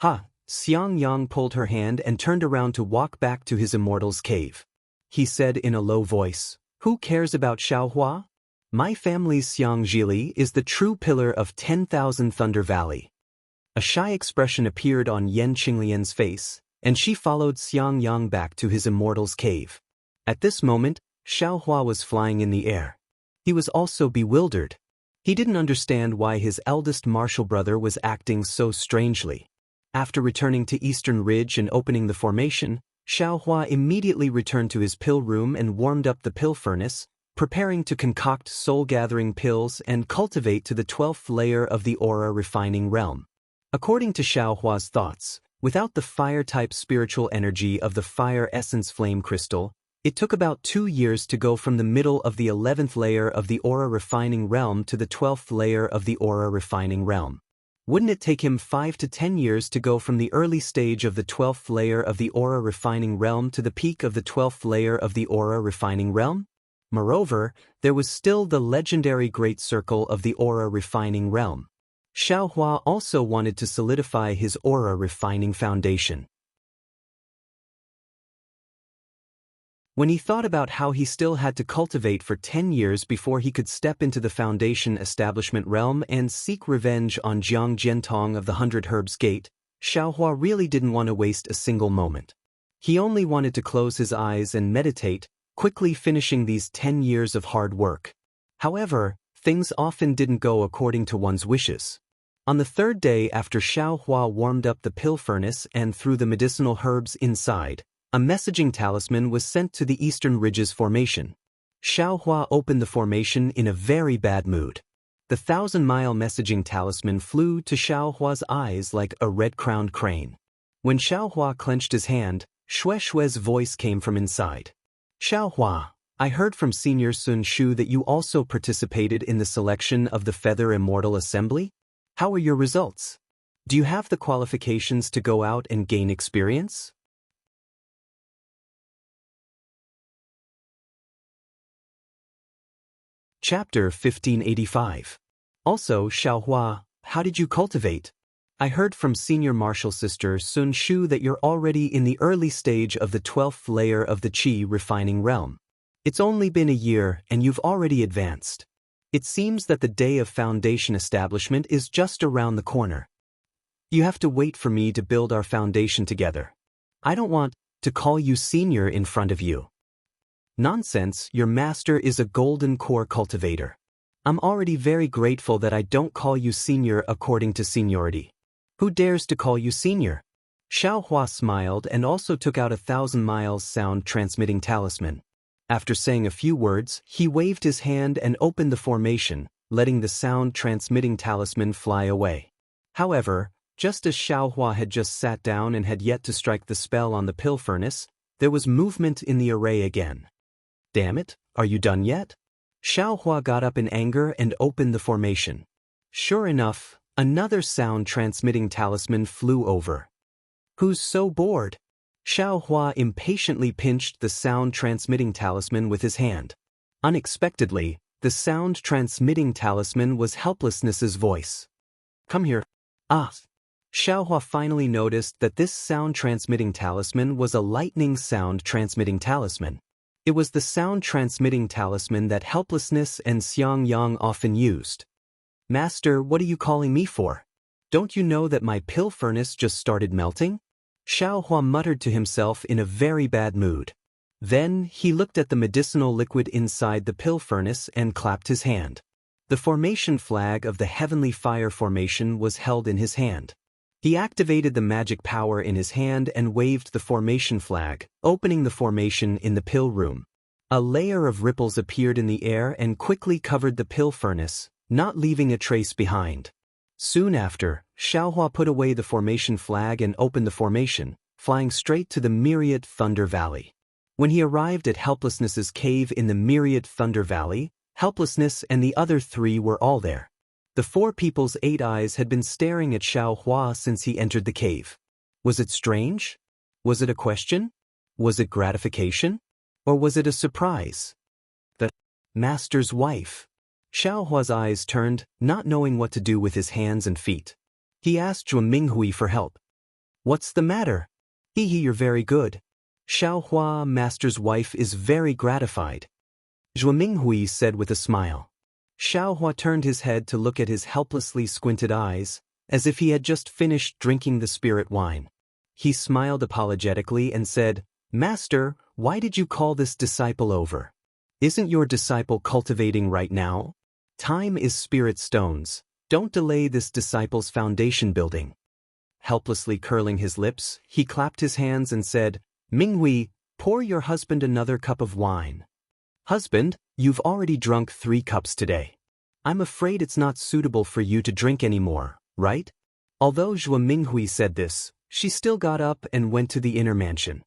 Xiang Yang pulled her hand and turned around to walk back to his Immortal's cave. He said in a low voice, who cares about Xiaohua? My family's Xiang Zhili is the true pillar of 10,000 Thunder Valley. A shy expression appeared on Yan Qinglian's face, and she followed Xiang Yang back to his Immortal's cave. At this moment, Xiaohua was flying in the air. He was also bewildered. He didn't understand why his eldest Marshall brother was acting so strangely. After returning to Eastern Ridge and opening the formation, Xiaohua immediately returned to his pill room and warmed up the pill furnace, preparing to concoct soul-gathering pills and cultivate to the 12th layer of the aura refining realm. According to Xiaohua's thoughts, without the fire-type spiritual energy of the fire essence flame crystal, it took about 2 years to go from the middle of the 11th layer of the aura refining realm to the 12th layer of the aura refining realm. Wouldn't it take him 5 to 10 years to go from the early stage of the 12th layer of the aura refining realm to the peak of the 12th layer of the aura refining realm? Moreover, there was still the legendary Great Circle of the aura refining realm. Xiaohua also wanted to solidify his aura refining foundation. When he thought about how he still had to cultivate for 10 years before he could step into the foundation establishment realm and seek revenge on Jiang Jiantong of the 100 Herbs Gate, Xiaohua really didn't want to waste a single moment. He only wanted to close his eyes and meditate, quickly finishing these 10 years of hard work. However, things often didn't go according to one's wishes. On the third day after Xiaohua warmed up the pill furnace and threw the medicinal herbs inside, a messaging talisman was sent to the Eastern Ridges formation. Xiaohua opened the formation in a very bad mood. The 1,000-mile messaging talisman flew to Xiaohua's eyes like a red-crowned crane. When Xiaohua clenched his hand, Shue's voice came from inside. Xiaohua, I heard from Senior Sun Shu that you also participated in the selection of the Feather Immortal Assembly? How are your results? Do you have the qualifications to go out and gain experience? Chapter 1585. Also, Xiaohua, how did you cultivate? I heard from Senior Martial Sister Sun Shu that you're already in the early stage of the 12th layer of the Qi refining realm. It's only been a year and you've already advanced. It seems that the day of foundation establishment is just around the corner. You have to wait for me to build our foundation together. I don't want to call you senior in front of you. Nonsense, your master is a golden core cultivator. I'm already very grateful that I don't call you senior according to seniority. Who dares to call you senior? Xiaohua smiled and also took out a 1,000 sound transmitting talisman. After saying a few words, he waved his hand and opened the formation, letting the sound transmitting talisman fly away. However, just as Xiaohua had just sat down and had yet to strike the spell on the pill furnace, there was movement in the array again. Damn it, are you done yet? Xiaohua got up in anger and opened the formation. Sure enough, another sound transmitting talisman flew over. Who's so bored? Xiaohua impatiently pinched the sound transmitting talisman with his hand. Unexpectedly, the sound transmitting talisman was Helplessness's voice. Come here. Ah. Xiaohua finally noticed that this sound-transmitting talisman was a lightning sound-transmitting talisman. It was the sound-transmitting talisman that Helplessness and Xiangyang often used. Master, what are you calling me for? Don't you know that my pill furnace just started melting? Xiaohua muttered to himself in a very bad mood. Then, he looked at the medicinal liquid inside the pill furnace and clapped his hand. The formation flag of the Heavenly Fire Formation was held in his hand. He activated the magic power in his hand and waved the formation flag, opening the formation in the pill room. A layer of ripples appeared in the air and quickly covered the pill furnace, not leaving a trace behind. Soon after, Xiaohua put away the formation flag and opened the formation, flying straight to the Myriad Thunder Valley. When he arrived at Helplessness's cave in the Myriad Thunder Valley, Helplessness and the other three were all there. The four people's 8 eyes had been staring at Xiaohua since he entered the cave. Was it strange? Was it a question? Was it gratification? Or was it a surprise? The master's wife. Xiaohua's eyes turned, not knowing what to do with his hands and feet. He asked Zhuo Minghui for help. What's the matter? You're very good. Xiaohua, master's wife, is very gratified. Zhuo Minghui said with a smile. Xiaohua turned his head to look at his helplessly squinted eyes, as if he had just finished drinking the spirit wine. He smiled apologetically and said, Master, why did you call this disciple over? Isn't your disciple cultivating right now? Time is spirit stones. Don't delay this disciple's foundation building. Helplessly curling his lips, he clapped his hands and said, Minghui, pour your husband another cup of wine. Husband, you've already drunk 3 cups today. I'm afraid it's not suitable for you to drink anymore, right? Although Zhuo Minghui said this, she still got up and went to the inner mansion.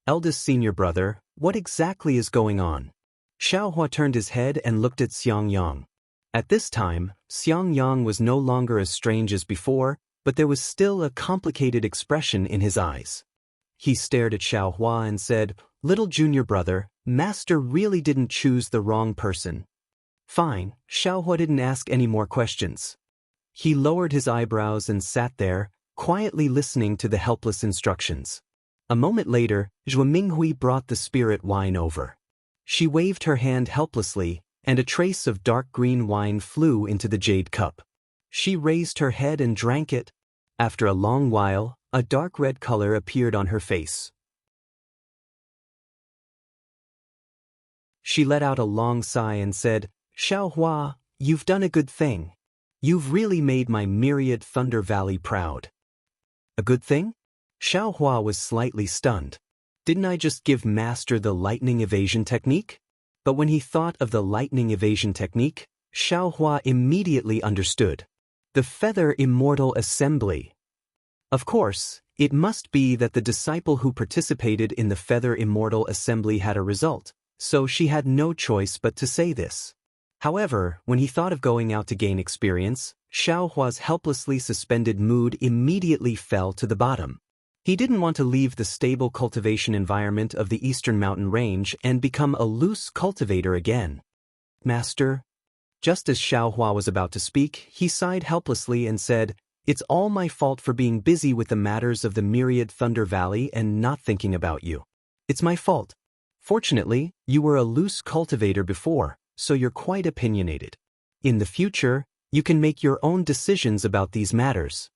Eldest senior brother, what exactly is going on? Xiaohua turned his head and looked at Xiangyang. At this time, Xiangyang was no longer as strange as before, but there was still a complicated expression in his eyes. He stared at Xiaohua and said, Little junior brother, Master really didn't choose the wrong person. Fine, Xiaohua didn't ask any more questions. He lowered his eyebrows and sat there, quietly listening to the helpless instructions. A moment later, Zhuo Minghui brought the spirit wine over. She waved her hand helplessly, and a trace of dark green wine flew into the jade cup. She raised her head and drank it. After a long while, a dark red color appeared on her face. She let out a long sigh and said, Xiaohua, you've done a good thing. You've really made my Myriad Thunder Valley proud. A good thing? Xiaohua was slightly stunned. Didn't I just give Master the lightning evasion technique? But when he thought of the lightning evasion technique, Xiaohua immediately understood. The Feather Immortal Assembly. Of course, it must be that the disciple who participated in the Feather Immortal Assembly had a result, so she had no choice but to say this. However, when he thought of going out to gain experience, Xiaohua's helplessly suspended mood immediately fell to the bottom. He didn't want to leave the stable cultivation environment of the Eastern Mountain Range and become a loose cultivator again. Master? Just as Xiaohua was about to speak, he sighed helplessly and said, It's all my fault for being busy with the matters of the Myriad Thunder Valley and not thinking about you. It's my fault. Fortunately, you were a loose cultivator before, so you're quite opinionated. In the future, you can make your own decisions about these matters.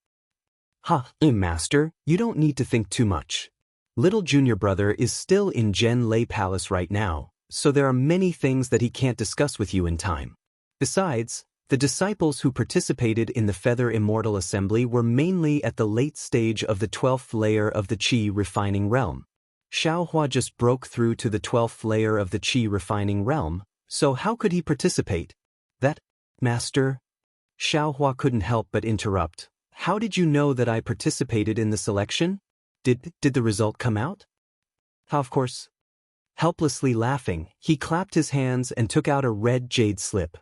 Master, you don't need to think too much. Little junior brother is still in Zhen Lei Palace right now, so there are many things that he can't discuss with you in time. Besides, the disciples who participated in the Feather Immortal Assembly were mainly at the late stage of the 12th layer of the Qi refining realm. Xiaohua just broke through to the 12th layer of the Qi refining realm, so how could he participate? That, Master? Xiaohua couldn't help but interrupt. How did you know that I participated in the selection? Did the result come out? Of course. Helplessly laughing, he clapped his hands and took out a red jade slip.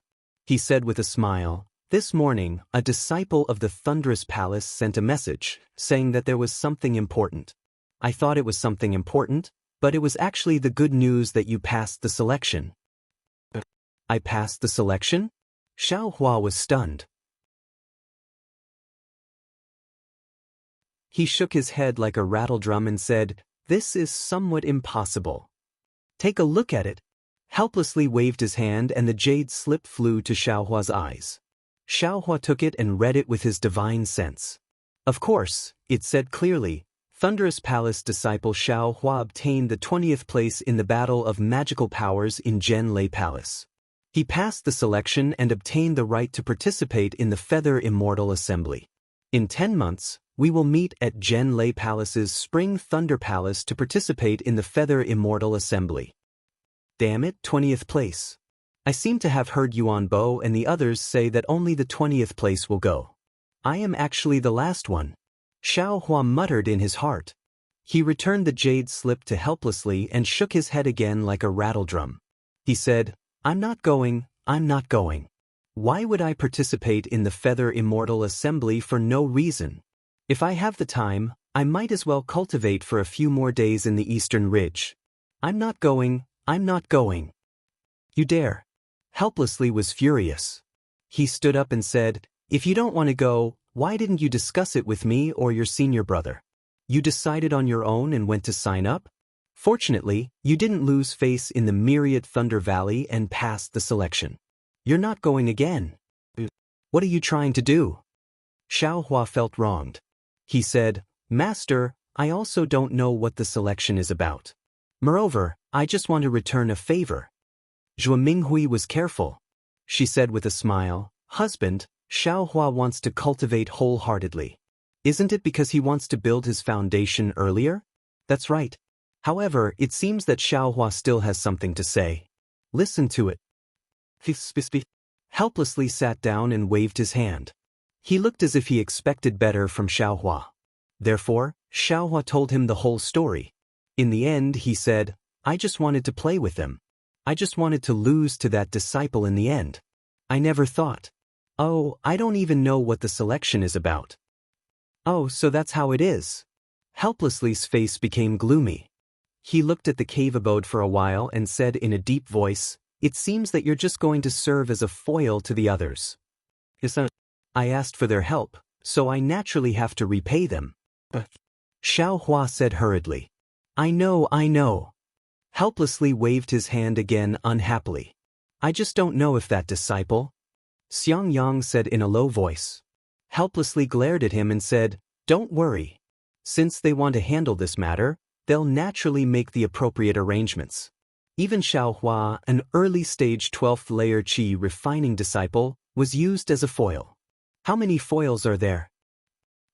He said with a smile, This morning, a disciple of the Thunderous Palace sent a message, saying that there was something important. I thought it was something important, but it was actually the good news that you passed the selection. I passed the selection? Xiaohua was stunned. He shook his head like a rattledrum and said, "This is somewhat impossible." "Take a look at it." Helplessly waved his hand and the jade slip flew to Xiaohua's eyes. Xiaohua took it and read it with his divine sense. Of course, it said clearly, Thunderous Palace disciple Xiaohua obtained the 20th place in the Battle of Magical Powers in Jianghu Palace. He passed the selection and obtained the right to participate in the Feather Immortal Assembly. In 10 months, we will meet at Jianghu Palace's Spring Thunder Palace to participate in the Feather Immortal Assembly. Damn it, 20th place. I seem to have heard Yuan Bo and the others say that only the 20th place will go. I am actually the last one. Xiaohua muttered in his heart. He returned the jade slip to helplessly and shook his head again like a rattledrum. He said, I'm not going. Why would I participate in the Feather Immortal Assembly for no reason? If I have the time, I might as well cultivate for a few more days in the Eastern Ridge. I'm not going. You dare. Helplessly was furious. He stood up and said, if you don't want to go, why didn't you discuss it with me or your senior brother? You decided on your own and went to sign up? Fortunately, you didn't lose face in the myriad Thunder Valley and passed the selection. You're not going again. What are you trying to do? Xiaohua felt wronged. He said, Master, I also don't know what the selection is about. Moreover, I just want to return a favor. Zhuo Minghui was careful. She said with a smile, Husband, Xiaohua wants to cultivate wholeheartedly. Isn't it because he wants to build his foundation earlier? That's right. However, it seems that Xiaohua still has something to say. Listen to it. Helplessly sat down and waved his hand. He looked as if he expected better from Xiaohua. Therefore, Xiaohua told him the whole story. In the end, he said, I just wanted to play with them. I just wanted to lose to that disciple in the end. I never thought. Oh, I don't even know what the selection is about. Oh, so that's how it is. Helplessly's face became gloomy. He looked at the cave abode for a while and said in a deep voice, It seems that you're just going to serve as a foil to the others. I asked for their help, so I naturally have to repay them. Xiaohua said hurriedly. I know. Helplessly waved his hand again unhappily. I just don't know if that disciple. Xiang Yang said in a low voice. Helplessly glared at him and said, Don't worry. Since they want to handle this matter, they'll naturally make the appropriate arrangements. Even Xiaohua, an early-stage 12th layer qi refining disciple, was used as a foil. How many foils are there?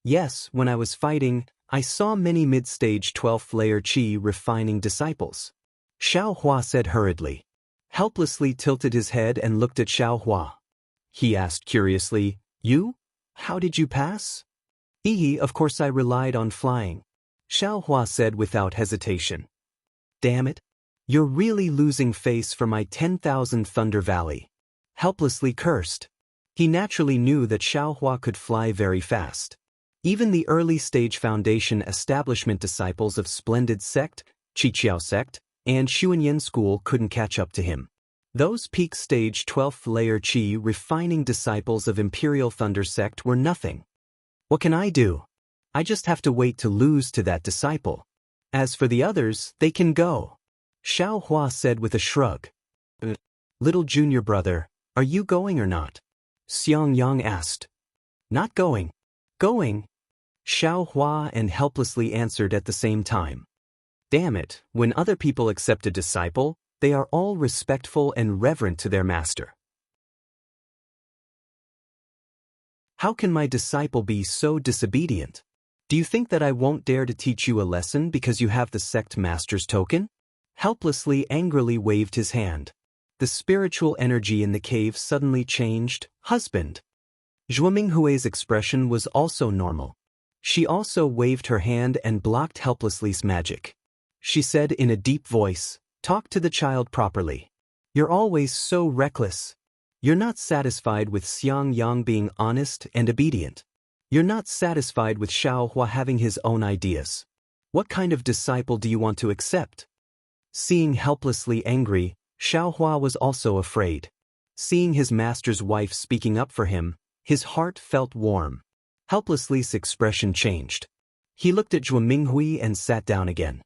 Yes, when I was fighting, I saw many mid-stage 12th layer qi refining disciples. Xiaohua said hurriedly. Helplessly tilted his head and looked at Xiaohua. He asked curiously, You? How did you pass? Of course I relied on flying. Xiaohua said without hesitation. Damn it. You're really losing face for my 10,000 Thunder Valley. Helplessly cursed. He naturally knew that Xiaohua could fly very fast. Even the early-stage foundation establishment disciples of Splendid Sect, Qiqiao Sect, and Xuanyan School couldn't catch up to him. Those peak stage 12th layer qi refining disciples of Imperial Thunder Sect were nothing. What can I do? I just have to wait to lose to that disciple. As for the others, they can go. Xiaohua said with a shrug. Little junior brother, are you going or not? Xiang Yang asked. Not going. Going? Xiaohua and helplessly answered at the same time. Damn it, when other people accept a disciple, they are all respectful and reverent to their master. How can my disciple be so disobedient? Do you think that I won't dare to teach you a lesson because you have the sect master's token? Helplessly angrily waved his hand. The spiritual energy in the cave suddenly changed. Husband. Zhuo Minghui's expression was also normal. She also waved her hand and blocked Helplessly's magic. She said in a deep voice, Talk to the child properly. You're always so reckless. You're not satisfied with Xiang Yang being honest and obedient. You're not satisfied with Xiaohua having his own ideas. What kind of disciple do you want to accept? Seeing Helplessly angry, Xiaohua was also afraid. Seeing his master's wife speaking up for him, his heart felt warm. Helplessly's expression changed. He looked at Zhuo Minghui and sat down again.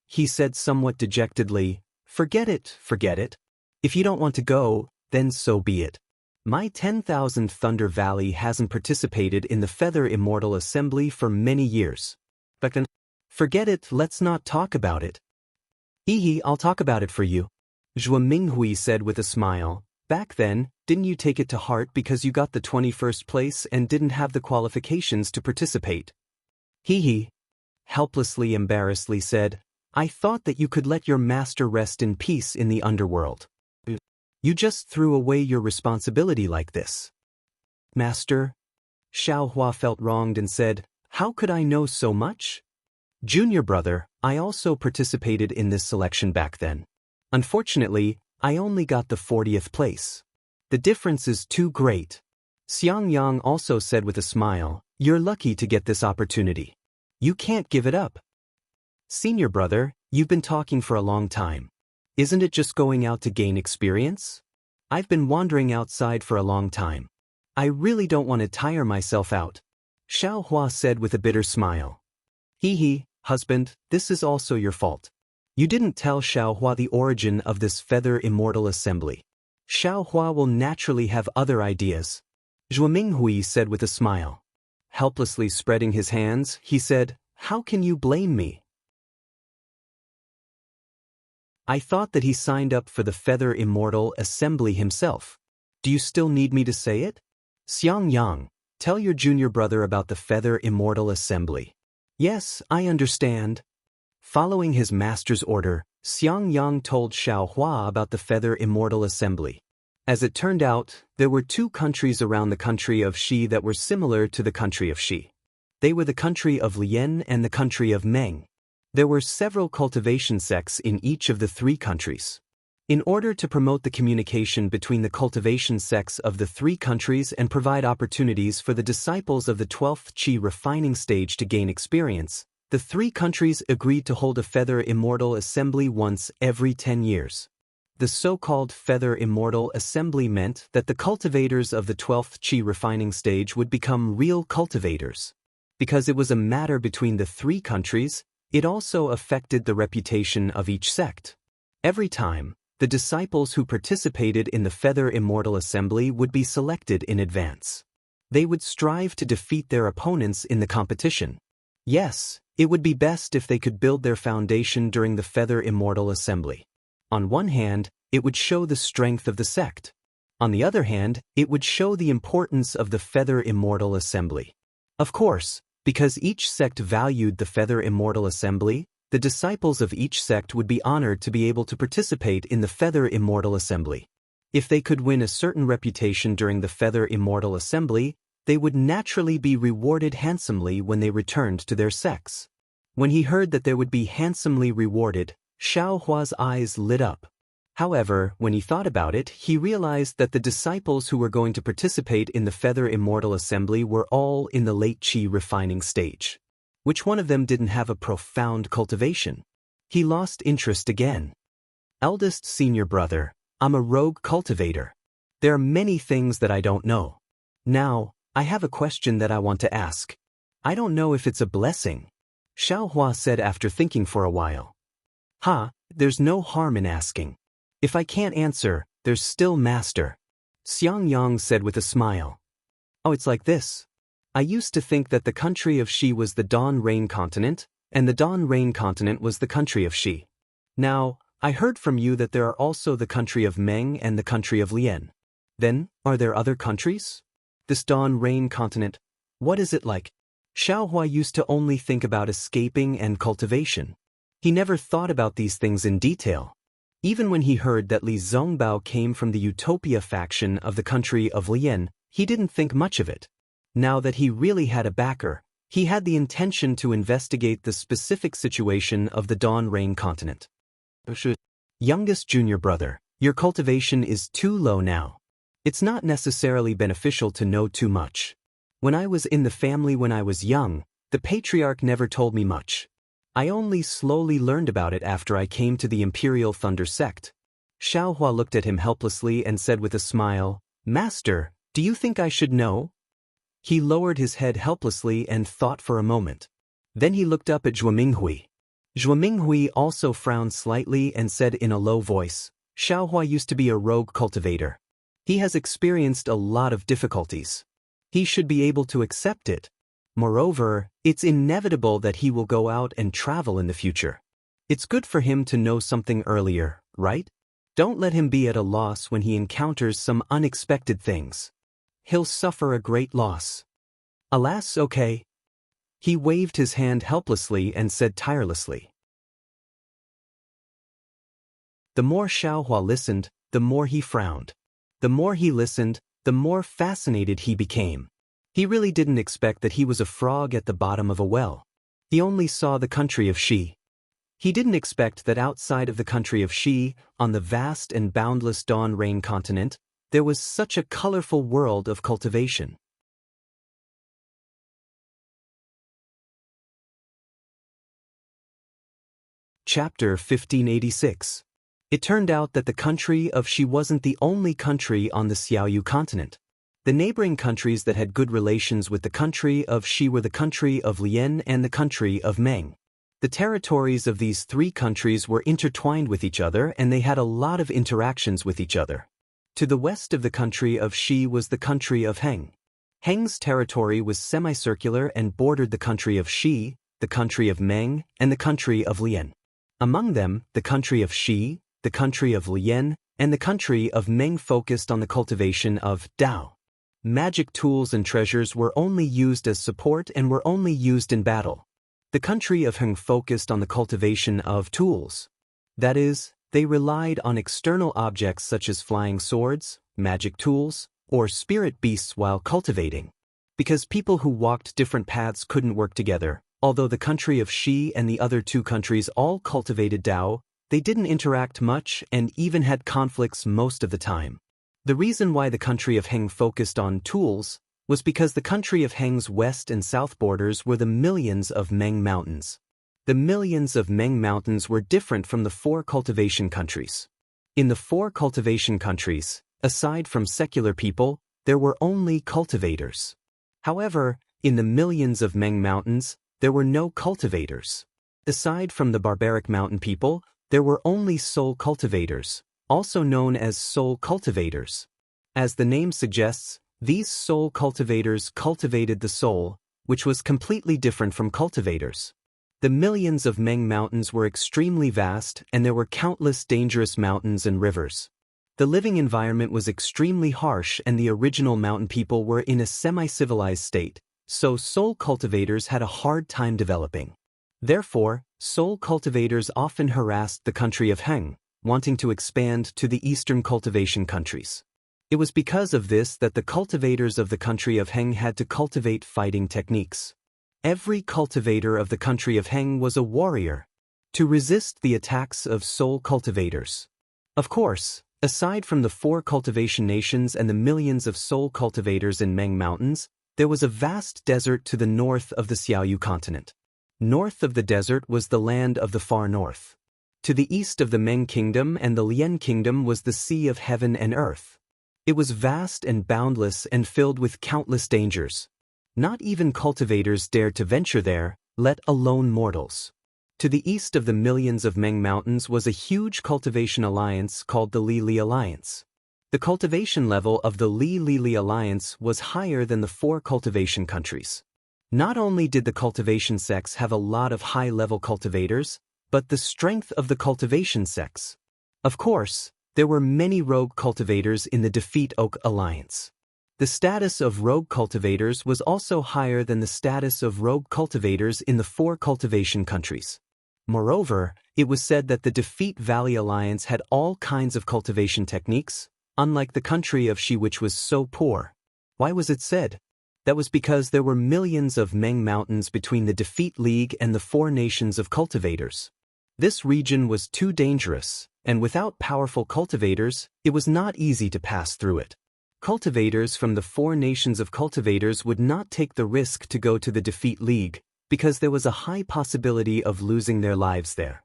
He said somewhat dejectedly, forget it. If you don't want to go, then so be it. My 10,000 Thunder Valley hasn't participated in the Feather Immortal Assembly for many years. But then, forget it, let's not talk about it. I'll talk about it for you. Zhuo Minghui said with a smile. Back then, didn't you take it to heart because you got the 21st place and didn't have the qualifications to participate? Helplessly embarrassedly said, I thought that you could let your master rest in peace in the underworld. You just threw away your responsibility like this. Master? Xiaohua felt wronged and said, how could I know so much? Junior brother, I also participated in this selection back then. Unfortunately, I only got the 40th place. The difference is too great. Xiang Yang also said with a smile, you're lucky to get this opportunity. You can't give it up. Senior brother, you've been talking for a long time. Isn't it just going out to gain experience? I've been wandering outside for a long time. I really don't want to tire myself out. Xiaohua said with a bitter smile. Husband, this is also your fault. You didn't tell Xiaohua the origin of this Feather Immortal Assembly. Xiaohua will naturally have other ideas. Zhuo Minghui said with a smile. Helplessly spreading his hands, he said, how can you blame me? I thought that he signed up for the Feather Immortal Assembly himself. Do you still need me to say it? Xiang Yang, tell your junior brother about the Feather Immortal Assembly. Yes, I understand. Following his master's order, Xiang Yang told Xiaohua about the Feather Immortal Assembly. As it turned out, there were two countries around the country of Shi that were similar to the country of Shi. They were the country of Lian and the country of Meng. There were several cultivation sects in each of the three countries. In order to promote the communication between the cultivation sects of the three countries and provide opportunities for the disciples of the 12th Qi refining stage to gain experience, the three countries agreed to hold a Feather Immortal Assembly once every 10 years. The so-called Feather Immortal Assembly meant that the cultivators of the 12th Qi refining stage would become real cultivators. Because it was a matter between the three countries, it also affected the reputation of each sect. Every time, the disciples who participated in the Feather Immortal Assembly would be selected in advance. They would strive to defeat their opponents in the competition. Yes, it would be best if they could build their foundation during the Feather Immortal Assembly. On one hand, it would show the strength of the sect. On the other hand, it would show the importance of the Feather Immortal Assembly. Of course, because each sect valued the Feather Immortal Assembly, the disciples of each sect would be honored to be able to participate in the Feather Immortal Assembly. If they could win a certain reputation during the Feather Immortal Assembly, they would naturally be rewarded handsomely when they returned to their sects. When he heard that they would be handsomely rewarded, Xiaohua's eyes lit up. However, when he thought about it, he realized that the disciples who were going to participate in the Feather Immortal Assembly were all in the late Qi refining stage. Which one of them didn't have a profound cultivation? He lost interest again. Eldest senior brother, I'm a rogue cultivator. There are many things that I don't know. Now, I have a question that I want to ask. I don't know if it's a blessing. Xiaohua said after thinking for a while. There's no harm in asking. If I can't answer, there's still master. Xiang Yang said with a smile. Oh, it's like this. I used to think that the country of Shi was the Dawn Rain continent, and the Dawn Rain continent was the country of Shi. Now, I heard from you that there are also the country of Meng and the country of Lian. Then, are there other countries? This Dawn Rain continent, what is it like? Xiaohua used to only think about escaping and cultivation. He never thought about these things in detail. Even when he heard that Li Zongbao came from the Utopia faction of the country of Lian, he didn't think much of it. Now that he really had a backer, he had the intention to investigate the specific situation of the Dawn Rain continent. Youngest junior brother, your cultivation is too low now. It's not necessarily beneficial to know too much. When I was in the family when I was young, the patriarch never told me much. I only slowly learned about it after I came to the Imperial Thunder sect. Xiaohua looked at him helplessly and said with a smile, Master, do you think I should know? He lowered his head helplessly and thought for a moment. Then he looked up at Zhuo Minghui. Zhuo Minghui also frowned slightly and said in a low voice, Xiaohua used to be a rogue cultivator. He has experienced a lot of difficulties. He should be able to accept it. Moreover, it's inevitable that he will go out and travel in the future. It's good for him to know something earlier, right? Don't let him be at a loss when he encounters some unexpected things. He'll suffer a great loss. Alas, okay. He waved his hand helplessly and said tirelessly. The more Xiaohua listened, the more he frowned. The more he listened, the more fascinated he became. He really didn't expect that he was a frog at the bottom of a well. He only saw the country of Xi. He didn't expect that outside of the country of Xi, on the vast and boundless Dawn Rain continent, there was such a colorful world of cultivation. Chapter 1586. It turned out that the country of Xi wasn't the only country on the Xiaoyu continent. The neighboring countries that had good relations with the country of Xi were the country of Lian and the country of Meng. The territories of these three countries were intertwined with each other and they had a lot of interactions with each other. To the west of the country of Xi was the country of Heng. Heng's territory was semicircular and bordered the country of Xi, the country of Meng, and the country of Lian. Among them, the country of Xi, the country of Lian, and the country of Meng focused on the cultivation of Dao. Magic tools and treasures were only used as support and were only used in battle. The country of Heng focused on the cultivation of tools. That is, they relied on external objects such as flying swords, magic tools, or spirit beasts while cultivating. Because people who walked different paths couldn't work together, although the country of Xi and the other two countries all cultivated Dao, they didn't interact much and even had conflicts most of the time. The reason why the country of Heng focused on tools was because the country of Heng's west and south borders were the millions of Meng Mountains. The millions of Meng Mountains were different from the four cultivation countries. In the four cultivation countries, aside from secular people, there were only cultivators. However, in the millions of Meng Mountains, there were no cultivators. Aside from the barbaric mountain people, there were only soul cultivators, also known as soul cultivators. As the name suggests, these soul cultivators cultivated the soul, which was completely different from cultivators. The millions of Meng Mountains were extremely vast and there were countless dangerous mountains and rivers. The living environment was extremely harsh and the original mountain people were in a semi-civilized state, so soul cultivators had a hard time developing. Therefore, soul cultivators often harassed the country of Heng, wanting to expand to the eastern cultivation countries. It was because of this that the cultivators of the country of Heng had to cultivate fighting techniques. Every cultivator of the country of Heng was a warrior, to resist the attacks of soul cultivators. Of course, aside from the four cultivation nations and the millions of soul cultivators in Meng Mountains, there was a vast desert to the north of the Xiaoyu continent. North of the desert was the land of the far north. To the east of the Meng Kingdom and the Lian Kingdom was the sea of heaven and earth. It was vast and boundless and filled with countless dangers. Not even cultivators dared to venture there, let alone mortals. To the east of the millions of Meng Mountains was a huge cultivation alliance called the Li Alliance. The cultivation level of the Li Alliance was higher than the four cultivation countries. Not only did the cultivation sects have a lot of high-level cultivators, but the strength of the cultivation sects. Of course, there were many rogue cultivators in the Defeat Oak Alliance. The status of rogue cultivators was also higher than the status of rogue cultivators in the four cultivation countries. Moreover, it was said that the Defeat Valley Alliance had all kinds of cultivation techniques, unlike the country of Xi which was so poor. Why was it said? That was because there were millions of Meng Mountains between the Defeat League and the four nations of cultivators. This region was too dangerous, and without powerful cultivators, it was not easy to pass through it. Cultivators from the four nations of cultivators would not take the risk to go to the Defeat League, because there was a high possibility of losing their lives there.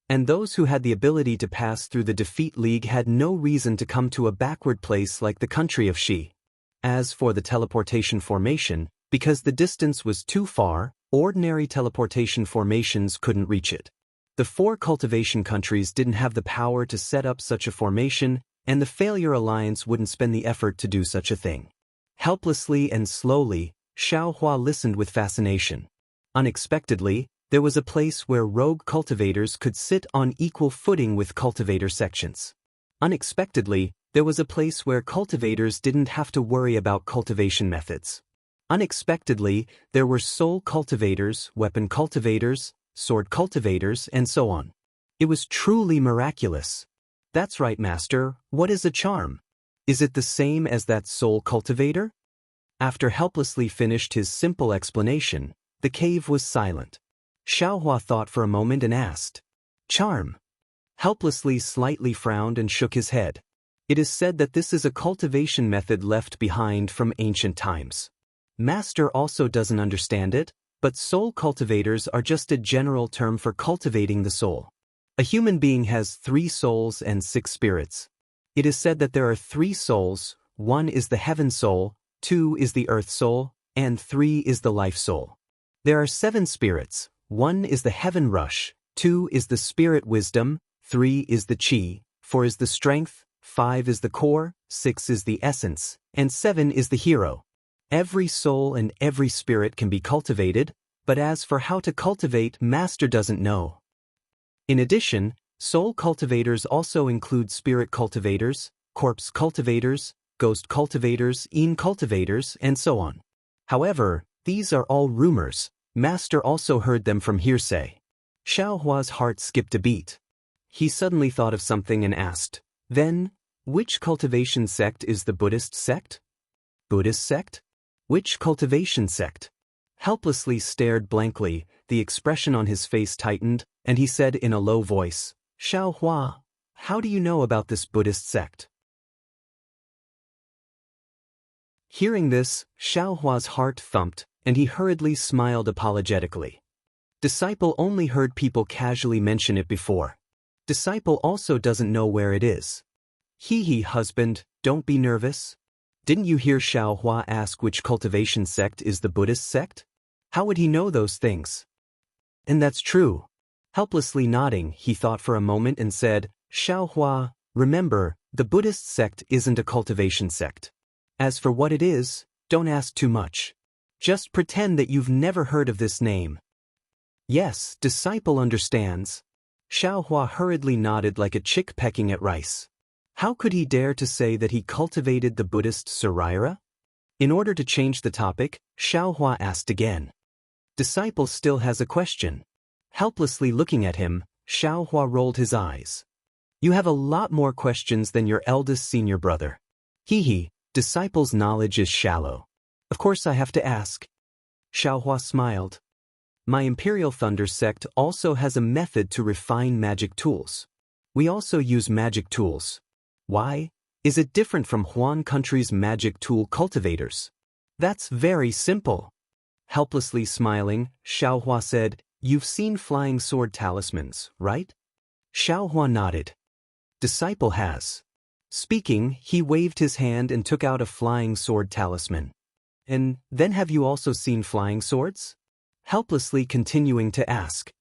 And those who had the ability to pass through the Defeat League had no reason to come to a backward place like the country of Xi. As for the teleportation formation, Because the distance was too far, ordinary teleportation formations couldn't reach it. The 4 cultivation countries didn't have the power to set up such a formation, and the Failure Alliance wouldn't spend the effort to do such a thing. Helplessly and slowly, Xiaohua listened with fascination. Unexpectedly, there was a place where rogue cultivators could sit on equal footing with cultivator sections. Unexpectedly, there was a place where cultivators didn't have to worry about cultivation methods. Unexpectedly, there were soul cultivators, weapon cultivators, sword cultivators, and so on. It was truly miraculous. That's right, Master. What is a charm? Is it the same as that soul cultivator? After helplessly finished his simple explanation, the cave was silent. Xiaohua thought for a moment and asked, "Charm?" Helplessly slightly frowned and shook his head. It is said that this is a cultivation method left behind from ancient times. Master also doesn't understand it, but soul cultivators are just a general term for cultivating the soul. A human being has 3 souls and 6 spirits. It is said that there are 3 souls, 1 is the heaven soul, 2 is the earth soul, and 3 is the life soul. There are 7 spirits, 1 is the heaven rush, 2 is the spirit wisdom, 3 is the chi, 4 is the strength, 5 is the core, 6 is the essence, and 7 is the hero. Every soul and every spirit can be cultivated, but as for how to cultivate, Master doesn't know. In addition, soul cultivators also include spirit cultivators, corpse cultivators, ghost cultivators, cultivators, and so on. However, these are all rumors. Master also heard them from hearsay. Xiaohua's heart skipped a beat. He suddenly thought of something and asked, "Then, which cultivation sect is the Buddhist sect?" Buddhist sect? Which cultivation sect? Helplessly stared blankly, the expression on his face tightened, and he said in a low voice, "Xiaohua, how do you know about this Buddhist sect?" Hearing this, Xiaohua's heart thumped, and he hurriedly smiled apologetically. Disciple only heard people casually mention it before. Disciple also doesn't know where it is. Hee, husband, don't be nervous. Didn't you hear Xiaohua ask which cultivation sect is the Buddhist sect? How would he know those things? And that's true. Helplessly nodding, he thought for a moment and said, "Xiaohua, remember, the Buddhist sect isn't a cultivation sect. As for what it is, don't ask too much. Just pretend that you've never heard of this name." "Yes, disciple understands." Xiaohua hurriedly nodded like a chick pecking at rice. How could he dare to say that he cultivated the Buddhist Saraira? In order to change the topic, Xiaohua asked again. Disciple still has a question. Helplessly looking at him, Xiaohua rolled his eyes. "You have a lot more questions than your eldest senior brother." Hee, disciple's knowledge is shallow. "Of course I have to ask." Xiaohua smiled. "My Imperial Thunder sect also has a method to refine magic tools. We also use magic tools. Why? Is it different from Huan country's magic tool cultivators?" "That's very simple." Helplessly smiling, Xiaohua said, "You've seen flying sword talismans, right?" Xiaohua nodded. Disciple has. Speaking, he waved his hand and took out a flying sword talisman. "And then have you also seen flying swords?" Helplessly continuing to ask.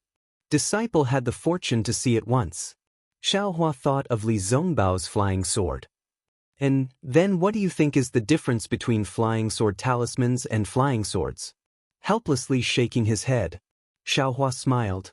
Disciple had the fortune to see it once. Xiaohua thought of Li Zongbao's flying sword. "And then what do you think is the difference between flying sword talismans and flying swords?" Helplessly shaking his head, Xiaohua smiled.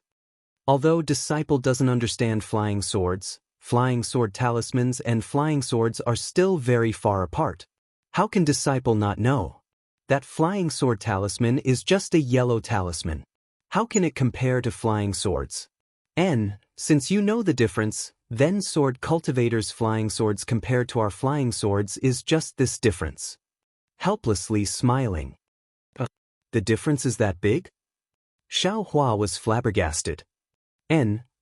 Although disciple doesn't understand flying swords, flying sword talismans and flying swords are still very far apart. How can disciple not know? That flying sword talisman is just a yellow talisman. How can it compare to flying swords? And, since you know the difference, then sword cultivators' flying swords compared to our flying swords is just this difference. Helplessly smiling. The difference is that big? Xiaohua was flabbergasted.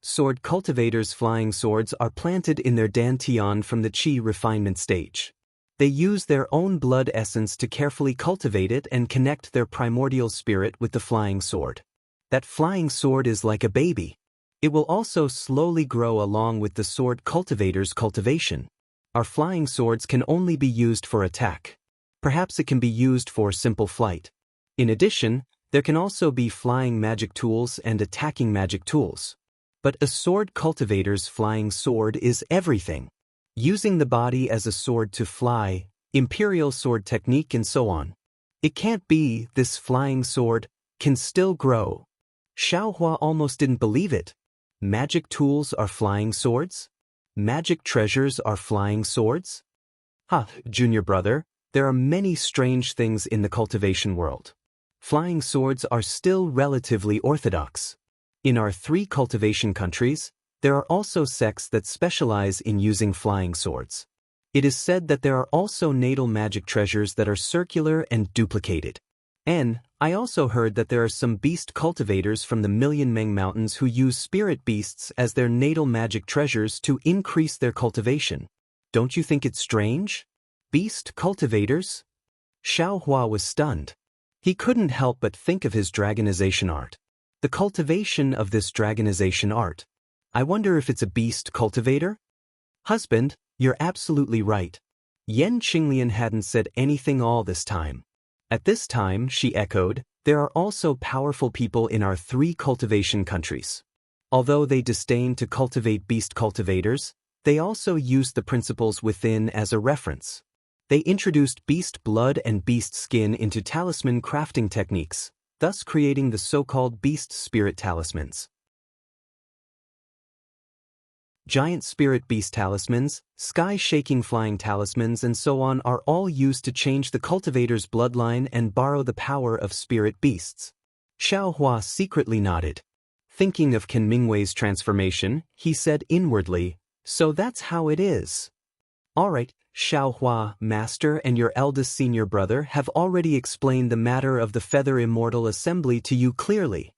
Sword cultivators' flying swords are planted in their dantian from the qi refinement stage. They use their own blood essence to carefully cultivate it and connect their primordial spirit with the flying sword. That flying sword is like a baby. It will also slowly grow along with the sword cultivator's cultivation. Our flying swords can only be used for attack. Perhaps it can be used for simple flight. In addition, there can also be flying magic tools and attacking magic tools. But a sword cultivator's flying sword is everything. Using the body as a sword to fly, imperial sword technique and so on. It can't be, this flying sword can still grow. Xiaohua almost didn't believe it. Magic tools are flying swords? Magic treasures are flying swords? Junior brother, there are many strange things in the cultivation world. Flying swords are still relatively orthodox. In our 3 cultivation countries, there are also sects that specialize in using flying swords. It is said that there are also natal magic treasures that are circular and duplicated. And I also heard that there are some beast cultivators from the Million Meng Mountains who use spirit beasts as their natal magic treasures to increase their cultivation. Don't you think it's strange? Beast cultivators? Xiaohua was stunned. He couldn't help but think of his dragonization art. The cultivation of this dragonization art. I wonder if it's a beast cultivator? Husband, you're absolutely right. Yan Qinglian hadn't said anything all this time. At this time, she echoed, there are also powerful people in our 3 cultivation countries. Although they disdain to cultivate beast cultivators, they also use the principles within as a reference. They introduced beast blood and beast skin into talisman crafting techniques, thus creating the so-called beast spirit talismans. Giant spirit beast talismans, sky-shaking flying talismans and so on are all used to change the cultivator's bloodline and borrow the power of spirit beasts. Xiaohua secretly nodded. Thinking of Qin Mingwei's transformation, he said inwardly, so that's how it is. Alright, Xiaohua, master and your eldest senior brother have already explained the matter of the Feather Immortal Assembly to you clearly.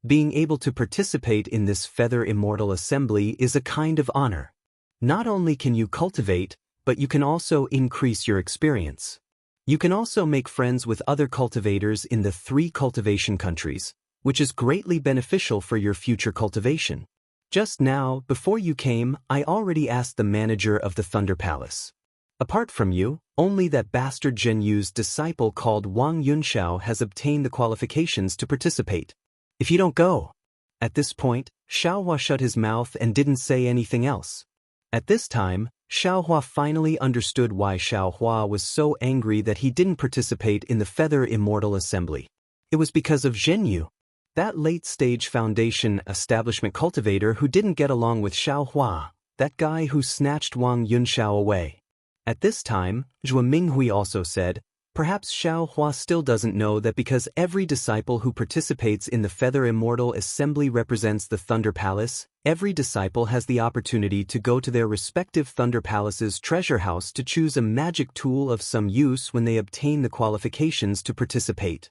Being able to participate in this Feather Immortal Assembly is a kind of honor. Not only can you cultivate, but you can also increase your experience. You can also make friends with other cultivators in the 3 cultivation countries, which is greatly beneficial for your future cultivation. Just now, before you came, I already asked the manager of the Thunder Palace. Apart from you, only that bastard Zhenyu's disciple called Wang Yunxiao has obtained the qualifications to participate. If you don't go. At this point, Xiaohua shut his mouth and didn't say anything else. At this time, Xiaohua finally understood why Xiaohua was so angry that he didn't participate in the Feather Immortal Assembly. It was because of Zhenyu, that late-stage foundation establishment cultivator who didn't get along with Xiaohua, that guy who snatched Wang Yunxiao away. At this time, Zhuo Minghui also said, perhaps Xiaohua still doesn't know that because every disciple who participates in the Feather Immortal Assembly represents the Thunder Palace, every disciple has the opportunity to go to their respective Thunder Palace's treasure house to choose a magic tool of some use when they obtain the qualifications to participate.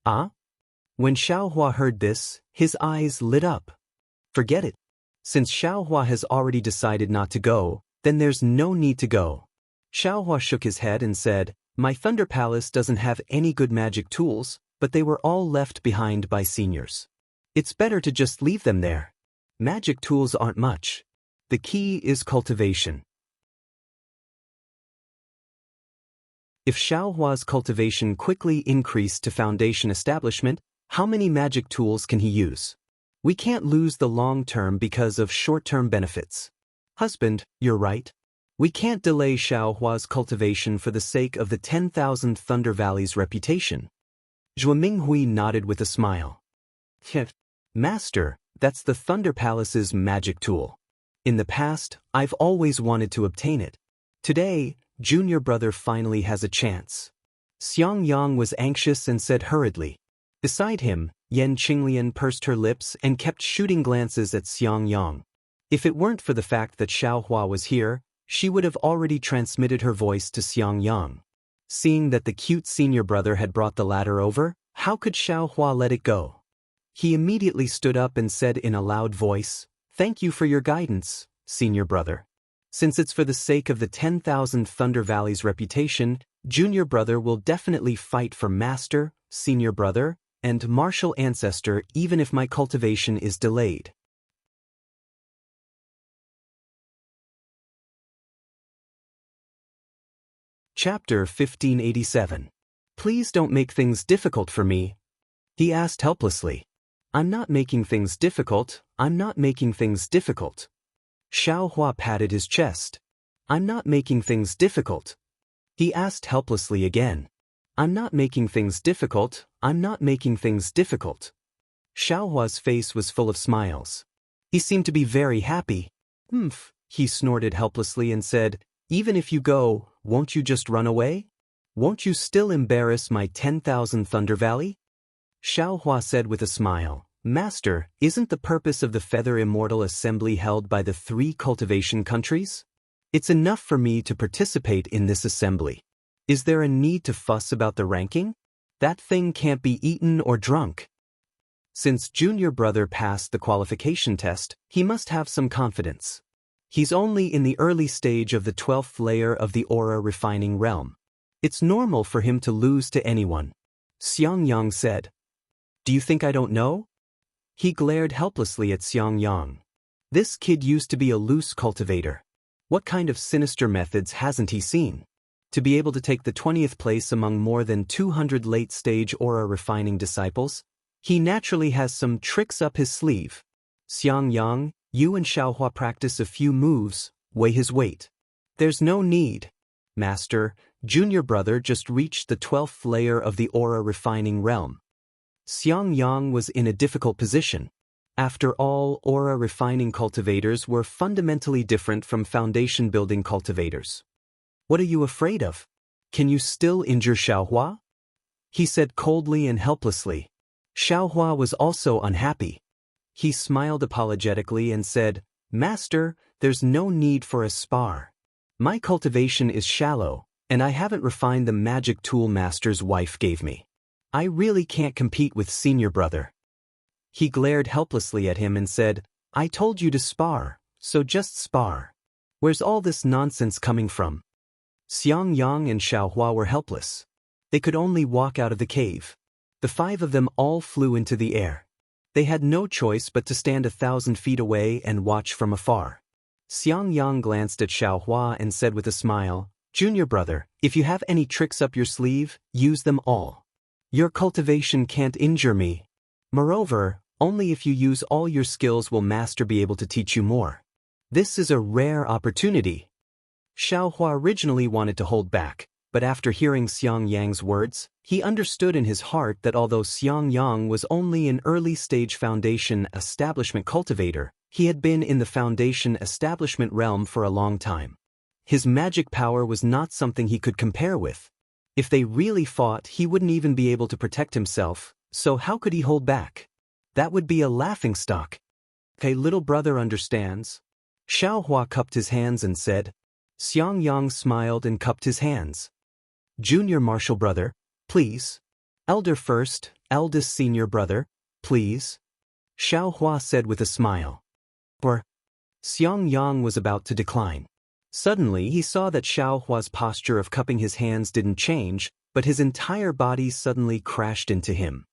When Xiaohua heard this, his eyes lit up. Forget it. Since Xiaohua has already decided not to go, then there's no need to go. Xiaohua shook his head and said, my Thunder Palace doesn't have any good magic tools, but they were all left behind by seniors. It's better to just leave them there. Magic tools aren't much. The key is cultivation. If Xiaohua's cultivation quickly increased to foundation establishment, how many magic tools can he use? We can't lose the long term because of short-term benefits. Husband, you're right. We can't delay Xiaohua's cultivation for the sake of the 10,000 Thunder Valley's reputation. Zhuo Minghui nodded with a smile. Master, that's the Thunder Palace's magic tool. In the past, I've always wanted to obtain it. Today, junior brother finally has a chance. Xiang Yang was anxious and said hurriedly. Beside him, Yan Qinglian pursed her lips and kept shooting glances at Xiang Yang. If it weren't for the fact that Xiaohua was here, she would have already transmitted her voice to Xiang Yang. Seeing that the cute senior brother had brought the ladder over, how could Xiaohua let it go? He immediately stood up and said in a loud voice, thank you for your guidance, senior brother. Since it's for the sake of the 10,000 Thunder Valley's reputation, junior brother will definitely fight for master, senior brother, and martial ancestor even if my cultivation is delayed. Chapter 1587. Please don't make things difficult for me, he asked helplessly. I'm not making things difficult, I'm not making things difficult. Xiaohua patted his chest. I'm not making things difficult. He asked helplessly again. I'm not making things difficult, I'm not making things difficult. Xiaohua's face was full of smiles. He seemed to be very happy. Humph, he snorted helplessly and said, even if you go, won't you just run away? Won't you still embarrass my 10,000 Thunder Valley? Xiaohua said with a smile, Master, isn't the purpose of the Feather Immortal Assembly held by the 3 cultivation countries? It's enough for me to participate in this assembly. Is there a need to fuss about the ranking? That thing can't be eaten or drunk. Since junior brother passed the qualification test, he must have some confidence. He's only in the early stage of the 12th layer of the aura refining realm. It's normal for him to lose to anyone. Xiangyang said. Do you think I don't know? He glared helplessly at Xiangyang. This kid used to be a loose cultivator. What kind of sinister methods hasn't he seen? To be able to take the 20th place among more than 200 late-stage aura refining disciples, he naturally has some tricks up his sleeve. Xiangyang, you and Xiaohua practice a few moves, weigh his weight. There's no need. Master, junior brother just reached the 12th layer of the aura refining realm. Xiangyang was in a difficult position. After all, aura refining cultivators were fundamentally different from foundation building cultivators. What are you afraid of? Can you still injure Xiaohua? He said coldly and helplessly. Xiaohua was also unhappy. He smiled apologetically and said, Master, there's no need for a spar. My cultivation is shallow, and I haven't refined the magic tool Master's wife gave me. I really can't compete with senior brother. He glared helplessly at him and said, I told you to spar, so just spar. Where's all this nonsense coming from? Xiangyang and Xiaohua were helpless. They could only walk out of the cave. The 5 of them all flew into the air. They had no choice but to stand 1,000 feet away and watch from afar. Xiangyang glanced at Xiaohua and said with a smile, Junior brother, if you have any tricks up your sleeve, use them all. Your cultivation can't injure me. Moreover, only if you use all your skills will Master be able to teach you more. This is a rare opportunity. Xiaohua originally wanted to hold back, but after hearing Xiangyang's words, he understood in his heart that although Xiangyang was only an early-stage foundation establishment cultivator, he had been in the foundation establishment realm for a long time. His magic power was not something he could compare with. If they really fought, he wouldn't even be able to protect himself, so how could he hold back? That would be a laughingstock. Okay, little brother understands. Xiaohua cupped his hands and said. Xiangyang smiled and cupped his hands. Junior martial brother, please. Elder first, eldest senior brother, please. Xiaohua said with a smile. Or, Xiangyang was about to decline. Suddenly he saw that Xiaohua's posture of cupping his hands didn't change, but his entire body suddenly crashed into him.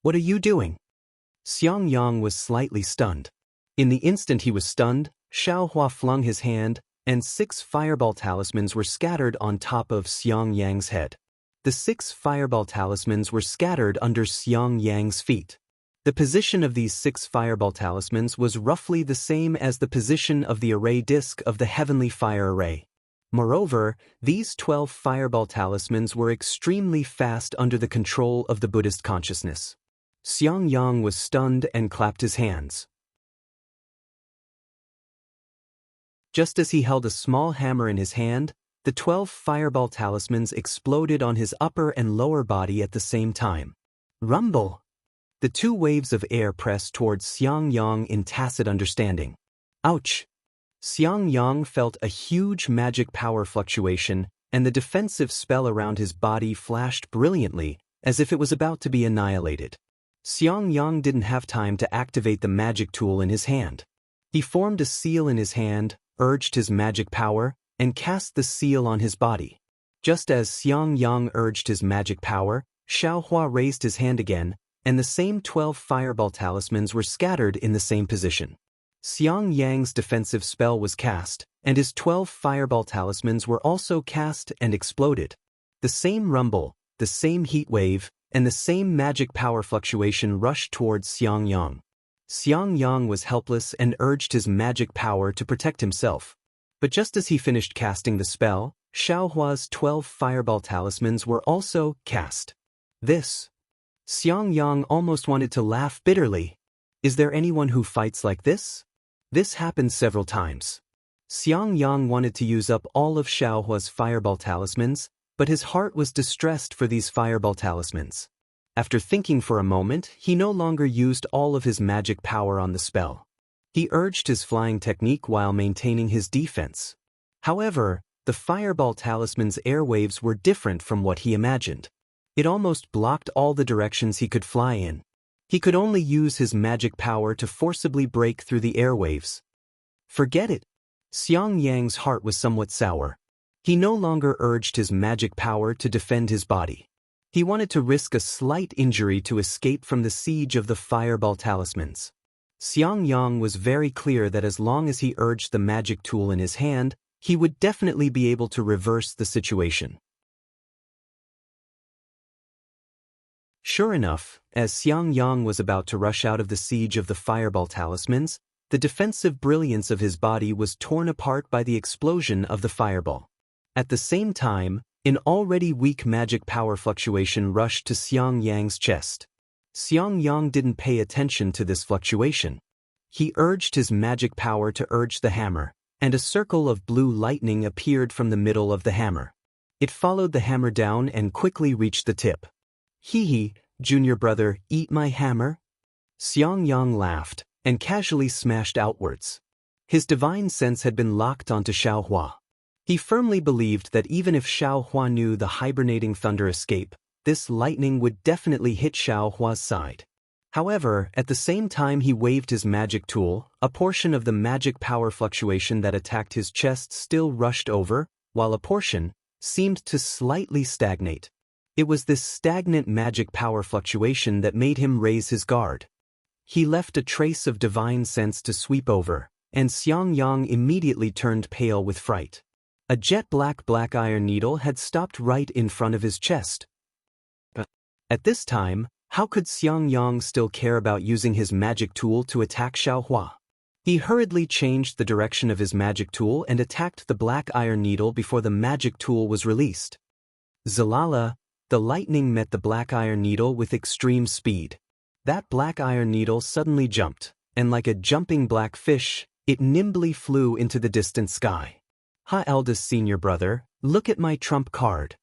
What are you doing? Xiangyang was slightly stunned. In the instant he was stunned, Xiaohua flung his hand, and 6 fireball talismans were scattered on top of Xiangyang's head. The 6 fireball talismans were scattered under Xiangyang's feet. The position of these 6 fireball talismans was roughly the same as the position of the array disk of the heavenly fire array. Moreover, these 12 fireball talismans were extremely fast under the control of the Buddhist consciousness. Xiangyang was stunned and clapped his hands. Just as he held a small hammer in his hand, the 12 fireball talismans exploded on his upper and lower body at the same time. Rumble! The 2 waves of air pressed towards Xiangyang in tacit understanding. Ouch! Xiangyang felt a huge magic power fluctuation, and the defensive spell around his body flashed brilliantly, as if it was about to be annihilated. Xiangyang didn't have time to activate the magic tool in his hand. He formed a seal in his hand, urged his magic power, and cast the seal on his body. Just as Xiangyang urged his magic power, Xiaohua raised his hand again, and the same 12 fireball talismans were scattered in the same position. Xiangyang's defensive spell was cast, and his 12 fireball talismans were also cast and exploded. The same rumble, the same heat wave, and the same magic power fluctuation rushed towards Xiang Yang. Xiang Yang was helpless and urged his magic power to protect himself. But just as he finished casting the spell, Xiaohua's 12 fireball talismans were also cast. Xiang Yang almost wanted to laugh bitterly. Is there anyone who fights like this? This happened several times. Xiang Yang wanted to use up all of Xiaohua's fireball talismans, but his heart was distressed for these fireball talismans. After thinking for a moment, he no longer used all of his magic power on the spell. He urged his flying technique while maintaining his defense. However, the fireball talisman's airwaves were different from what he imagined. It almost blocked all the directions he could fly in. He could only use his magic power to forcibly break through the airwaves. Forget it. Xiang Yang's heart was somewhat sour. He no longer urged his magic power to defend his body. He wanted to risk a slight injury to escape from the siege of the fireball talismans. Xiang Yang was very clear that as long as he urged the magic tool in his hand, he would definitely be able to reverse the situation. Sure enough, as Xiang Yang was about to rush out of the siege of the fireball talismans, the defensive brilliance of his body was torn apart by the explosion of the fireball. At the same time, an already weak magic power fluctuation rushed to Xiang Yang's chest. Xiang Yang didn't pay attention to this fluctuation. He urged his magic power to urge the hammer, and a circle of blue lightning appeared from the middle of the hammer. It followed the hammer down and quickly reached the tip. Hee, junior brother, eat my hammer? Xiang Yang laughed, and casually smashed outwards. His divine sense had been locked onto Xiaohua. He firmly believed that even if Xiaohua knew the hibernating thunder escape, this lightning would definitely hit Xiaohua's side. However, at the same time he waved his magic tool, a portion of the magic power fluctuation that attacked his chest still rushed over, while a portion seemed to slightly stagnate. It was this stagnant magic power fluctuation that made him raise his guard. He left a trace of divine sense to sweep over, and Xiang Yang immediately turned pale with fright. A jet-black black iron needle had stopped right in front of his chest. At this time, how could Xiang Yang still care about using his magic tool to attack Xiaohua? He hurriedly changed the direction of his magic tool and attacked the black iron needle before the magic tool was released. Zalala, the lightning met the black iron needle with extreme speed. That black iron needle suddenly jumped, and like a jumping black fish, it nimbly flew into the distant sky. Ha, eldest senior brother, look at my trump card.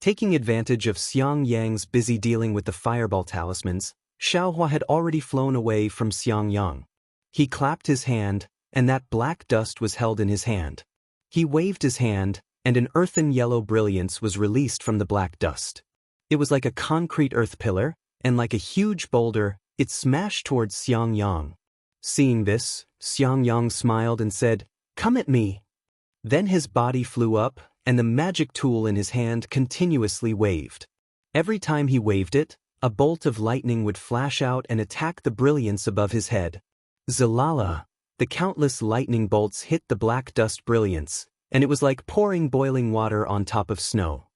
Taking advantage of Xiang Yang's busy dealing with the fireball talismans, Xiaohua had already flown away from Xiang Yang. He clapped his hand, and that black dust was held in his hand. He waved his hand, and an earthen yellow brilliance was released from the black dust. It was like a concrete earth pillar, and like a huge boulder, it smashed towards Xiang Yang. Seeing this, Xiang Yang smiled and said, "Come at me." Then his body flew up, and the magic tool in his hand continuously waved. Every time he waved it, a bolt of lightning would flash out and attack the brilliance above his head. Zalala, the countless lightning bolts hit the black dust brilliance, and it was like pouring boiling water on top of snow.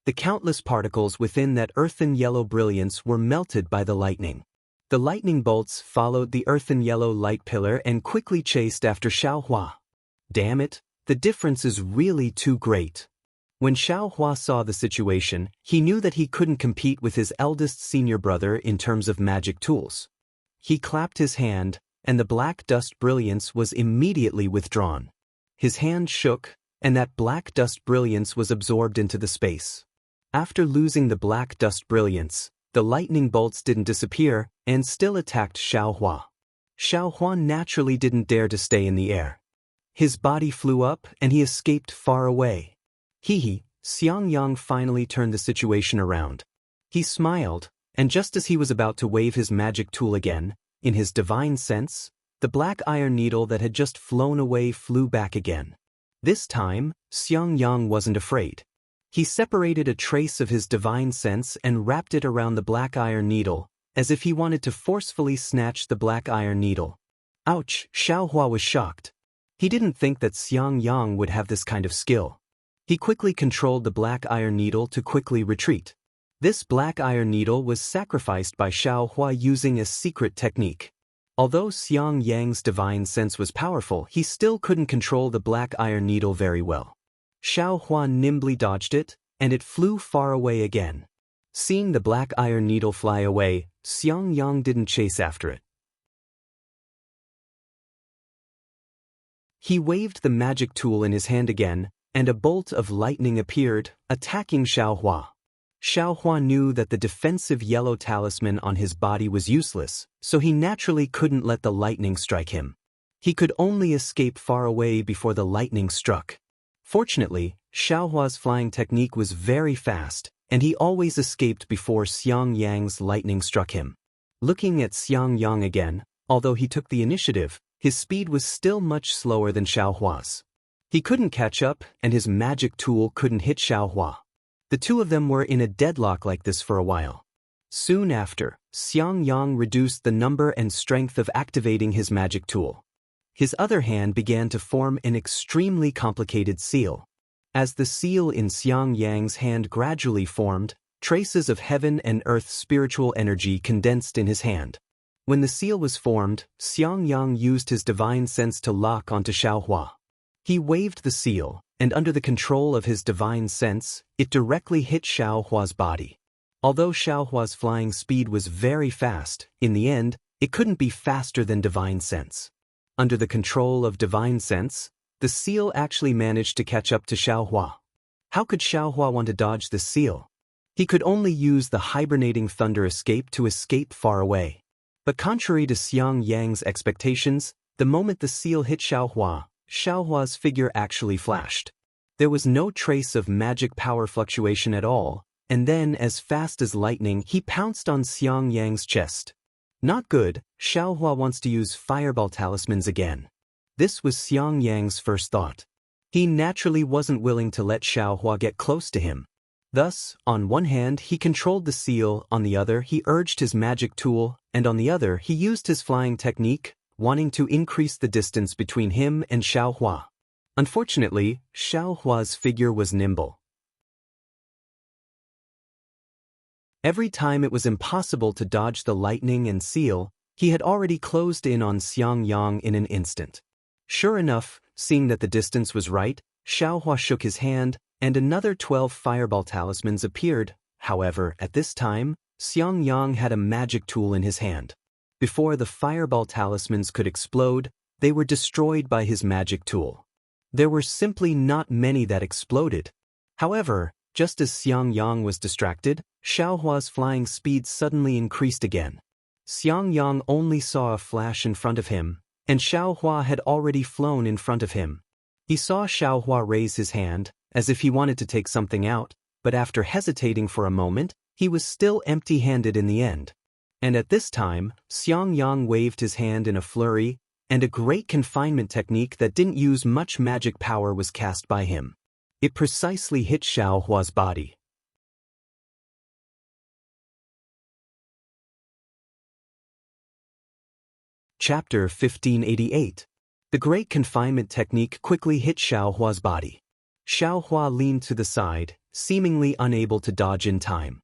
The countless particles within that earthen yellow brilliance were melted by the lightning. The lightning bolts followed the earthen yellow light pillar and quickly chased after Xiaohua. Damn it, the difference is really too great. When Xiaohua saw the situation, he knew that he couldn't compete with his eldest senior brother in terms of magic tools. He clapped his hand, and the black dust brilliance was immediately withdrawn. His hand shook, and that black dust brilliance was absorbed into the space. After losing the black dust brilliance, the lightning bolts didn't disappear and still attacked Xiaohua. Xiaohua naturally didn't dare to stay in the air. His body flew up and he escaped far away. Xiang Yang finally turned the situation around. He smiled, and just as he was about to wave his magic tool again, in his divine sense, the black iron needle that had just flown away flew back again. This time, Xiang Yang wasn't afraid. He separated a trace of his divine sense and wrapped it around the black iron needle, as if he wanted to forcefully snatch the black iron needle. Ouch! Xiaohua was shocked. He didn't think that Xiang Yang would have this kind of skill. He quickly controlled the black iron needle to quickly retreat. This black iron needle was sacrificed by Xiaohua using a secret technique. Although Xiang Yang's divine sense was powerful, he still couldn't control the black iron needle very well. Xiaohua nimbly dodged it, and it flew far away again. Seeing the black iron needle fly away, Xiang Yang didn't chase after it. He waved the magic tool in his hand again, and a bolt of lightning appeared, attacking Xiaohua. Xiaohua knew that the defensive yellow talisman on his body was useless, so he naturally couldn't let the lightning strike him. He could only escape far away before the lightning struck. Fortunately, Xiaohua's flying technique was very fast, and he always escaped before Xiang Yang's lightning struck him. Looking at Xiang Yang again, although he took the initiative, his speed was still much slower than Xiaohua's. He couldn't catch up, and his magic tool couldn't hit Xiaohua. The two of them were in a deadlock like this for a while. Soon after, Xiang Yang reduced the number and strength of activating his magic tool. His other hand began to form an extremely complicated seal. As the seal in Xiang Yang's hand gradually formed, traces of heaven and earth's spiritual energy condensed in his hand. When the seal was formed, Xiang Yang used his divine sense to lock onto Xiaohua. He waved the seal, and under the control of his divine sense, it directly hit Xiaohua's body. Although Xiaohua's flying speed was very fast, in the end, it couldn't be faster than divine sense. Under the control of divine sense, the seal actually managed to catch up to Xiaohua. How could Xiaohua want to dodge the seal? He could only use the hibernating thunder escape to escape far away. But contrary to Xiang Yang's expectations, the moment the seal hit Xiaohua, Xiaohua's figure actually flashed. There was no trace of magic power fluctuation at all, and then as fast as lightning he pounced on Xiang Yang's chest. Not good, Xiaohua wants to use fireball talismans again. This was Xiang Yang's first thought. He naturally wasn't willing to let Xiaohua get close to him. Thus, on one hand he controlled the seal, on the other he urged his magic tool, and on the other he used his flying technique, wanting to increase the distance between him and Xiaohua. Unfortunately, Xiaohua's figure was nimble. Every time it was impossible to dodge the lightning and seal, he had already closed in on Xiang Yang in an instant. Sure enough, seeing that the distance was right, Xiaohua shook his hand, and another 12 fireball talismans appeared. However, at this time, Xiang Yang had a magic tool in his hand. Before the fireball talismans could explode, they were destroyed by his magic tool. There were simply not many that exploded. However, just as Xiang Yang was distracted, Xiaohua's flying speed suddenly increased again. Xiang Yang only saw a flash in front of him, and Xiaohua had already flown in front of him. He saw Xiaohua raise his hand, as if he wanted to take something out, but after hesitating for a moment, he was still empty-handed in the end. And at this time, Xiang Yang waved his hand in a flurry, and a great confinement technique that didn't use much magic power was cast by him. It precisely hit Xiaohua's body. Chapter 1588. The great confinement technique quickly hit Xiaohua's body. Xiaohua leaned to the side, seemingly unable to dodge in time.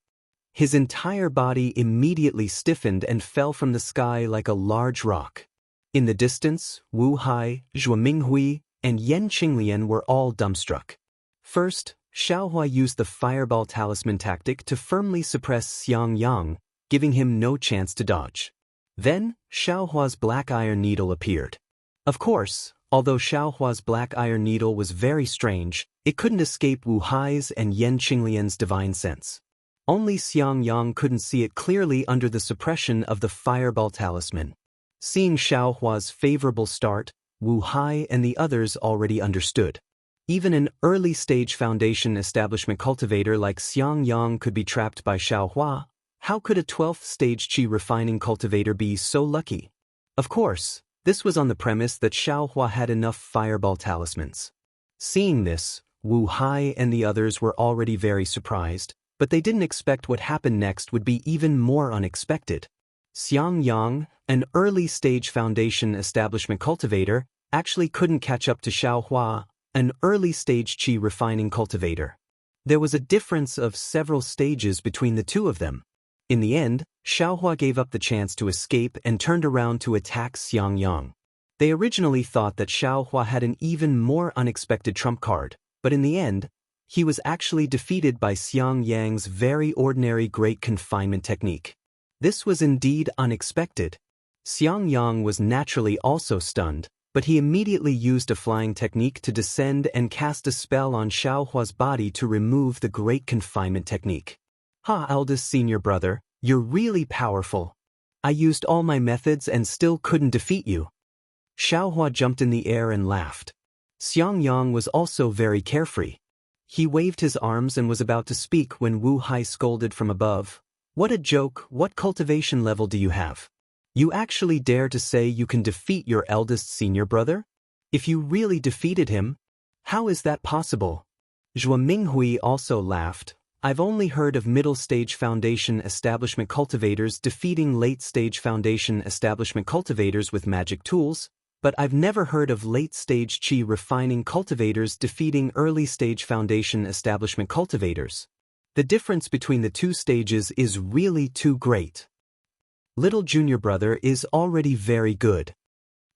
His entire body immediately stiffened and fell from the sky like a large rock. In the distance, Wu Hai, Zhuo Minghui, and Yan Qinglian were all dumbstruck. First, Xiaohua used the fireball talisman tactic to firmly suppress Xiang Yang, giving him no chance to dodge. Then, Xiaohua's black iron needle appeared. Of course, although Xiaohua's black iron needle was very strange, it couldn't escape Wu Hai's and Yan Qinglian's divine sense. Only Xiang Yang couldn't see it clearly under the suppression of the fireball talisman. Seeing Xiaohua's favorable start, Wu Hai and the others already understood. Even an early-stage foundation establishment cultivator like Xiang Yang could be trapped by Xiaohua. How could a 12th-stage qi refining cultivator be so lucky? Of course, this was on the premise that Xiaohua had enough fireball talismans. Seeing this, Wu Hai and the others were already very surprised, but they didn't expect what happened next would be even more unexpected. Xiang Yang, an early-stage foundation establishment cultivator, actually couldn't catch up to Xiaohua, an early-stage qi refining cultivator. There was a difference of several stages between the two of them. In the end, Xiaohua gave up the chance to escape and turned around to attack Xiang Yang. They originally thought that Xiaohua had an even more unexpected trump card, but in the end, he was actually defeated by Xiang Yang's very ordinary great confinement technique. This was indeed unexpected. Xiang Yang was naturally also stunned, but he immediately used a flying technique to descend and cast a spell on Xiaohua's body to remove the great confinement technique. "Ha, eldest senior brother, you're really powerful. I used all my methods and still couldn't defeat you." Xiaohua jumped in the air and laughed. Xiang Yang was also very carefree. He waved his arms and was about to speak when Wu Hai scolded from above. "What a joke, what cultivation level do you have? You actually dare to say you can defeat your eldest senior brother? If you really defeated him, how is that possible?" Zhuo Minghui also laughed. "I've only heard of middle-stage foundation establishment cultivators defeating late-stage foundation establishment cultivators with magic tools, but I've never heard of late-stage qi refining cultivators defeating early-stage foundation establishment cultivators. The difference between the two stages is really too great. Little junior brother is already very good."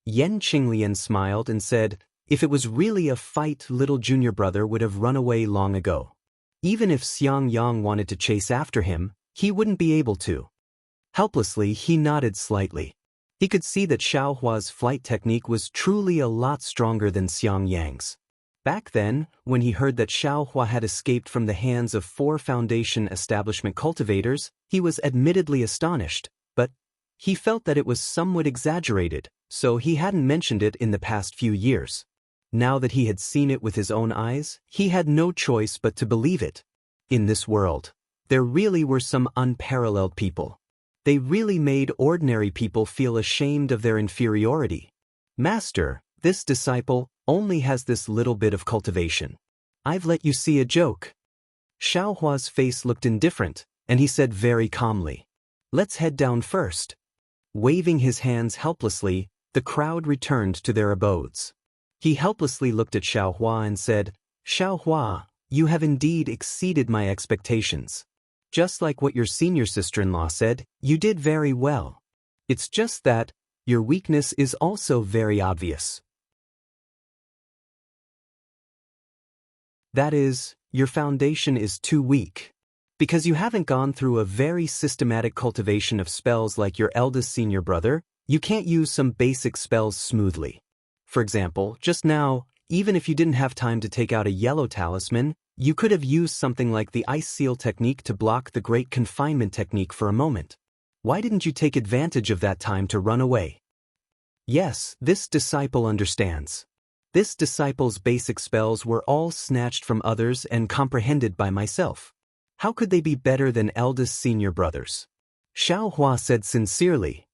Yan Qinglian smiled and said, "If it was really a fight, little junior brother would have run away long ago. Even if Xiang Yang wanted to chase after him, he wouldn't be able to." Helplessly, he nodded slightly. He could see that Xiaohua's flight technique was truly a lot stronger than Xiang Yang's. Back then, when he heard that Xiaohua had escaped from the hands of 4 foundation establishment cultivators, he was admittedly astonished, but he felt that it was somewhat exaggerated, so he hadn't mentioned it in the past few years. Now that he had seen it with his own eyes, he had no choice but to believe it. In this world, there really were some unparalleled people. They really made ordinary people feel ashamed of their inferiority. "Master, this disciple only has this little bit of cultivation. I've let you see a joke." Xiaohua's face looked indifferent, and he said very calmly, "Let's head down first." Waving his hands helplessly, the crowd returned to their abodes. He helplessly looked at Xiaohua and said, "Xiaohua, you have indeed exceeded my expectations. Just like what your senior sister-in-law said, you did very well. It's just that your weakness is also very obvious. That is, your foundation is too weak. Because you haven't gone through a very systematic cultivation of spells like your eldest senior brother, you can't use some basic spells smoothly. For example, just now, even if you didn't have time to take out a yellow talisman, you could have used something like the ice seal technique to block the great confinement technique for a moment. Why didn't you take advantage of that time to run away?" Yes, this disciple understands. This disciple's basic spells were all snatched from others and comprehended by myself. How could they be better than eldest senior brothers? Xiaohua said sincerely.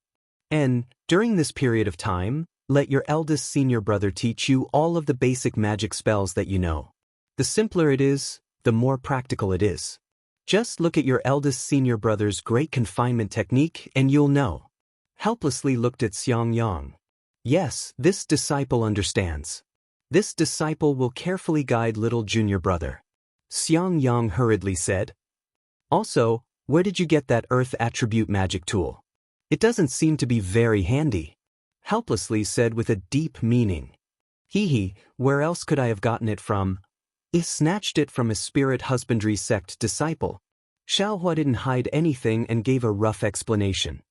"And, during this period of time, let your eldest senior brother teach you all of the basic magic spells that you know. The simpler it is, the more practical it is. Just look at your eldest senior brother's great confinement technique and you'll know." Helplessly looked at Xiang Yang. Yes, this disciple understands. This disciple will carefully guide little junior brother. Xiang Yang hurriedly said. "Also, where did you get that earth attribute magic tool? It doesn't seem to be very handy." Helplessly said with a deep meaning. "Hee, where else could I have gotten it from? I snatched it from a spirit husbandry sect disciple." Xiaohua didn't hide anything and gave a rough explanation.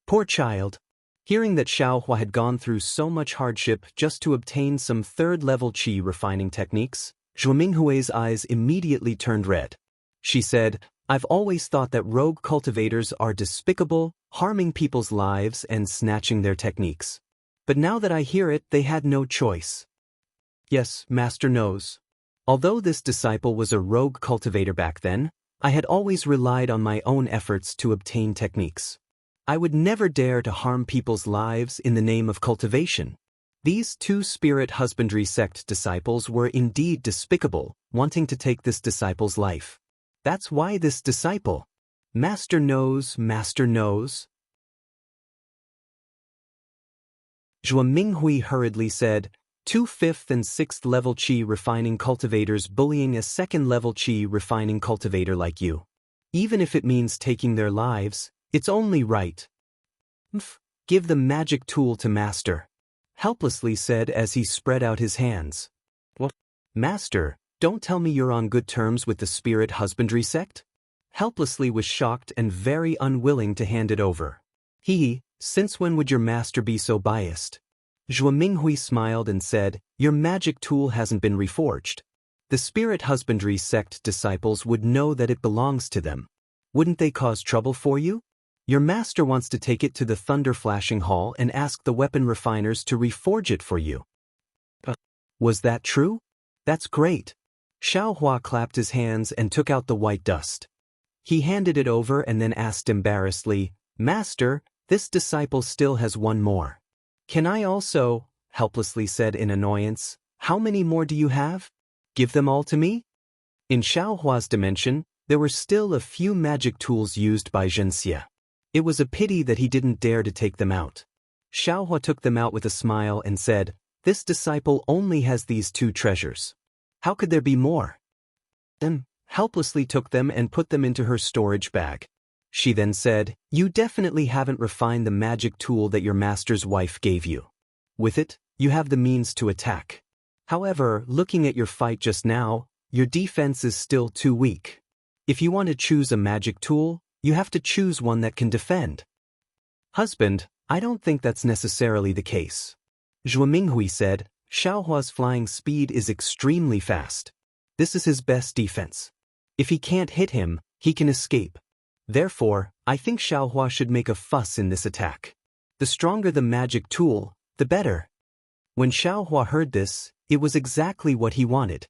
Poor child. Hearing that Xiaohua had gone through so much hardship just to obtain some third-level qi refining techniques, Zhuo Minghui's eyes immediately turned red. She said, "I've always thought that rogue cultivators are despicable, harming people's lives and snatching their techniques. But now that I hear it, they had no choice." Yes, Master knows. Although this disciple was a rogue cultivator back then, I had always relied on my own efforts to obtain techniques. I would never dare to harm people's lives in the name of cultivation. These 2 spirit husbandry sect disciples were indeed despicable, wanting to take this disciple's life. That's why this disciple. Master knows, Master knows. Zhuo Minghui hurriedly said, Two 5th and 6th level Qi refining cultivators bullying a 2nd level Qi refining cultivator like you. Even if it means taking their lives, it's only right. Give the magic tool to Master, helplessly said as he spread out his hands. What? Master, don't tell me you're on good terms with the spirit husbandry sect? Helplessly was shocked and very unwilling to hand it over. Since when would your master be so biased? Zhuo Minghui smiled and said, your magic tool hasn't been reforged. The spirit husbandry sect disciples would know that it belongs to them. Wouldn't they cause trouble for you? Your master wants to take it to the Thunder Flashing Hall and ask the weapon refiners to reforge it for you. Was that true? That's great. Xiaohua clapped his hands and took out the white dust. He handed it over and then asked embarrassedly, Master, this disciple still has one more. Can I also? Helplessly said in annoyance. How many more do you have? Give them all to me? In Xiaohua's dimension, there were still a few magic tools used by Zhenxia. It was a pity that he didn't dare to take them out. Xiaohua took them out with a smile and said, this disciple only has these 2 treasures. How could there be more? Then, helplessly took them and put them into her storage bag. She then said, you definitely haven't refined the magic tool that your master's wife gave you. With it, you have the means to attack. However, looking at your fight just now, your defense is still too weak. If you want to choose a magic tool, you have to choose one that can defend. Husband, I don't think that's necessarily the case. Zhuo Minghui said, Xiaohua's flying speed is extremely fast. This is his best defense. If he can't hit him, he can escape. Therefore, I think Xiaohua should make a fuss in this attack. The stronger the magic tool, the better. When Xiaohua heard this, it was exactly what he wanted.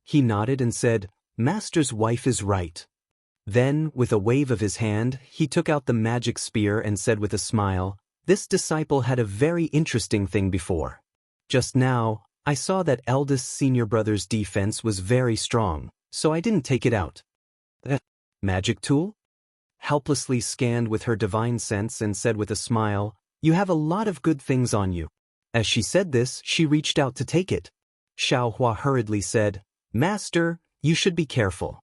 He nodded and said, Master's wife is right. Then, with a wave of his hand, he took out the magic spear and said with a smile, this disciple had a very interesting thing before. Just now, I saw that eldest senior brother's defense was very strong, so I didn't take it out. Magic tool? Helplessly scanned with her divine sense and said with a smile, you have a lot of good things on you. As she said this, she reached out to take it. Xiaohua hurriedly said, Master, you should be careful.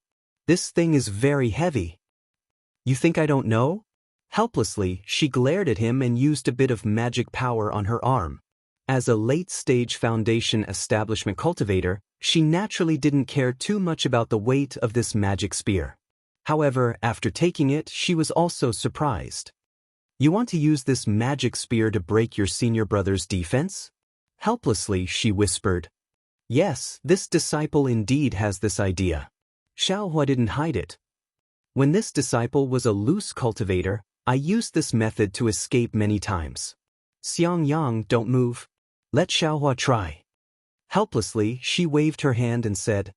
This thing is very heavy. You think I don't know? Helplessly, she glared at him and used a bit of magic power on her arm. As a late-stage foundation establishment cultivator, she naturally didn't care too much about the weight of this magic spear. However, after taking it, she was also surprised. You want to use this magic spear to break your senior brother's defense? Helplessly, she whispered. Yes, this disciple indeed has this idea. Xiaohua didn't hide it. When this disciple was a loose cultivator, I used this method to escape many times. Xiangyang, don't move. Let Xiaohua try. Helplessly, she waved her hand and said,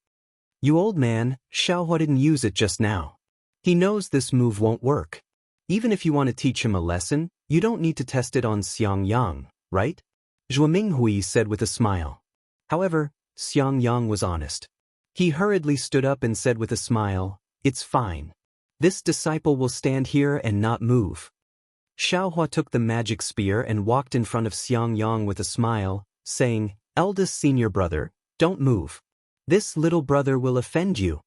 You old man, Xiaohua didn't use it just now. He knows this move won't work. Even if you want to teach him a lesson, you don't need to test it on Xiangyang, right? Zhuo Minghui said with a smile. However, Xiangyang was honest. He hurriedly stood up and said with a smile, It's fine. This disciple will stand here and not move. Xiaohua took the magic spear and walked in front of Xiangyang with a smile, saying, Eldest senior brother, don't move. This little brother will offend you.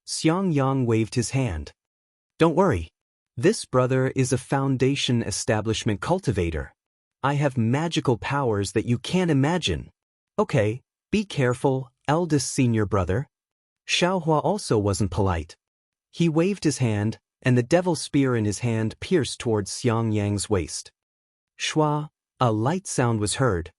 Xiangyang waved his hand. Don't worry. This brother is a foundation establishment cultivator. I have magical powers that you can't imagine. Okay, be careful, eldest senior brother. Xiaohua also wasn't polite. He waved his hand, and the devil spear in his hand pierced towards Xiangyang's waist. Shua, a light sound was heard.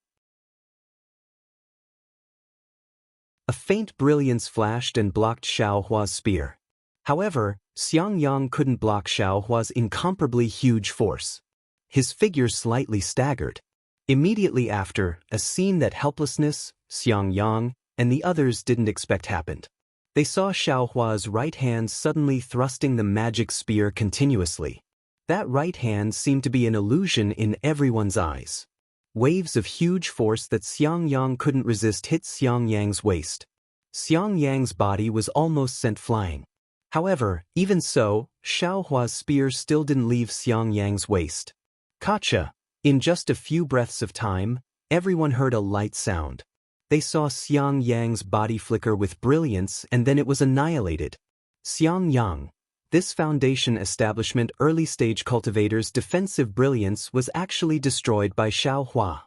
A faint brilliance flashed and blocked Xiaohua's spear. However, Xiangyang couldn't block Xiaohua's incomparably huge force. His figure slightly staggered. Immediately after, a scene that helplessness, Xiangyang, and the others didn't expect happened. They saw Xiaohua's right hand suddenly thrusting the magic spear continuously. That right hand seemed to be an illusion in everyone's eyes. Waves of huge force that Xiangyang couldn't resist hit Xiangyang's waist. Xiangyang's body was almost sent flying. However, even so, Xiaohua's spear still didn't leave Xiangyang's waist. Gotcha! In just a few breaths of time, everyone heard a light sound. They saw Xiang Yang's body flicker with brilliance and then it was annihilated. Xiang Yang. This Foundation establishment early-stage cultivator's defensive brilliance was actually destroyed by Xiaohua.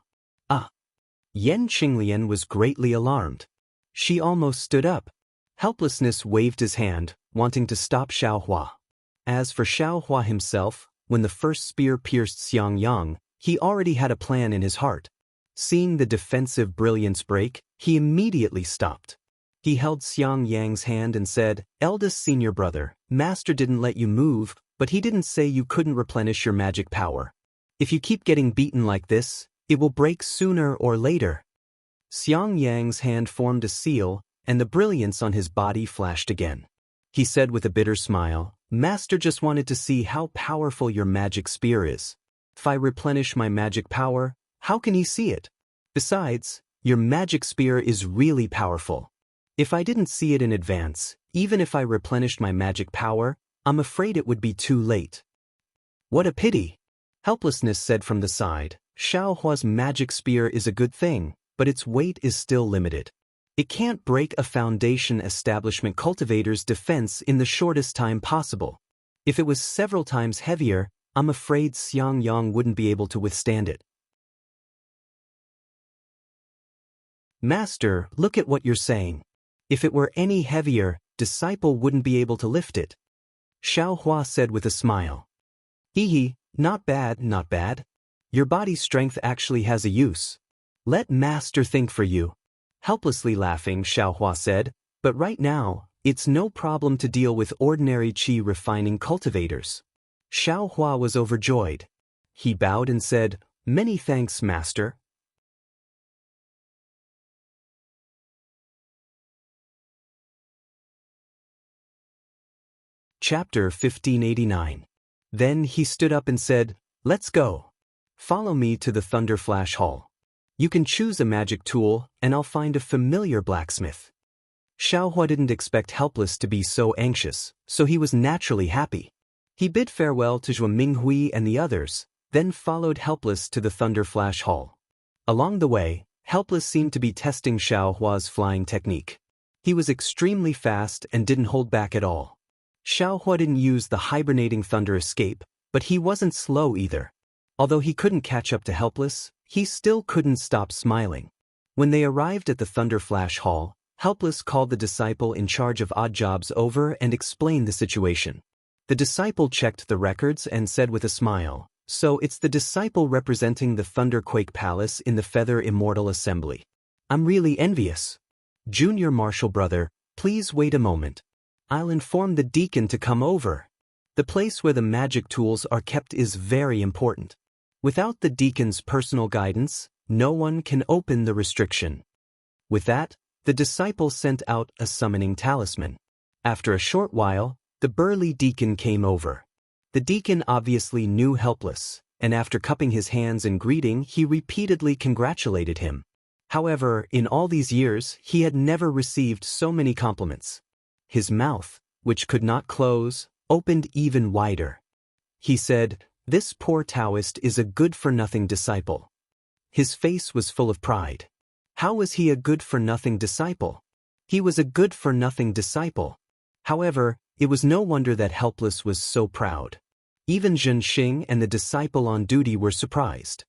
Ah! Yan Qinglian was greatly alarmed. She almost stood up. Helplessness waved his hand, wanting to stop Xiaohua. As for Xiaohua himself, when the first spear pierced Xiang Yang, he already had a plan in his heart. Seeing the defensive brilliance break, he immediately stopped. He held Xiang Yang's hand and said, "Eldest senior brother, Master didn't let you move, but he didn't say you couldn't replenish your magic power. If you keep getting beaten like this, it will break sooner or later." Xiang Yang's hand formed a seal, and the brilliance on his body flashed again. He said with a bitter smile, "Master just wanted to see how powerful your magic spear is. If I replenish my magic power, how can he see it? Besides, your magic spear is really powerful. If I didn't see it in advance, even if I replenished my magic power, I'm afraid it would be too late." "What a pity," Helplessness said from the side. "Xiaohua's magic spear is a good thing, but its weight is still limited. It can't break a Foundation establishment cultivator's defense in the shortest time possible. If it was several times heavier, I'm afraid Xiang Yang wouldn't be able to withstand it." "Master, look at what you're saying. If it were any heavier, disciple wouldn't be able to lift it," Xiaohua said with a smile. "Hee, not bad, not bad. Your body strength actually has a use. Let Master think for you." Helplessly laughing, Xiaohua said, "But right now, it's no problem to deal with ordinary qi refining cultivators." Xiaohua was overjoyed. He bowed and said, "Many thanks, Master." Chapter 1589. Then he stood up and said, "Let's go. Follow me to the Thunder Flash Hall. You can choose a magic tool, and I'll find a familiar blacksmith." Xiaohua didn't expect Helpless to be so anxious, so he was naturally happy. He bid farewell to Zhuo Minghui and the others, then followed Helpless to the Thunder Flash Hall. Along the way, Helpless seemed to be testing Xiaohua's flying technique. He was extremely fast and didn't hold back at all. Xiaohua didn't use the hibernating thunder escape, but he wasn't slow either. Although he couldn't catch up to Helpless, he still couldn't stop smiling. When they arrived at the Thunder Flash Hall, Helpless called the disciple in charge of odd jobs over and explained the situation. The disciple checked the records and said with a smile, "So it's the disciple representing the Thunderquake Palace in the Feather Immortal Assembly. I'm really envious. Junior Marshal Brother, please wait a moment. I'll inform the deacon to come over. The place where the magic tools are kept is very important. Without the deacon's personal guidance, no one can open the restriction." With that, the disciple sent out a summoning talisman. After a short while, the burly deacon came over. The deacon obviously knew Helpless, and after cupping his hands in greeting, he repeatedly congratulated him. However, in all these years, he had never received so many compliments. His mouth, which could not close, opened even wider. He said, "This poor Taoist is a good-for-nothing disciple." His face was full of pride. How was he a good-for-nothing disciple? He was a good-for-nothing disciple. However, it was no wonder that Helpless was so proud. Even Zhenxing and the disciple on duty were surprised.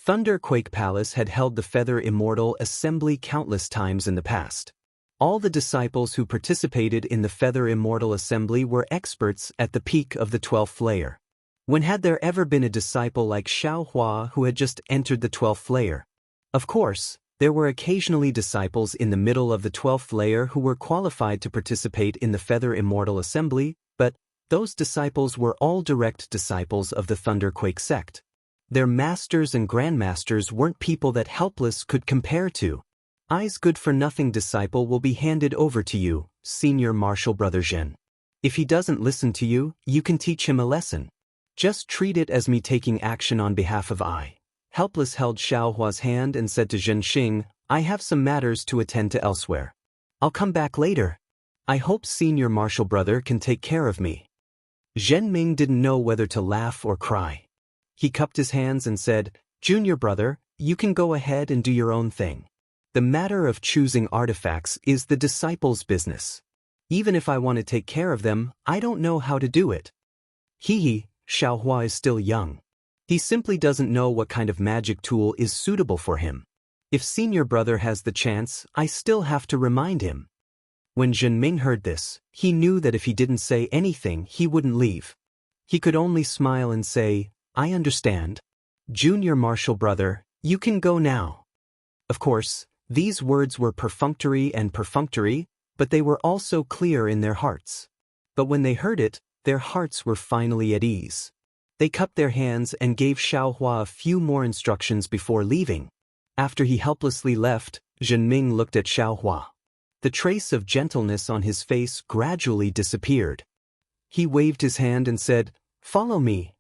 Thunderquake Palace had held the Feather Immortal Assembly countless times in the past. All the disciples who participated in the Feather Immortal Assembly were experts at the peak of the 12th layer. When had there ever been a disciple like Xiaohua who had just entered the 12th layer? Of course, there were occasionally disciples in the middle of the 12th layer who were qualified to participate in the Feather Immortal Assembly, but those disciples were all direct disciples of the Thunderquake sect. Their masters and grandmasters weren't people that Helpless could compare to. "I's good-for-nothing disciple will be handed over to you, Senior Marshal Brother Zhen. If he doesn't listen to you, you can teach him a lesson. Just treat it as me taking action on behalf of I." Helpless held Xiaohua's hand and said to Zhenxing, "I have some matters to attend to elsewhere. I'll come back later. I hope Senior Marshal Brother can take care of me." Zhenming didn't know whether to laugh or cry. He cupped his hands and said, "Junior Brother, you can go ahead and do your own thing. The matter of choosing artifacts is the disciple's business. Even if I want to take care of them, I don't know how to do it. Xiaohua is still young. He simply doesn't know what kind of magic tool is suitable for him. If senior brother has the chance, I still have to remind him. When Zhenming heard this, he knew that if he didn't say anything, he wouldn't leave. He could only smile and say, I understand. Junior martial brother, you can go now. Of course, these words were perfunctory, but they were also clear in their hearts. But when they heard it, their hearts were finally at ease. They cupped their hands and gave Xiaohua a few more instructions before leaving. After he helplessly left, Zhenming looked at Xiaohua. The trace of gentleness on his face gradually disappeared. He waved his hand and said, Follow me.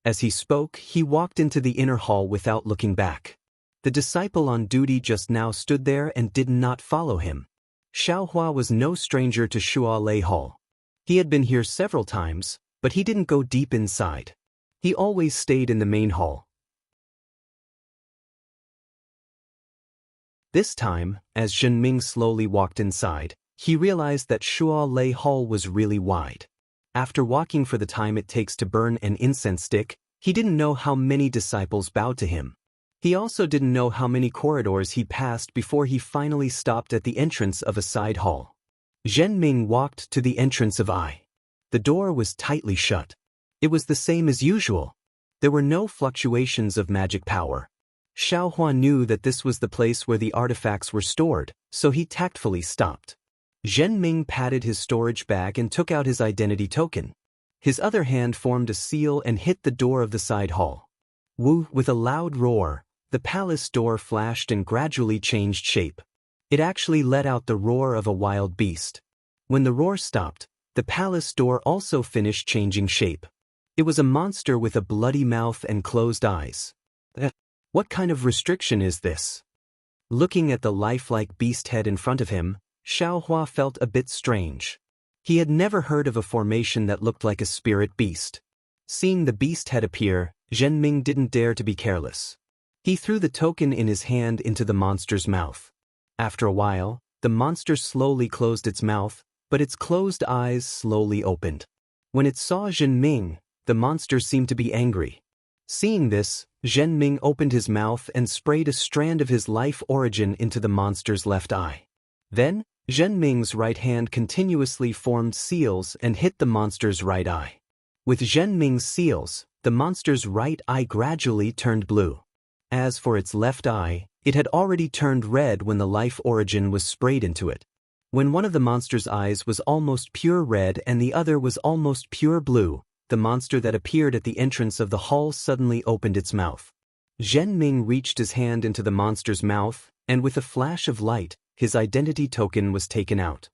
As he spoke, he walked into the inner hall without looking back. The disciple on duty just now stood there and did not follow him. Xiaohua was no stranger to Shualei Hall. He had been here several times, but he didn't go deep inside. He always stayed in the main hall. This time, as Zhenming slowly walked inside, he realized that Shualei Hall was really wide. After walking for the time it takes to burn an incense stick, he didn't know how many disciples bowed to him. He also didn't know how many corridors he passed before he finally stopped at the entrance of a side hall. Zhenming walked to the entrance of I. The door was tightly shut. It was the same as usual. There were no fluctuations of magic power. Xiaohua knew that this was the place where the artifacts were stored, so he tactfully stopped. Zhenming patted his storage bag and took out his identity token. His other hand formed a seal and hit the door of the side hall. Woo! With a loud roar, the palace door flashed and gradually changed shape. It actually let out the roar of a wild beast. When the roar stopped, the palace door also finished changing shape. It was a monster with a bloody mouth and closed eyes. What kind of restriction is this? Looking at the lifelike beast head in front of him, Xiaohua felt a bit strange. He had never heard of a formation that looked like a spirit beast. Seeing the beast head appear, Zhenming didn't dare to be careless. He threw the token in his hand into the monster's mouth. After a while, the monster slowly closed its mouth, but its closed eyes slowly opened. When it saw Zhenming, the monster seemed to be angry. Seeing this, Zhenming opened his mouth and sprayed a strand of his life origin into the monster's left eye. Then, Zhenming's right hand continuously formed seals and hit the monster's right eye. With Zhenming's seals, the monster's right eye gradually turned blue. As for its left eye, it had already turned red when the life origin was sprayed into it. When one of the monster's eyes was almost pure red and the other was almost pure blue, the monster that appeared at the entrance of the hall suddenly opened its mouth. Zhenming reached his hand into the monster's mouth, and with a flash of light, his identity token was taken out.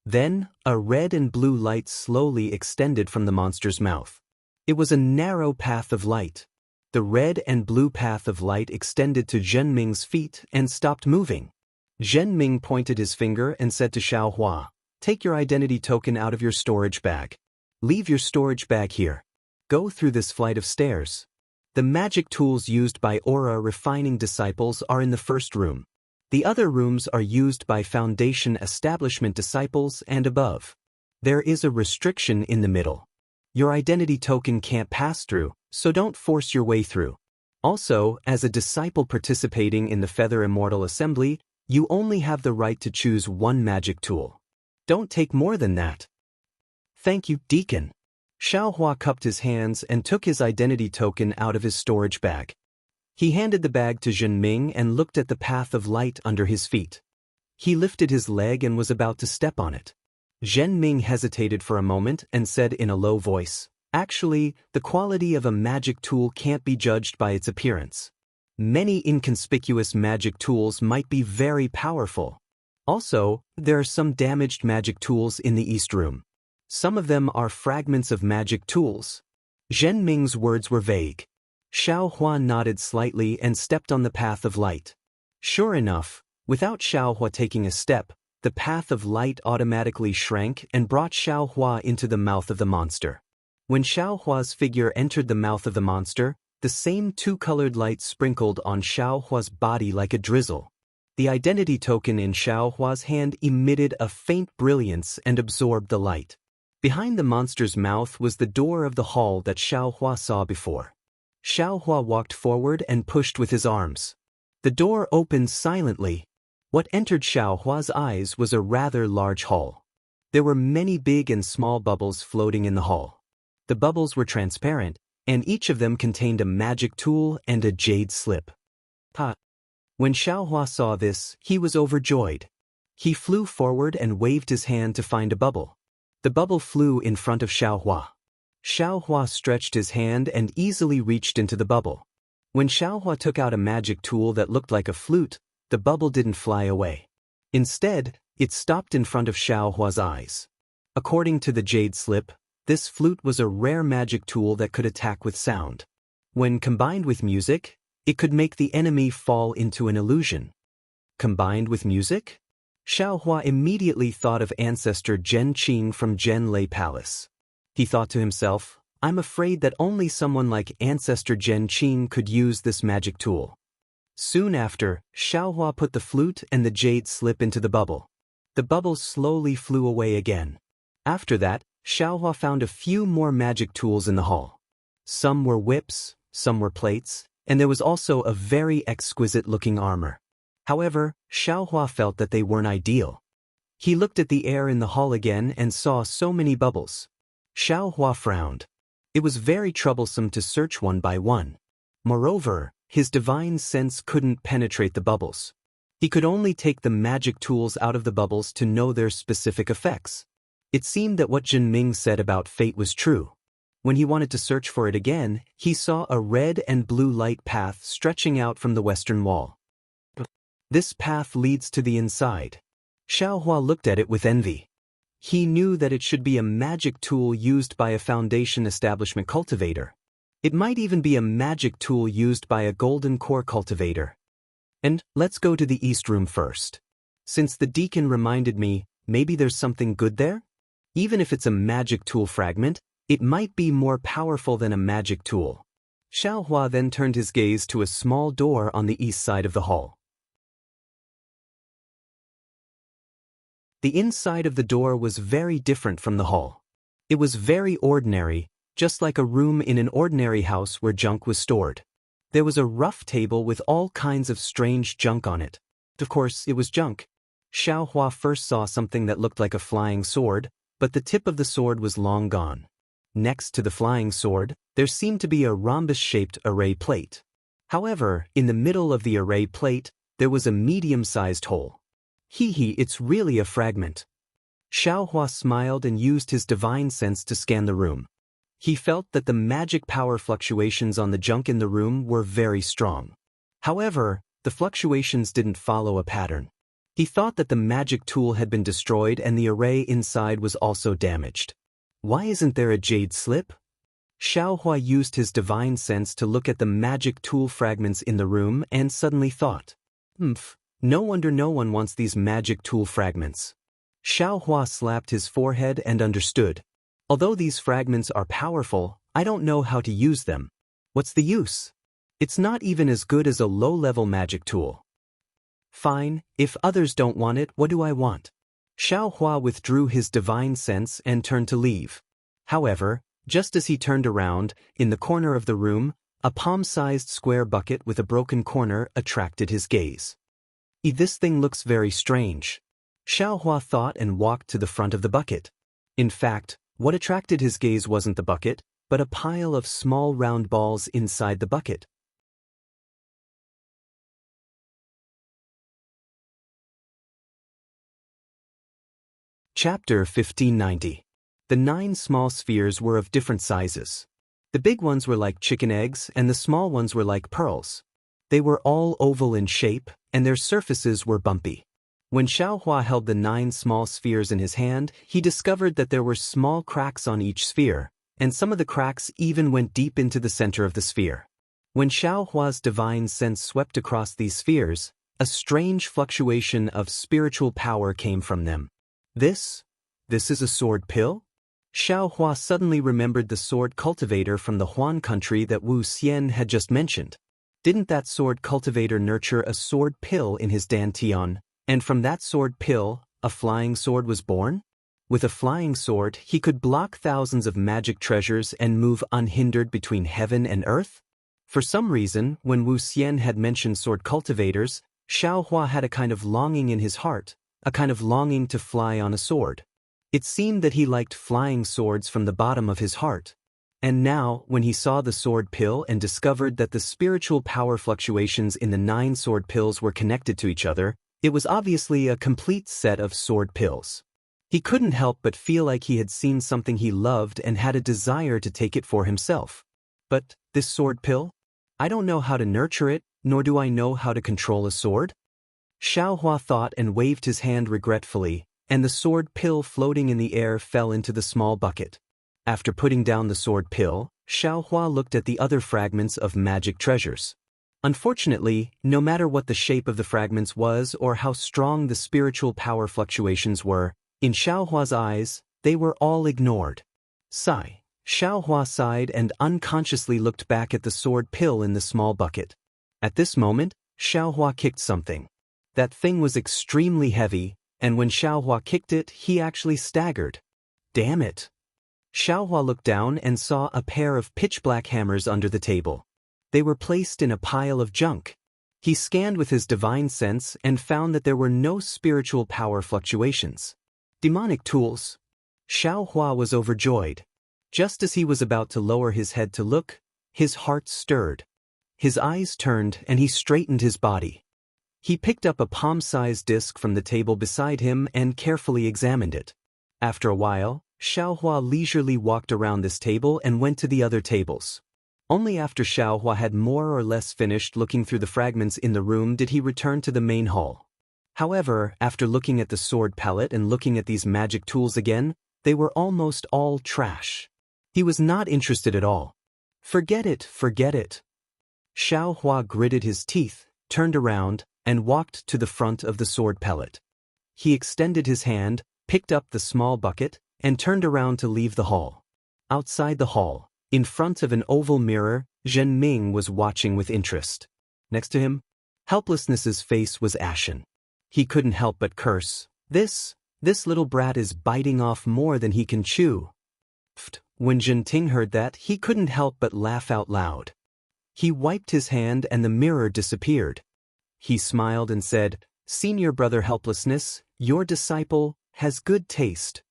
Then, a red and blue light slowly extended from the monster's mouth. It was a narrow path of light. The red and blue path of light extended to Zhenming's feet and stopped moving. Zhenming pointed his finger and said to Xiaohua, Take your identity token out of your storage bag. Leave your storage bag here. Go through this flight of stairs. The magic tools used by aura refining disciples are in the first room. The other rooms are used by foundation establishment disciples and above. There is a restriction in the middle. Your identity token can't pass through, so don't force your way through. Also, as a disciple participating in the Feather Immortal Assembly, you only have the right to choose one magic tool. Don't take more than that. Thank you, Deacon. Xiaohua cupped his hands and took his identity token out of his storage bag. He handed the bag to Zhenming and looked at the path of light under his feet. He lifted his leg and was about to step on it. Zhenming hesitated for a moment and said in a low voice, Actually, the quality of a magic tool can't be judged by its appearance. Many inconspicuous magic tools might be very powerful. Also, there are some damaged magic tools in the East Room. Some of them are fragments of magic tools. Zhenming's words were vague. Xiaohua nodded slightly and stepped on the path of light. Sure enough, without Xiaohua taking a step, the path of light automatically shrank and brought Xiaohua into the mouth of the monster. When Xiaohua's figure entered the mouth of the monster, the same two-colored light sprinkled on Xiaohua's body like a drizzle. The identity token in Xiaohua's hand emitted a faint brilliance and absorbed the light. Behind the monster's mouth was the door of the hall that Xiaohua saw before. Xiaohua walked forward and pushed with his arms. The door opened silently. What entered Xiaohua's eyes was a rather large hall. There were many big and small bubbles floating in the hall. The bubbles were transparent, and each of them contained a magic tool and a jade slip. When Xiaohua saw this, he was overjoyed. He flew forward and waved his hand to find a bubble. The bubble flew in front of Xiaohua. Xiaohua stretched his hand and easily reached into the bubble. When Xiaohua took out a magic tool that looked like a flute, the bubble didn't fly away. Instead, it stopped in front of Xiaohua's eyes. According to the jade slip, this flute was a rare magic tool that could attack with sound. When combined with music, it could make the enemy fall into an illusion. Combined with music? Xiaohua immediately thought of ancestor Zhen Qing from Zhenlei Palace. He thought to himself, I'm afraid that only someone like ancestor Zhen Qing could use this magic tool. Soon after, Xiaohua put the flute and the jade slip into the bubble. The bubble slowly flew away again. After that, Xiaohua found a few more magic tools in the hall. Some were whips, some were plates, and there was also a very exquisite-looking armor. However, Xiaohua felt that they weren't ideal. He looked at the air in the hall again and saw so many bubbles. Xiaohua frowned. It was very troublesome to search one by one. Moreover, his divine sense couldn't penetrate the bubbles. He could only take the magic tools out of the bubbles to know their specific effects. It seemed that what Jinming said about fate was true. When he wanted to search for it again, he saw a red and blue light path stretching out from the western wall. This path leads to the inside. Xiaohua looked at it with envy. He knew that it should be a magic tool used by a Foundation establishment cultivator. It might even be a magic tool used by a golden core cultivator. And let's go to the east room first. Since the deacon reminded me, maybe there's something good there? Even if it's a magic tool fragment, it might be more powerful than a magic tool. Xiaohua then turned his gaze to a small door on the east side of the hall. The inside of the door was very different from the hall. It was very ordinary, just like a room in an ordinary house where junk was stored. There was a rough table with all kinds of strange junk on it. Of course, it was junk. Xiaohua first saw something that looked like a flying sword, but the tip of the sword was long gone. Next to the flying sword, there seemed to be a rhombus-shaped array plate. However, in the middle of the array plate, there was a medium-sized hole. It's really a fragment. Xiaohua smiled and used his divine sense to scan the room. He felt that the magic power fluctuations on the junk in the room were very strong. However, the fluctuations didn't follow a pattern. He thought that the magic tool had been destroyed and the array inside was also damaged. Why isn't there a jade slip? Xiaohua used his divine sense to look at the magic tool fragments in the room and suddenly thought, no wonder no one wants these magic tool fragments. Xiaohua slapped his forehead and understood. Although these fragments are powerful, I don't know how to use them. What's the use? It's not even as good as a low-level magic tool. Fine, if others don't want it, what do I want? Xiaohua withdrew his divine sense and turned to leave. However, just as he turned around, in the corner of the room, a palm-sized square bucket with a broken corner attracted his gaze. This thing looks very strange. Xiaohua thought and walked to the front of the bucket. In fact, what attracted his gaze wasn't the bucket, but a pile of small round balls inside the bucket. Chapter 1590. The 9 small spheres were of different sizes. The big ones were like chicken eggs and the small ones were like pearls. They were all oval in shape, and their surfaces were bumpy. When Xiaohua held the 9 small spheres in his hand, he discovered that there were small cracks on each sphere, and some of the cracks even went deep into the center of the sphere. When Xiaohua's divine sense swept across these spheres, a strange fluctuation of spiritual power came from them. This is a sword pill? Xiaohua suddenly remembered the sword cultivator from the Huan country that Wu Xian had just mentioned. Didn't that sword cultivator nurture a sword pill in his dantian, and from that sword pill, a flying sword was born? With a flying sword, he could block thousands of magic treasures and move unhindered between heaven and earth? For some reason, when Wu Xian had mentioned sword cultivators, Xiaohua had a kind of longing in his heart, a kind of longing to fly on a sword. It seemed that he liked flying swords from the bottom of his heart. And now, when he saw the sword pill and discovered that the spiritual power fluctuations in the 9 sword pills were connected to each other, it was obviously a complete set of sword pills. He couldn't help but feel like he had seen something he loved and had a desire to take it for himself. But, this sword pill? I don't know how to nurture it, nor do I know how to control a sword? Xiaohua thought and waved his hand regretfully, and the sword pill floating in the air fell into the small bucket. After putting down the sword pill, Xiaohua looked at the other fragments of magic treasures. Unfortunately, no matter what the shape of the fragments was or how strong the spiritual power fluctuations were, in Xiaohua's eyes, they were all ignored. Sigh. Xiaohua sighed and unconsciously looked back at the sword pill in the small bucket. At this moment, Xiaohua kicked something. That thing was extremely heavy, and when Xiaohua kicked it, he actually staggered. Damn it! Xiaohua looked down and saw a pair of pitch-black hammers under the table. They were placed in a pile of junk. He scanned with his divine sense and found that there were no spiritual power fluctuations. Demonic tools. Xiaohua was overjoyed. Just as he was about to lower his head to look, his heart stirred. His eyes turned and he straightened his body. He picked up a palm-sized disc from the table beside him and carefully examined it. After a while, Xiaohua leisurely walked around this table and went to the other tables. Only after Xiaohua had more or less finished looking through the fragments in the room did he return to the main hall. However, after looking at the sword palette and looking at these magic tools again, they were almost all trash. He was not interested at all. Forget it, forget it. Xiaohua gritted his teeth, turned around, and walked to the front of the sword palette. He extended his hand, picked up the small bucket, and turned around to leave the hall. Outside the hall, in front of an oval mirror, Zhen Ming was watching with interest. Next to him, Helplessness's face was ashen. He couldn't help but curse. This little brat is biting off more than he can chew. When Zhen Ting heard that, he couldn't help but laugh out loud. He wiped his hand and the mirror disappeared. He smiled and said, "Senior brother Helplessness, your disciple has good taste."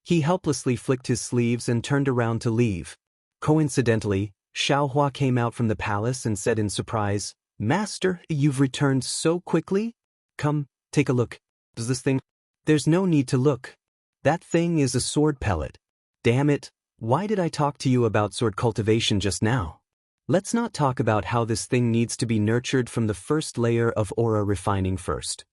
He helplessly flicked his sleeves and turned around to leave. Coincidentally, Xiaohua came out from the palace and said in surprise, "Master, you've returned so quickly? Come, take a look. Does this thing?" "There's no need to look. That thing is a sword pellet. Damn it, why did I talk to you about sword cultivation just now? Let's not talk about how this thing needs to be nurtured from the first layer of aura refining first.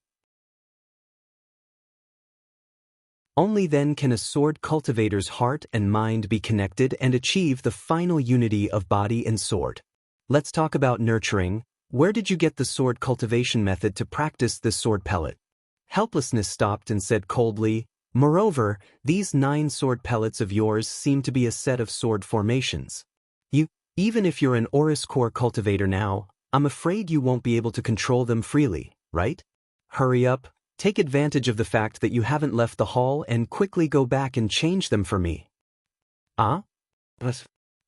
Only then can a sword cultivator's heart and mind be connected and achieve the final unity of body and sword. Let's talk about nurturing. Where did you get the sword cultivation method to practice this sword pellet?" Helplessness stopped and said coldly, "Moreover, these 9 sword pellets of yours seem to be a set of sword formations. Even if you're an Aurus core cultivator now, I'm afraid you won't be able to control them freely, right? Hurry up, take advantage of the fact that you haven't left the hall and quickly go back and change them for me." "Ah?"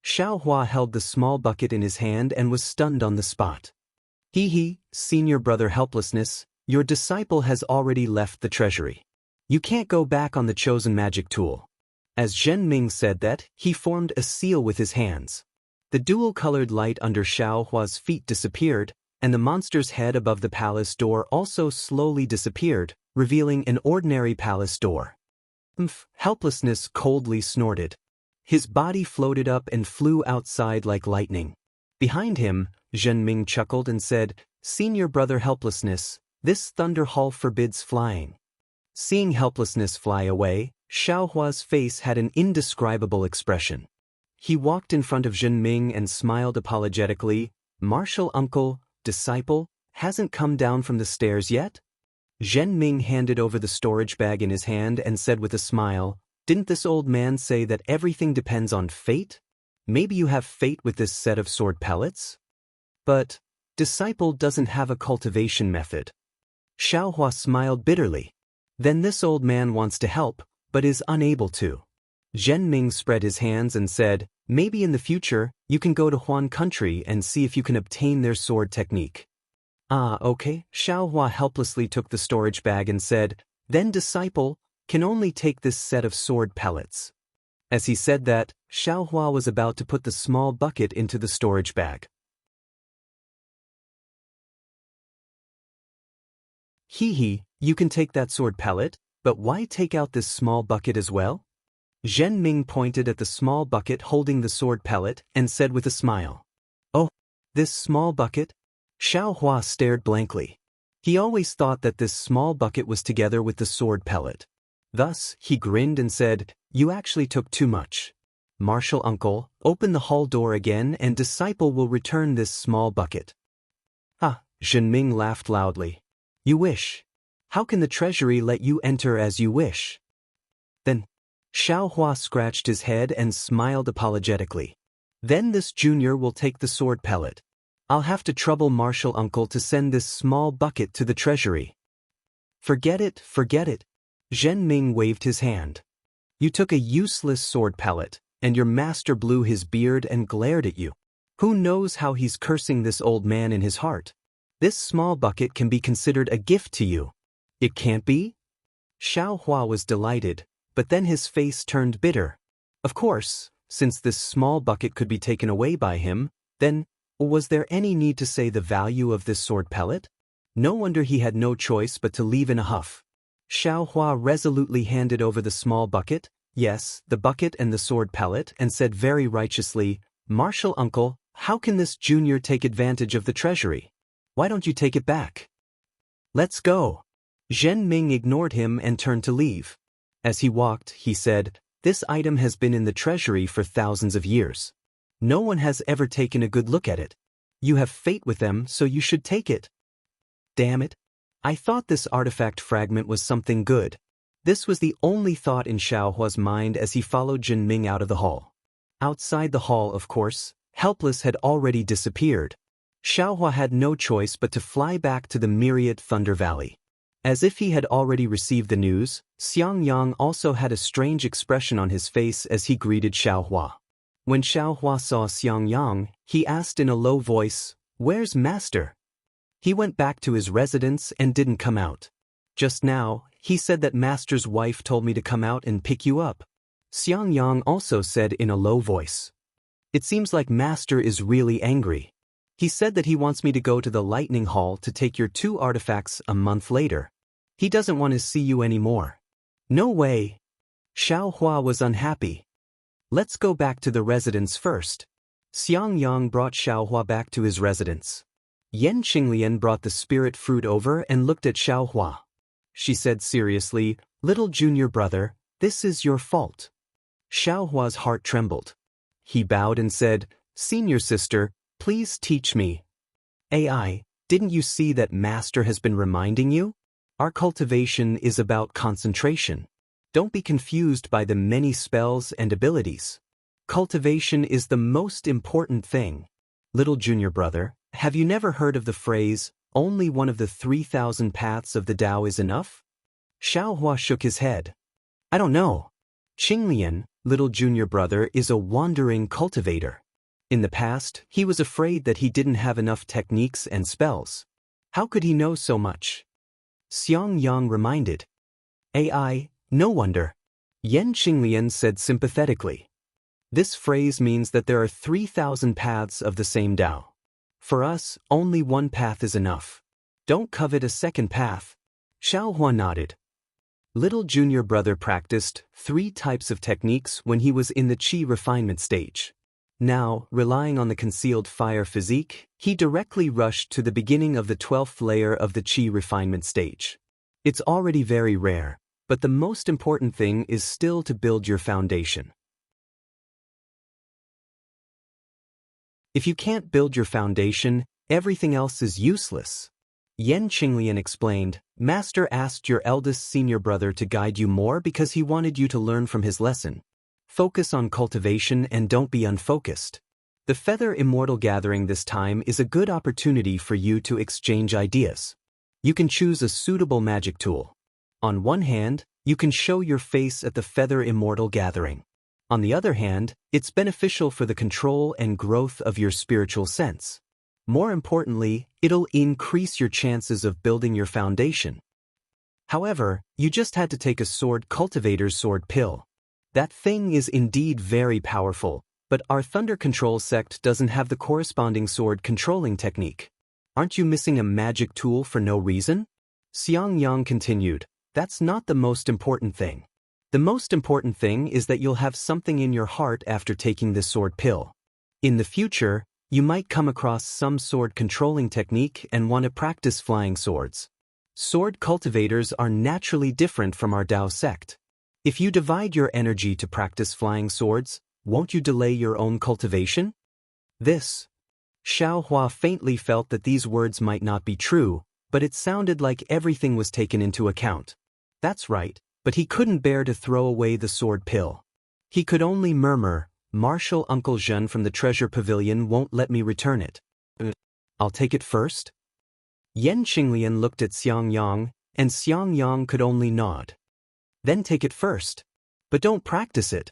Xiaohua held the small bucket in his hand and was stunned on the spot. Senior brother Helplessness, your disciple has already left the treasury. You can't go back on the chosen magic tool." As Zhen Ming said that, he formed a seal with his hands. The dual-colored light under Xiaohua's feet disappeared, and the monster's head above the palace door also slowly disappeared, revealing an ordinary palace door. Helplessness coldly snorted. His body floated up and flew outside like lightning. Behind him, Zhen Ming chuckled and said, "Senior brother Helplessness, this thunder hall forbids flying." Seeing Helplessness fly away, Xiaohua's face had an indescribable expression. He walked in front of Zhen Ming and smiled apologetically. "Martial uncle, disciple, hasn't come down from the stairs yet?" Zhen Ming handed over the storage bag in his hand and said with a smile, Didn't this old man say that everything depends on fate? Maybe you have fate with this set of sword pellets? But disciple doesn't have a cultivation method. Xiaohua smiled bitterly. Then this old man wants to help, but is unable to. Zhenming spread his hands and said, maybe in the future, you can go to Huan country and see if you can obtain their sword technique. Ah, okay. Xiaohua helplessly took the storage bag and said, then disciple can only take this set of sword pellets. As he said that, Xiaohua was about to put the small bucket into the storage bag. Hee, you can take that sword pellet, but why take out this small bucket as well? Zhenming pointed at the small bucket holding the sword pellet and said with a smile. Oh, this small bucket? Xiaohua stared blankly. He always thought that this small bucket was together with the sword pellet. Thus, he grinned and said, you actually took too much. Martial uncle, open the hall door again and disciple will return this small bucket. Ah, Zhenming laughed loudly. You wish. How can the treasury let you enter as you wish? Then, Xiaohua scratched his head and smiled apologetically. Then this junior will take the sword pellet. I'll have to trouble Martial uncle to send this small bucket to the treasury. Forget it, forget it. Zhenming waved his hand. You took a useless sword pellet, and your master blew his beard and glared at you. Who knows how he's cursing this old man in his heart? This small bucket can be considered a gift to you. It can't be? Xiaohua was delighted, but then his face turned bitter. Of course, since this small bucket could be taken away by him, then, was there any need to say the value of this sword pellet? No wonder he had no choice but to leave in a huff. Xiaohua resolutely handed over the small bucket, yes, the bucket and the sword pellet, and said very righteously, Martial uncle, how can this junior take advantage of the treasury? Why don't you take it back? Let's go. Zhenming ignored him and turned to leave. As he walked, he said, this item has been in the treasury for thousands of years. No one has ever taken a good look at it. You have fate with them, so you should take it. Damn it. I thought this artifact fragment was something good. This was the only thought in Xiaohua's mind as he followed Zhenming out of the hall. Outside the hall, of course, Helpless had already disappeared. Xiaohua had no choice but to fly back to the myriad Thunder Valley. As if he had already received the news, Xiangyang also had a strange expression on his face as he greeted Xiaohua. When Xiaohua saw Xiangyang, he asked in a low voice, where's Master? He went back to his residence and didn't come out. Just now, he said that Master's wife told me to come out and pick you up. Xiangyang also said in a low voice. It seems like Master is really angry. He said that he wants me to go to the Lightning Hall to take your 2 artifacts a month later. He doesn't want to see you anymore. No way. Xiaohua was unhappy. Let's go back to the residence first. Xiangyang brought Xiaohua back to his residence. Yan Qinglian brought the spirit fruit over and looked at Xiaohua. She said seriously, little junior brother, this is your fault. Xiaohua's heart trembled. He bowed and said, senior sister, please teach me. AI, didn't you see that Master has been reminding you? Our cultivation is about concentration. Don't be confused by the many spells and abilities. Cultivation is the most important thing. Little junior brother, have you never heard of the phrase, only one of the 3,000 paths of the Tao is enough? Xiaohua shook his head. I don't know. Qinglian, little junior brother, is a wandering cultivator. In the past, he was afraid that he didn't have enough techniques and spells. How could he know so much? Xiangyang reminded. AI, no wonder. Yan Qinglian said sympathetically. This phrase means that there are 3,000 paths of the same Tao. For us, only one path is enough. Don't covet a second path. Xiaohua nodded. Little junior brother practiced 3 types of techniques when he was in the Qi refinement stage. Now, relying on the concealed fire physique, he directly rushed to the beginning of the 12th layer of the Qi refinement stage. It's already very rare, but the most important thing is still to build your foundation. If you can't build your foundation, everything else is useless. Yan Qinglian explained, Master asked your eldest senior brother to guide you more because he wanted you to learn from his lesson. Focus on cultivation and don't be unfocused. The Feather Immortal Gathering this time is a good opportunity for you to exchange ideas. You can choose a suitable magic tool. On one hand, you can show your face at the Feather Immortal Gathering. On the other hand, it's beneficial for the control and growth of your spiritual sense. More importantly, it'll increase your chances of building your foundation. However, you just had to take a sword cultivator's sword pill. That thing is indeed very powerful, but our Thunder Control sect doesn't have the corresponding sword controlling technique. Aren't you missing a magic tool for no reason? Xiang Yang continued, that's not the most important thing. The most important thing is that you'll have something in your heart after taking this sword pill. In the future, you might come across some sword controlling technique and want to practice flying swords. Sword cultivators are naturally different from our Dao sect. If you divide your energy to practice flying swords, won't you delay your own cultivation? Xiao Hua faintly felt that these words might not be true, but it sounded like everything was taken into account. That's right, but he couldn't bear to throw away the sword pill. He could only murmur, Marshal Uncle Zhen from the treasure pavilion won't let me return it. I'll take it first? Yan Qinglian looked at Xiang Yang, and Xiang Yang could only nod. Then take it first. But don't practice it.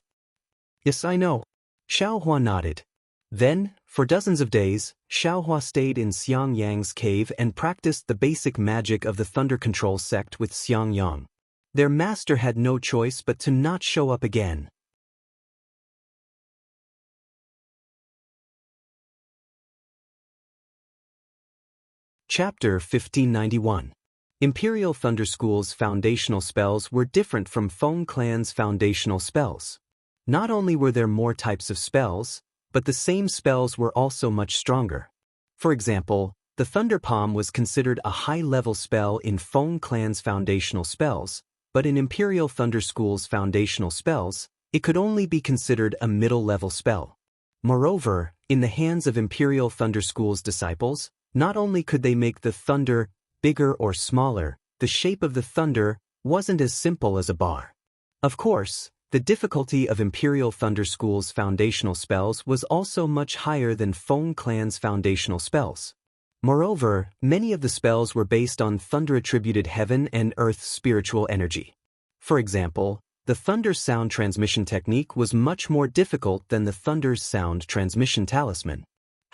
Yes, I know. Xiao Hua nodded. Then, for dozens of days, Xiao Hua stayed in Xiang Yang's cave and practiced the basic magic of the Thunder Control sect with Xiang Yang. Their master had no choice but to not show up again. Chapter 1591. Imperial Thunder School's foundational spells were different from Feng Clan's foundational spells. Not only were there more types of spells, but the same spells were also much stronger. For example, the Thunder Palm was considered a high-level spell in Feng Clan's foundational spells, but in Imperial Thunder School's foundational spells, it could only be considered a middle-level spell. Moreover, in the hands of Imperial Thunder School's disciples, not only could they make the thunder bigger or smaller, the shape of the thunder wasn't as simple as a bar. Of course, the difficulty of Imperial Thunder School's foundational spells was also much higher than Feng Clan's foundational spells. Moreover, many of the spells were based on thunder-attributed heaven and earth spiritual energy. For example, the Thunder Sound Transmission technique was much more difficult than the Thunder Sound Transmission Talisman.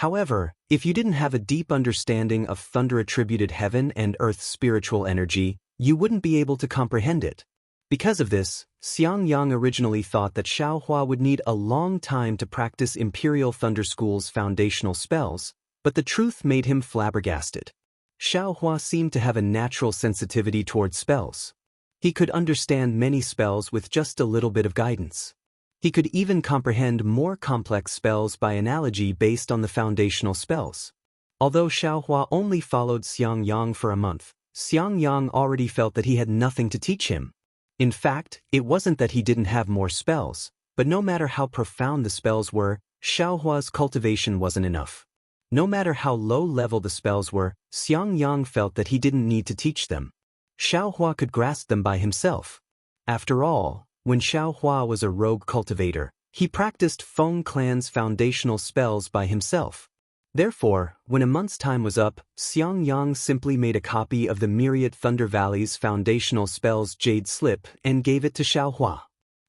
However, if you didn't have a deep understanding of thunder-attributed heaven and earth spiritual energy, you wouldn't be able to comprehend it. Because of this, Xiang Yang originally thought that Xiao Hua would need a long time to practice Imperial Thunder School's foundational spells, but the truth made him flabbergasted. Xiao Hua seemed to have a natural sensitivity towards spells. He could understand many spells with just a little bit of guidance. He could even comprehend more complex spells by analogy based on the foundational spells. Although Xiao Hua only followed Xiang Yang for a month, Xiang Yang already felt that he had nothing to teach him. In fact, it wasn't that he didn't have more spells, but no matter how profound the spells were, Xiao Hua's cultivation wasn't enough. No matter how low-level the spells were, Xiang Yang felt that he didn't need to teach them. Xiao Hua could grasp them by himself. After all, when Xiao Hua was a rogue cultivator, he practiced Feng Clan's foundational spells by himself. Therefore, when a month's time was up, Xiang Yang simply made a copy of the Myriad Thunder Valley's foundational spells Jade Slip and gave it to Xiao Hua.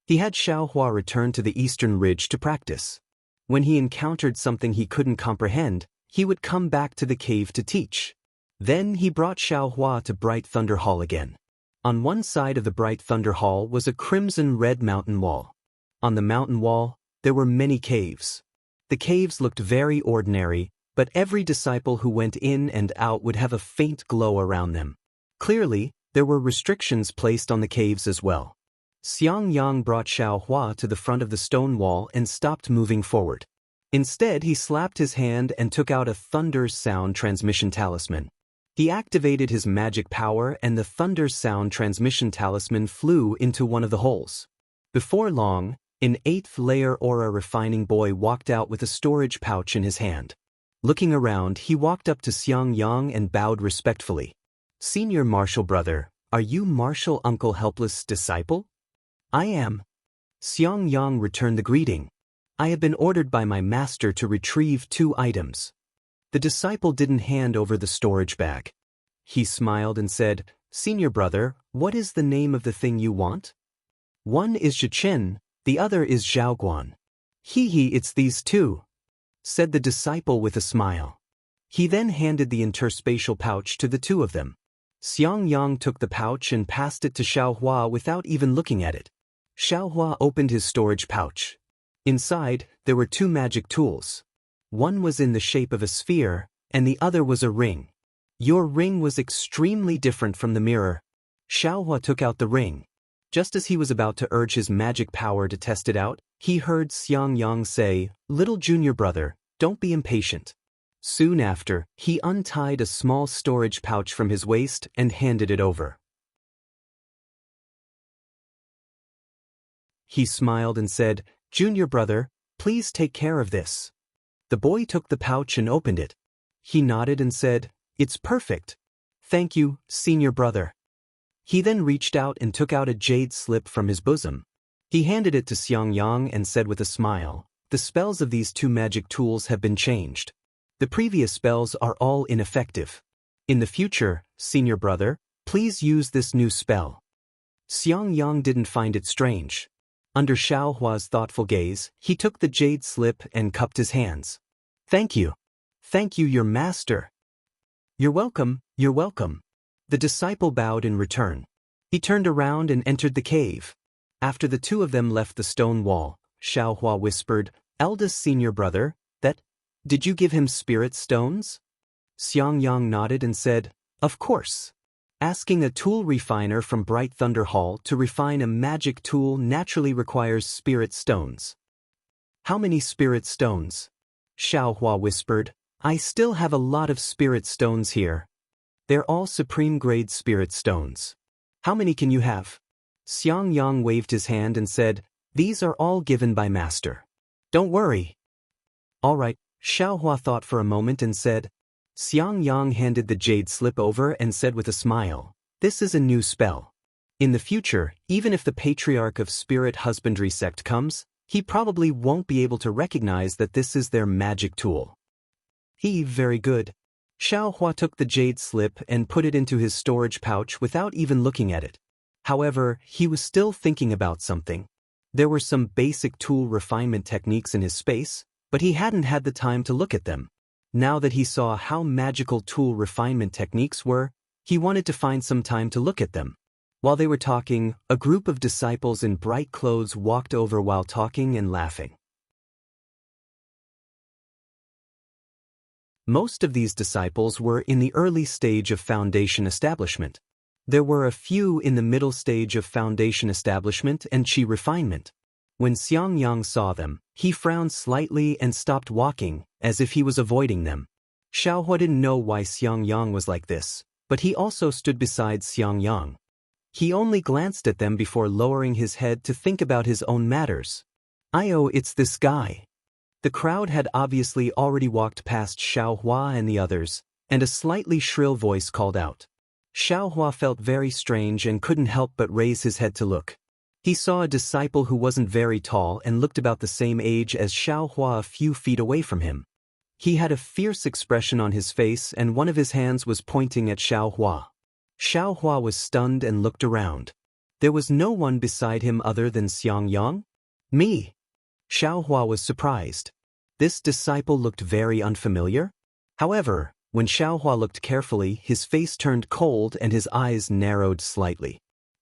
He had Xiao Hua return to the Eastern Ridge to practice. When he encountered something he couldn't comprehend, he would come back to the cave to teach. Then he brought Xiao Hua to Bright Thunder Hall again. On one side of the Bright Thunder Hall was a crimson-red mountain wall. On the mountain wall, there were many caves. The caves looked very ordinary, but every disciple who went in and out would have a faint glow around them. Clearly, there were restrictions placed on the caves as well. Xiang Yang brought Xiao Hua to the front of the stone wall and stopped moving forward. Instead, he slapped his hand and took out a Thunder Sound Transmission Talisman. He activated his magic power and the Thunder Sound Transmission Talisman flew into one of the holes. Before long, an 8th layer aura refining boy walked out with a storage pouch in his hand. Looking around, he walked up to Xiang Yang and bowed respectfully. Senior Martial Brother, are you Martial Uncle Helpless disciple? I am. Xiang Yang returned the greeting. I have been ordered by my master to retrieve 2 items. The disciple didn't hand over the storage bag. He smiled and said, Senior Brother, what is the name of the thing you want? One is Zhichen, the other is Zhaoguan. It's these 2, said the disciple with a smile. He then handed the interspatial pouch to the 2 of them. Xiang Yang took the pouch and passed it to Xiaohua without even looking at it. Xiaohua opened his storage pouch. Inside, there were 2 magic tools. One was in the shape of a sphere, and the other was a ring. Your ring was extremely different from the mirror. Xiaohua took out the ring. Just as he was about to urge his magic power to test it out, he heard Xiang Yang say, Little junior brother, don't be impatient. Soon after, he untied a small storage pouch from his waist and handed it over. He smiled and said, Junior brother, please take care of this. The boy took the pouch and opened it. He nodded and said, It's perfect. Thank you, senior brother. He then reached out and took out a jade slip from his bosom. He handed it to Xiang Yang and said with a smile, The spells of these 2 magic tools have been changed. The previous spells are all ineffective. In the future, senior brother, please use this new spell. Xiang Yang didn't find it strange. Under Xiaohua's thoughtful gaze, he took the jade slip and cupped his hands. Thank you. Thank you, your master. You're welcome, you're welcome. The disciple bowed in return. He turned around and entered the cave. After the 2 of them left the stone wall, Xiaohua whispered, Eldest senior brother, did you give him spirit stones? Xiang Yang nodded and said, Of course. Asking a tool refiner from Bright Thunder Hall to refine a magic tool naturally requires spirit stones. How many spirit stones? Xiaohua whispered, I still have a lot of spirit stones here. They're all supreme grade spirit stones. How many can you have? Xiang Yang waved his hand and said, These are all given by master. Don't worry. All right, Xiaohua thought for a moment and said, Xiang Yang handed the jade slip over and said with a smile, This is a new spell. In the future, even if the Patriarch of Spirit Husbandry sect comes, he probably won't be able to recognize that this is their magic tool. Very good. Xiaohua took the jade slip and put it into his storage pouch without even looking at it. However, he was still thinking about something. There were some basic tool refinement techniques in his space, but he hadn't had the time to look at them. Now that he saw how magical tool refinement techniques were, he wanted to find some time to look at them. While they were talking, a group of disciples in bright clothes walked over while talking and laughing. Most of these disciples were in the early stage of foundation establishment. There were a few in the middle stage of foundation establishment and chi refinement. When Xiang Yang saw them, he frowned slightly and stopped walking, as if he was avoiding them. Xiaohua didn't know why Xiang Yang was like this, but he also stood beside Xiang Yang. He only glanced at them before lowering his head to think about his own matters. It's this guy. The crowd had obviously already walked past Xiaohua and the others, and a slightly shrill voice called out. Xiaohua felt very strange and couldn't help but raise his head to look. He saw a disciple who wasn't very tall and looked about the same age as Xiaohua a few feet away from him. He had a fierce expression on his face and one of his hands was pointing at Xiaohua. Xiaohua was stunned and looked around. There was no one beside him other than Xiang Yang? Me? Xiaohua was surprised. This disciple looked very unfamiliar. However, when Xiaohua looked carefully, his face turned cold and his eyes narrowed slightly.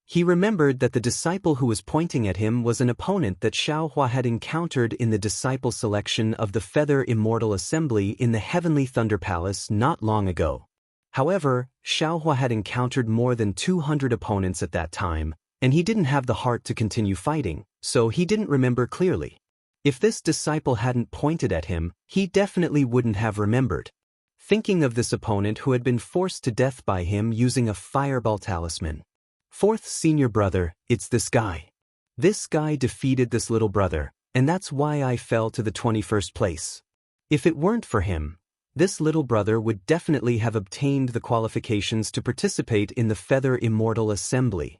He remembered that the disciple who was pointing at him was an opponent that Xiaohua had encountered in the disciple selection of the Feather Immortal Assembly in the Heavenly Thunder Palace not long ago. However, Xiaohua had encountered more than 200 opponents at that time, and he didn't have the heart to continue fighting, so he didn't remember clearly. If this disciple hadn't pointed at him, he definitely wouldn't have remembered. Thinking of this opponent who had been forced to death by him using a fireball talisman. Fourth senior brother, it's this guy. This guy defeated this little brother, and that's why I fell to the 21st place. If it weren't for him, this little brother would definitely have obtained the qualifications to participate in the Feather Immortal Assembly.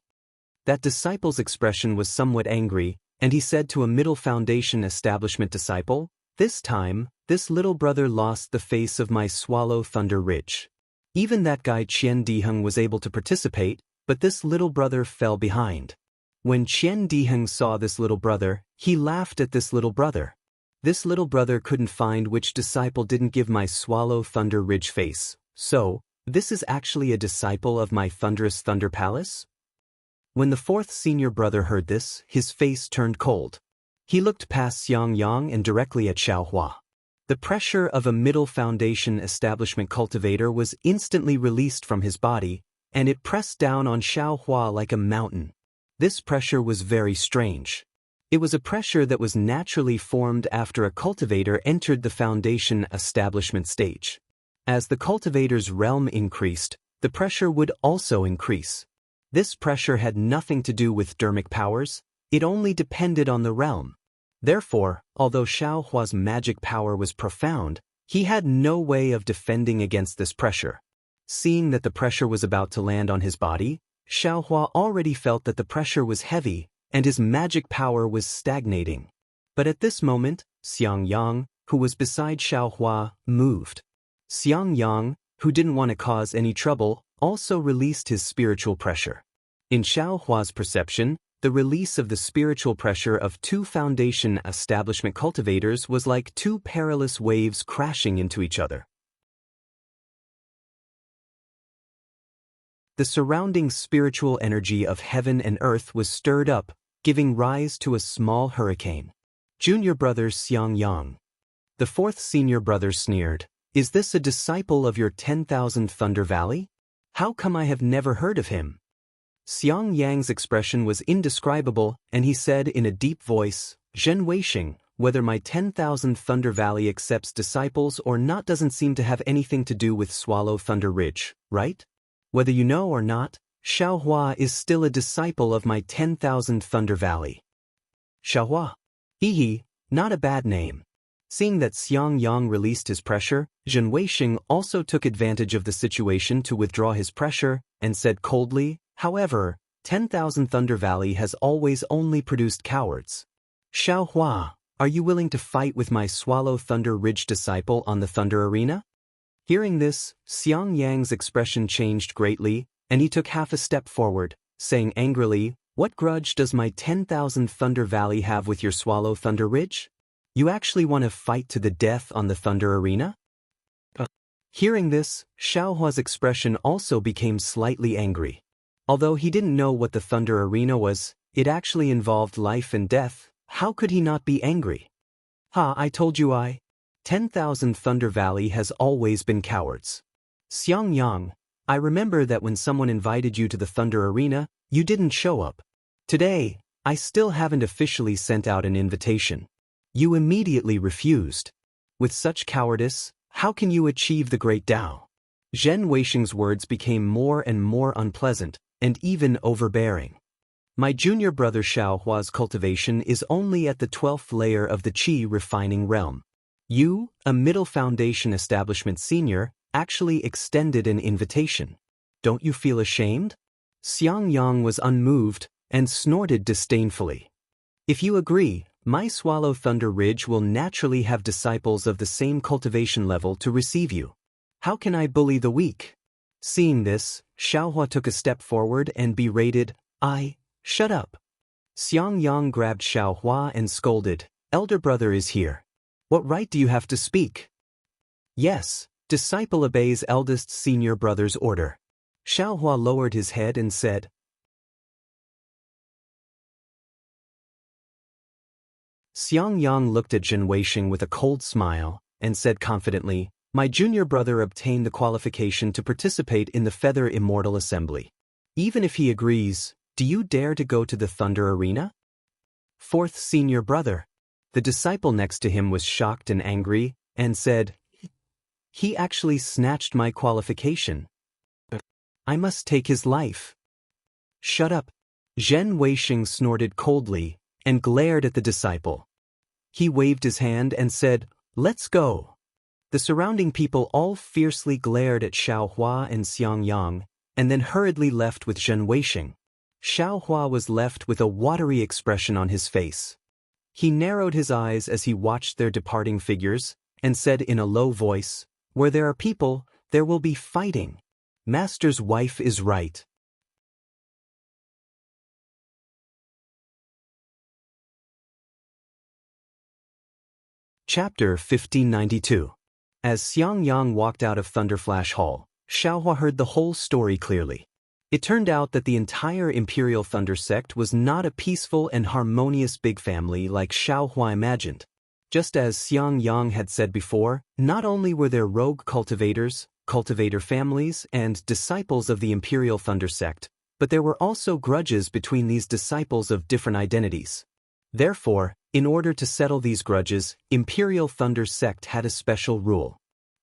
That disciple's expression was somewhat angry, and he said to a Middle Foundation establishment disciple, "This time, this little brother lost the face of my Swallow Thunder Ridge. Even that guy Qian Diheng was able to participate, but this little brother fell behind." When Qian Diheng saw this little brother, he laughed at this little brother. This little brother couldn't find which disciple didn't give my Swallow Thunder Ridge face, so, this is actually a disciple of my Thunderous Thunder Palace? When the fourth senior brother heard this, his face turned cold. He looked past Xiang Yang and directly at Xiaohua. The pressure of a Middle Foundation establishment cultivator was instantly released from his body, and it pressed down on Xiaohua like a mountain. This pressure was very strange. It was a pressure that was naturally formed after a cultivator entered the Foundation establishment stage. As the cultivator's realm increased, the pressure would also increase. This pressure had nothing to do with dermic powers, it only depended on the realm. Therefore, although Xiaohua's magic power was profound, he had no way of defending against this pressure. Seeing that the pressure was about to land on his body, Xiaohua already felt that the pressure was heavy, and his magic power was stagnating. But at this moment, Xiang Yang, who was beside Xiaohua, moved. Xiang Yang, who didn't want to cause any trouble, also released his spiritual pressure. In Xiaohua's perception, the release of the spiritual pressure of two Foundation establishment cultivators was like two perilous waves crashing into each other. The surrounding spiritual energy of heaven and earth was stirred up, giving rise to a small hurricane. Junior brother Xiang Yang. The fourth senior brother sneered, "Is this a disciple of your 10,000 Thunder Valley? How come I have never heard of him?" Xiang Yang's expression was indescribable, and he said in a deep voice, "Zhen Weixing, whether my 10,000 Thunder Valley accepts disciples or not doesn't seem to have anything to do with Swallow Thunder Ridge, right? Whether you know or not, Xiaohua is still a disciple of my 10,000 Thunder Valley." Xiaohua. Hehe, not a bad name. Seeing that Xiang Yang released his pressure, Zhen Weixing also took advantage of the situation to withdraw his pressure, and said coldly, "However, 10,000 Thunder Valley has always only produced cowards. Xiaohua, are you willing to fight with my Swallow Thunder Ridge disciple on the Thunder Arena?" Hearing this, Xiang Yang's expression changed greatly, and he took half a step forward, saying angrily, "What grudge does my 10,000 Thunder Valley have with your Swallow Thunder Ridge? You actually want to fight to the death on the Thunder Arena?" Hearing this, Xiaohua's expression also became slightly angry. Although he didn't know what the Thunder Arena was, it actually involved life and death. How could he not be angry? "Ha, I told you 10,000 Thunder Valley has always been cowards. Xiang Yang, I remember that when someone invited you to the Thunder Arena, you didn't show up. Today, I still haven't officially sent out an invitation. You immediately refused. With such cowardice, how can you achieve the Great Tao?" Zhen Weixing's words became more and more unpleasant, and even overbearing. "My junior brother Xiaohua's cultivation is only at the 12th layer of the Qi refining realm. You, a Middle Foundation establishment senior, actually extended an invitation. Don't you feel ashamed?" Xiang Yang was unmoved, and snorted disdainfully. "If you agree, my Swallow Thunder Ridge will naturally have disciples of the same cultivation level to receive you. How can I bully the weak?" Seeing this, Xiaohua took a step forward and berated, Shut up." Xiang Yang grabbed Xiaohua and scolded, "Elder brother is here. What right do you have to speak?" "Yes, disciple obeys eldest senior brother's order." Xiaohua lowered his head and said. Xiang Yang looked at Zhen Weixing with a cold smile, and said confidently, "My junior brother obtained the qualification to participate in the Feather Immortal Assembly. Even if he agrees, do you dare to go to the Thunder Arena?" Fourth senior brother. The disciple next to him was shocked and angry, and said, "He actually snatched my qualification. I must take his life." "Shut up." Zhen Weixing snorted coldly, and glared at the disciple. He waved his hand and said, "Let's go." The surrounding people all fiercely glared at Xiaohua and Xiangyang, and then hurriedly left with Zhen Weixing. Xiaohua was left with a watery expression on his face. He narrowed his eyes as he watched their departing figures, and said in a low voice, "Where there are people, there will be fighting. Master's wife is right." Chapter 1592. As Xiangyang walked out of Thunderflash Hall, Xiaohua heard the whole story clearly. It turned out that the entire Imperial Thunder Sect was not a peaceful and harmonious big family like Xiaohua imagined. Just as Xiangyang had said before, not only were there rogue cultivators, cultivator families, and disciples of the Imperial Thunder Sect, but there were also grudges between these disciples of different identities. Therefore, in order to settle these grudges, Imperial Thunder Sect had a special rule.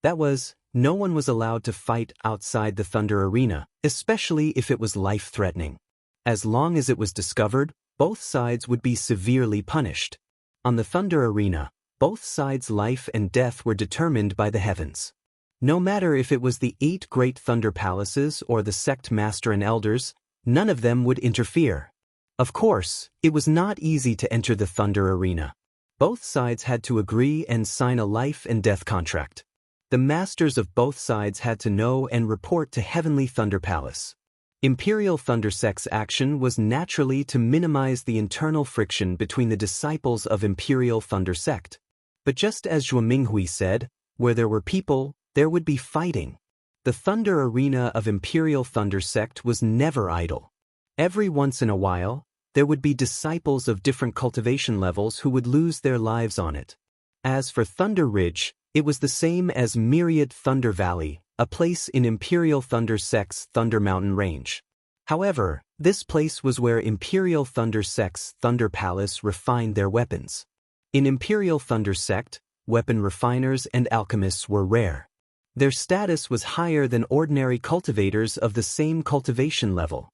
That was, no one was allowed to fight outside the Thunder Arena, especially if it was life-threatening. As long as it was discovered, both sides would be severely punished. On the Thunder Arena, both sides' life and death were determined by the heavens. No matter if it was the 8 great Thunder Palaces or the Sect Master and Elders, none of them would interfere. Of course, it was not easy to enter the Thunder Arena. Both sides had to agree and sign a life and death contract. The masters of both sides had to know and report to Heavenly Thunder Palace. Imperial Thunder Sect's action was naturally to minimize the internal friction between the disciples of Imperial Thunder Sect. But just as Zhuo Minghui said, where there were people, there would be fighting. The Thunder Arena of Imperial Thunder Sect was never idle. Every once in a while, there would be disciples of different cultivation levels who would lose their lives on it. As for Thunder Ridge, it was the same as Myriad Thunder Valley, a place in Imperial Thunder Sect's Thunder Mountain Range. However, this place was where Imperial Thunder Sect's Thunder Palace refined their weapons. In Imperial Thunder Sect, weapon refiners and alchemists were rare. Their status was higher than ordinary cultivators of the same cultivation level.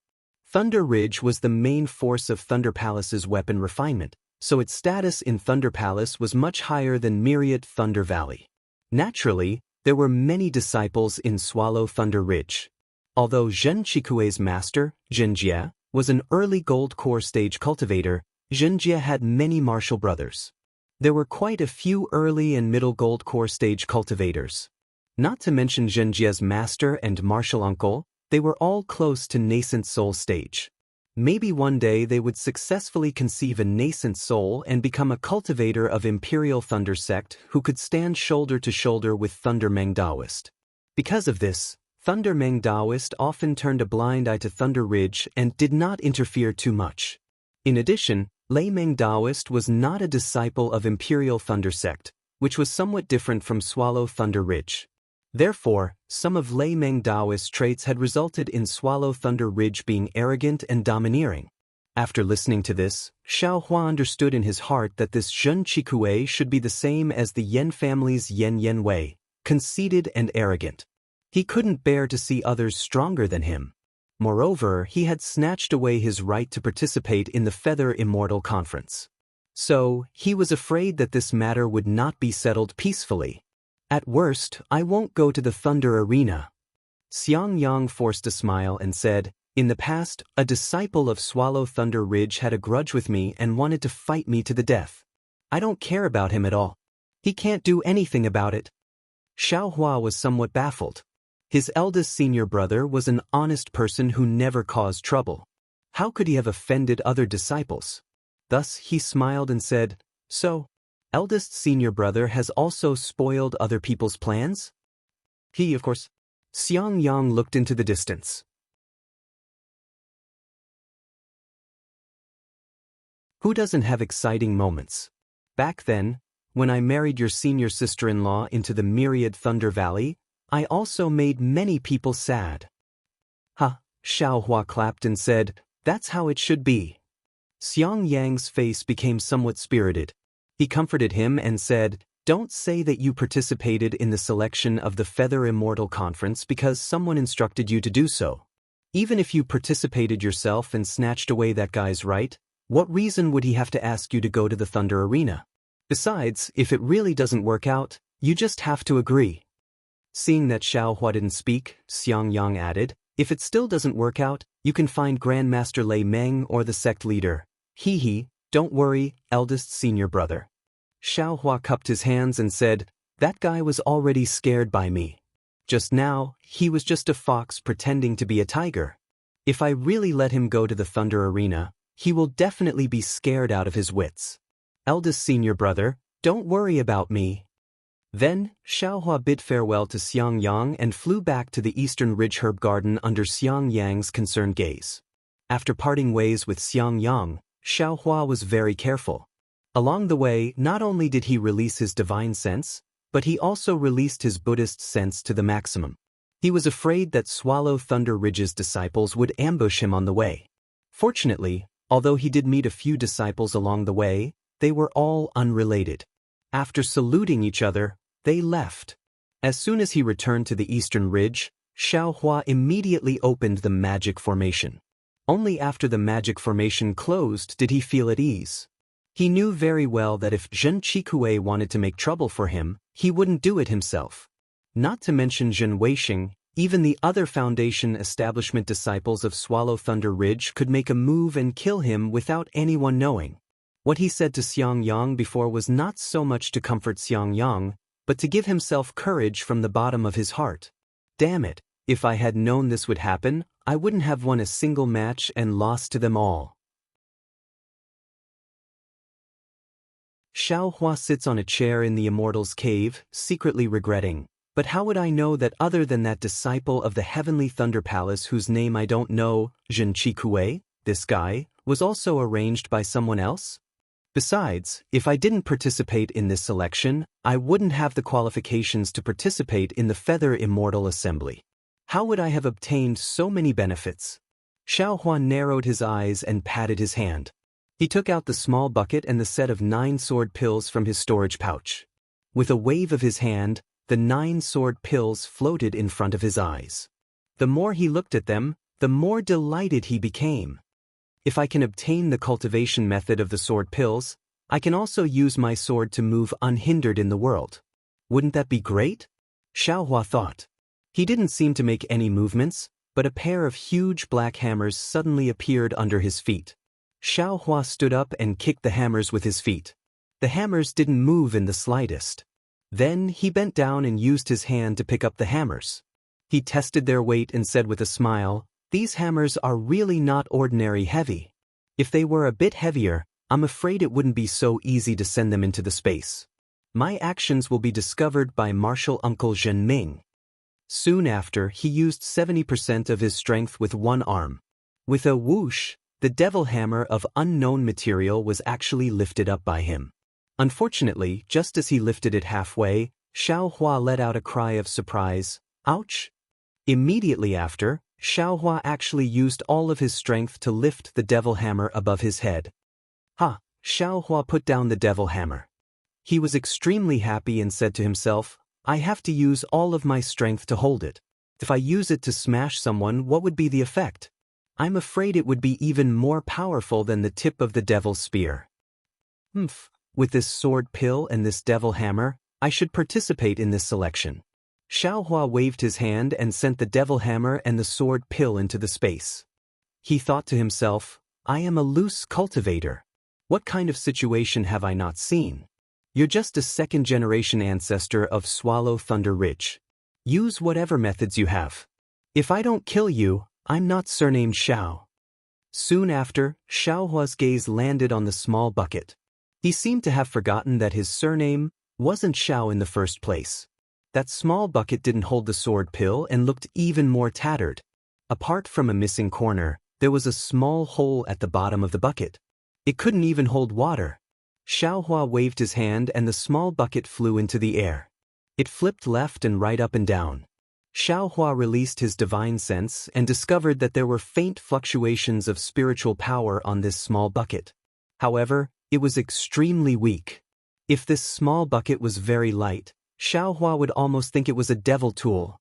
Thunder Ridge was the main force of Thunder Palace's weapon refinement, so its status in Thunder Palace was much higher than Myriad Thunder Valley. Naturally, there were many disciples in Swallow Thunder Ridge. Although Zhen Chikue's master, Zhenjie, was an early gold core stage cultivator, Zhenjie had many martial brothers. There were quite a few early and middle gold core stage cultivators. Not to mention Zhenjie's master and martial uncle, they were all close to nascent soul stage. Maybe one day they would successfully conceive a nascent soul and become a cultivator of Imperial Thunder Sect who could stand shoulder to shoulder with Thunder Meng Daoist. Because of this, Thunder Meng Daoist often turned a blind eye to Thunder Ridge and did not interfere too much. In addition, Lei Meng Daoist was not a disciple of Imperial Thunder Sect, which was somewhat different from Swallow Thunder Ridge. Therefore, some of Lei Meng Daoist's traits had resulted in Swallow Thunder Ridge being arrogant and domineering. After listening to this, Xiaohua understood in his heart that this Zhen Chikue should be the same as the Yen family's Yen Wei, conceited and arrogant. He couldn't bear to see others stronger than him. Moreover, he had snatched away his right to participate in the Feather Immortal Conference. So, he was afraid that this matter would not be settled peacefully. At worst, I won't go to the Thunder Arena. Xiangyang forced a smile and said, in the past, a disciple of Swallow Thunder Ridge had a grudge with me and wanted to fight me to the death. I don't care about him at all. He can't do anything about it. Xiaohua was somewhat baffled. His eldest senior brother was an honest person who never caused trouble. How could he have offended other disciples? Thus he smiled and said, so, eldest senior brother has also spoiled other people's plans? He, of course. Xiangyang looked into the distance. Who doesn't have exciting moments? Back then, when I married your senior sister-in-law into the Myriad Thunder Valley, I also made many people sad. Ha, Xiaohua clapped and said, that's how it should be. Xiangyang's face became somewhat spirited. He comforted him and said, don't say that you participated in the selection of the Feather Immortal Conference because someone instructed you to do so. Even if you participated yourself and snatched away that guy's right, what reason would he have to ask you to go to the Thunder Arena? Besides, if it really doesn't work out, You just have to agree. Seeing that Xiaohua didn't speak, Xiang Yang added, if it still doesn't work out, you can find Grandmaster Lei Meng or the sect leader. Hee, don't worry, eldest senior brother. Xiaohua cupped his hands and said, that guy was already scared by me. Just now, he was just a fox pretending to be a tiger. If I really let him go to the Thunder Arena, he will definitely be scared out of his wits. Eldest senior brother, don't worry about me. Then, Xiaohua bid farewell to Xiang Yang and flew back to the Eastern Ridge Herb Garden under Xiang Yang's concerned gaze. After parting ways with Xiang Yang, Xiaohua was very careful. Along the way, not only did he release his divine sense, but he also released his Buddhist sense to the maximum. He was afraid that Swallow Thunder Ridge's disciples would ambush him on the way. Fortunately, although he did meet a few disciples along the way, they were all unrelated. After saluting each other, they left. As soon as he returned to the Eastern Ridge, Xiaohua immediately opened the magic formation. Only after the magic formation closed did he feel at ease. He knew very well that if Zhen Qikue wanted to make trouble for him, he wouldn't do it himself. Not to mention Zhen Weixing, even the other Foundation establishment disciples of Swallow Thunder Ridge could make a move and kill him without anyone knowing. What he said to Xiang Yang before was not so much to comfort Xiang Yang, but to give himself courage from the bottom of his heart. Damn it, if I had known this would happen, I wouldn't have won a single match and lost to them all. Xiaohua sits on a chair in the Immortal's cave, secretly regretting. But how would I know that other than that disciple of the Heavenly Thunder Palace whose name I don't know, Zhen Qikue, this guy, was also arranged by someone else? Besides, if I didn't participate in this selection, I wouldn't have the qualifications to participate in the Feather Immortal Assembly. How would I have obtained so many benefits? Xiaohua narrowed his eyes and patted his hand. He took out the small bucket and the set of 9 sword pills from his storage pouch. With a wave of his hand, the 9 sword pills floated in front of his eyes. The more he looked at them, the more delighted he became. If I can obtain the cultivation method of the sword pills, I can also use my sword to move unhindered in the world. Wouldn't that be great? Xiaohua thought. He didn't seem to make any movements, but a pair of huge black hammers suddenly appeared under his feet. Xiaohua stood up and kicked the hammers with his feet. The hammers didn't move in the slightest. Then he bent down and used his hand to pick up the hammers. He tested their weight and said with a smile, "These hammers are really not ordinary heavy. If they were a bit heavier, I'm afraid it wouldn't be so easy to send them into the space. My actions will be discovered by Martial Uncle Zhen Ming." Soon after, he used 70% of his strength with one arm. With a whoosh, the devil hammer of unknown material was actually lifted up by him. Unfortunately, just as he lifted it halfway, Xiaohua let out a cry of surprise, "Ouch!" Immediately after, Xiaohua actually used all of his strength to lift the devil hammer above his head. Ha! Xiaohua put down the devil hammer. He was extremely happy and said to himself, "I have to use all of my strength to hold it. If I use it to smash someone, what would be the effect? I'm afraid it would be even more powerful than the tip of the devil's spear. With this sword pill and this devil hammer, I should participate in this selection." Xiaohua waved his hand and sent the devil hammer and the sword pill into the space. He thought to himself, "I am a loose cultivator. What kind of situation have I not seen? You're just a second-generation ancestor of Swallow Thunder Ridge. Use whatever methods you have. If I don't kill you, I'm not surnamed Xiao." Soon after, Xiaohua's gaze landed on the small bucket. He seemed to have forgotten that his surname wasn't Xiao in the first place. That small bucket didn't hold the sword pill and looked even more tattered. Apart from a missing corner, there was a small hole at the bottom of the bucket. It couldn't even hold water. Xiaohua waved his hand and the small bucket flew into the air. It flipped left and right up and down. Xiaohua released his divine sense and discovered that there were faint fluctuations of spiritual power on this small bucket. However, it was extremely weak. If this small bucket was very light, Xiaohua would almost think it was a devil tool.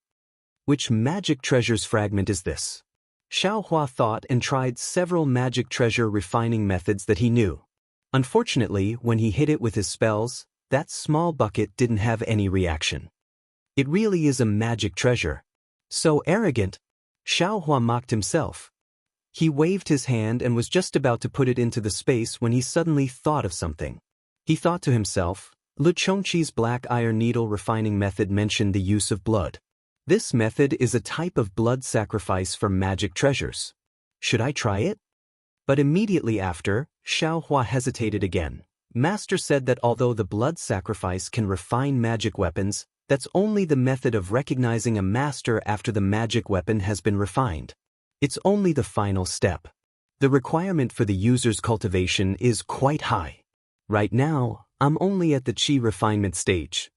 Which magic treasure's fragment is this? Xiaohua thought and tried several magic treasure refining methods that he knew. Unfortunately, when he hit it with his spells, that small bucket didn't have any reaction. It really is a magic treasure. So arrogant. Xiaohua mocked himself. He waved his hand and was just about to put it into the space when he suddenly thought of something. He thought to himself, Lu Chongqi's black iron needle refining method mentioned the use of blood. This method is a type of blood sacrifice for magic treasures. Should I try it? But immediately after, Xiaohua hesitated again. Master said that although the blood sacrifice can refine magic weapons, that's only the method of recognizing a master after the magic weapon has been refined. It's only the final step. The requirement for the user's cultivation is quite high. Right now, I'm only at the qi refinement stage.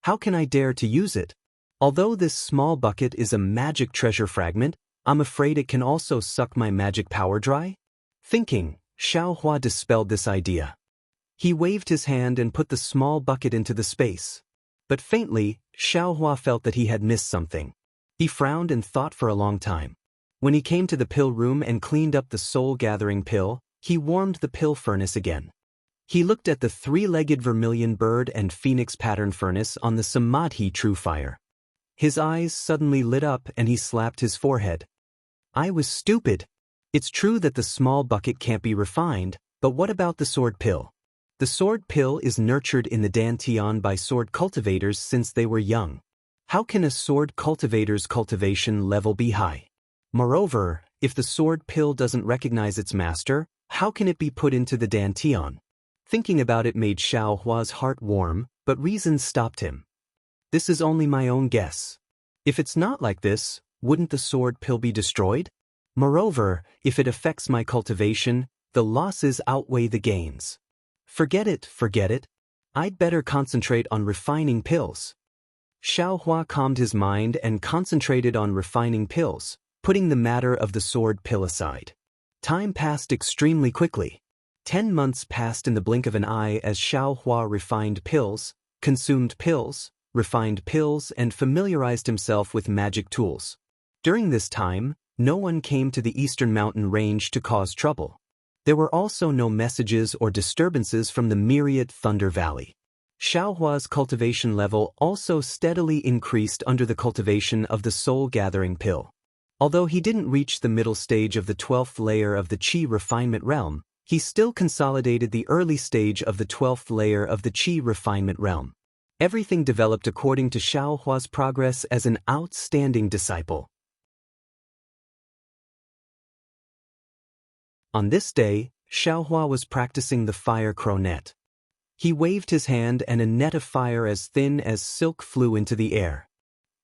How can I dare to use it? Although this small bucket is a magic treasure fragment, I'm afraid it can also suck my magic power dry? Thinking, Xiaohua dispelled this idea. He waved his hand and put the small bucket into the space. But faintly, Xiaohua felt that he had missed something. He frowned and thought for a long time. When he came to the pill room and cleaned up the soul-gathering pill, he warmed the pill furnace again. He looked at the three-legged vermilion bird and phoenix pattern furnace on the Samadhi true fire. His eyes suddenly lit up and he slapped his forehead. I was stupid. It's true that the small bucket can't be refined, but what about the sword pill? The sword pill is nurtured in the Dantian by sword cultivators since they were young. How can a sword cultivator's cultivation level be high? Moreover, if the sword pill doesn't recognize its master, how can it be put into the Dantian? Thinking about it made Xiaohua's heart warm, but reason stopped him. This is only my own guess. If it's not like this, wouldn't the sword pill be destroyed? Moreover, if it affects my cultivation, the losses outweigh the gains. Forget it. I'd better concentrate on refining pills. Xiaohua calmed his mind and concentrated on refining pills, putting the matter of the sword pill aside. Time passed extremely quickly. 10 months passed in the blink of an eye as Xiaohua refined pills, consumed pills, refined pills, and familiarized himself with magic tools. During this time, no one came to the eastern mountain range to cause trouble. There were also no messages or disturbances from the myriad Thunder Valley. Xiaohua's cultivation level also steadily increased under the cultivation of the soul-gathering pill. Although he didn't reach the middle stage of the 12th layer of the qi refinement realm, he still consolidated the early stage of the 12th layer of the qi refinement realm. Everything developed according to Xiaohua's progress as an outstanding disciple. On this day, Xiaohua was practicing the fire crow net. He waved his hand and a net of fire as thin as silk flew into the air.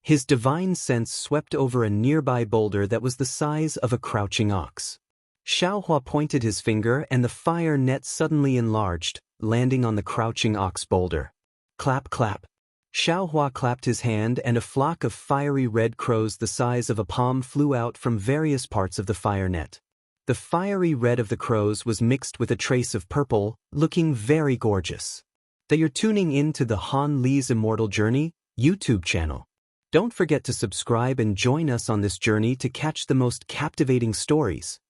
His divine sense swept over a nearby boulder that was the size of a crouching ox. Xiaohua pointed his finger and the fire net suddenly enlarged, landing on the crouching ox boulder. Clap, clap. Xiaohua clapped his hand and a flock of fiery red crows the size of a palm flew out from various parts of the fire net. The fiery red of the crows was mixed with a trace of purple, looking very gorgeous. You're tuning in to the Han Li's Immortal Journey YouTube channel. Don't forget to subscribe and join us on this journey to catch the most captivating stories.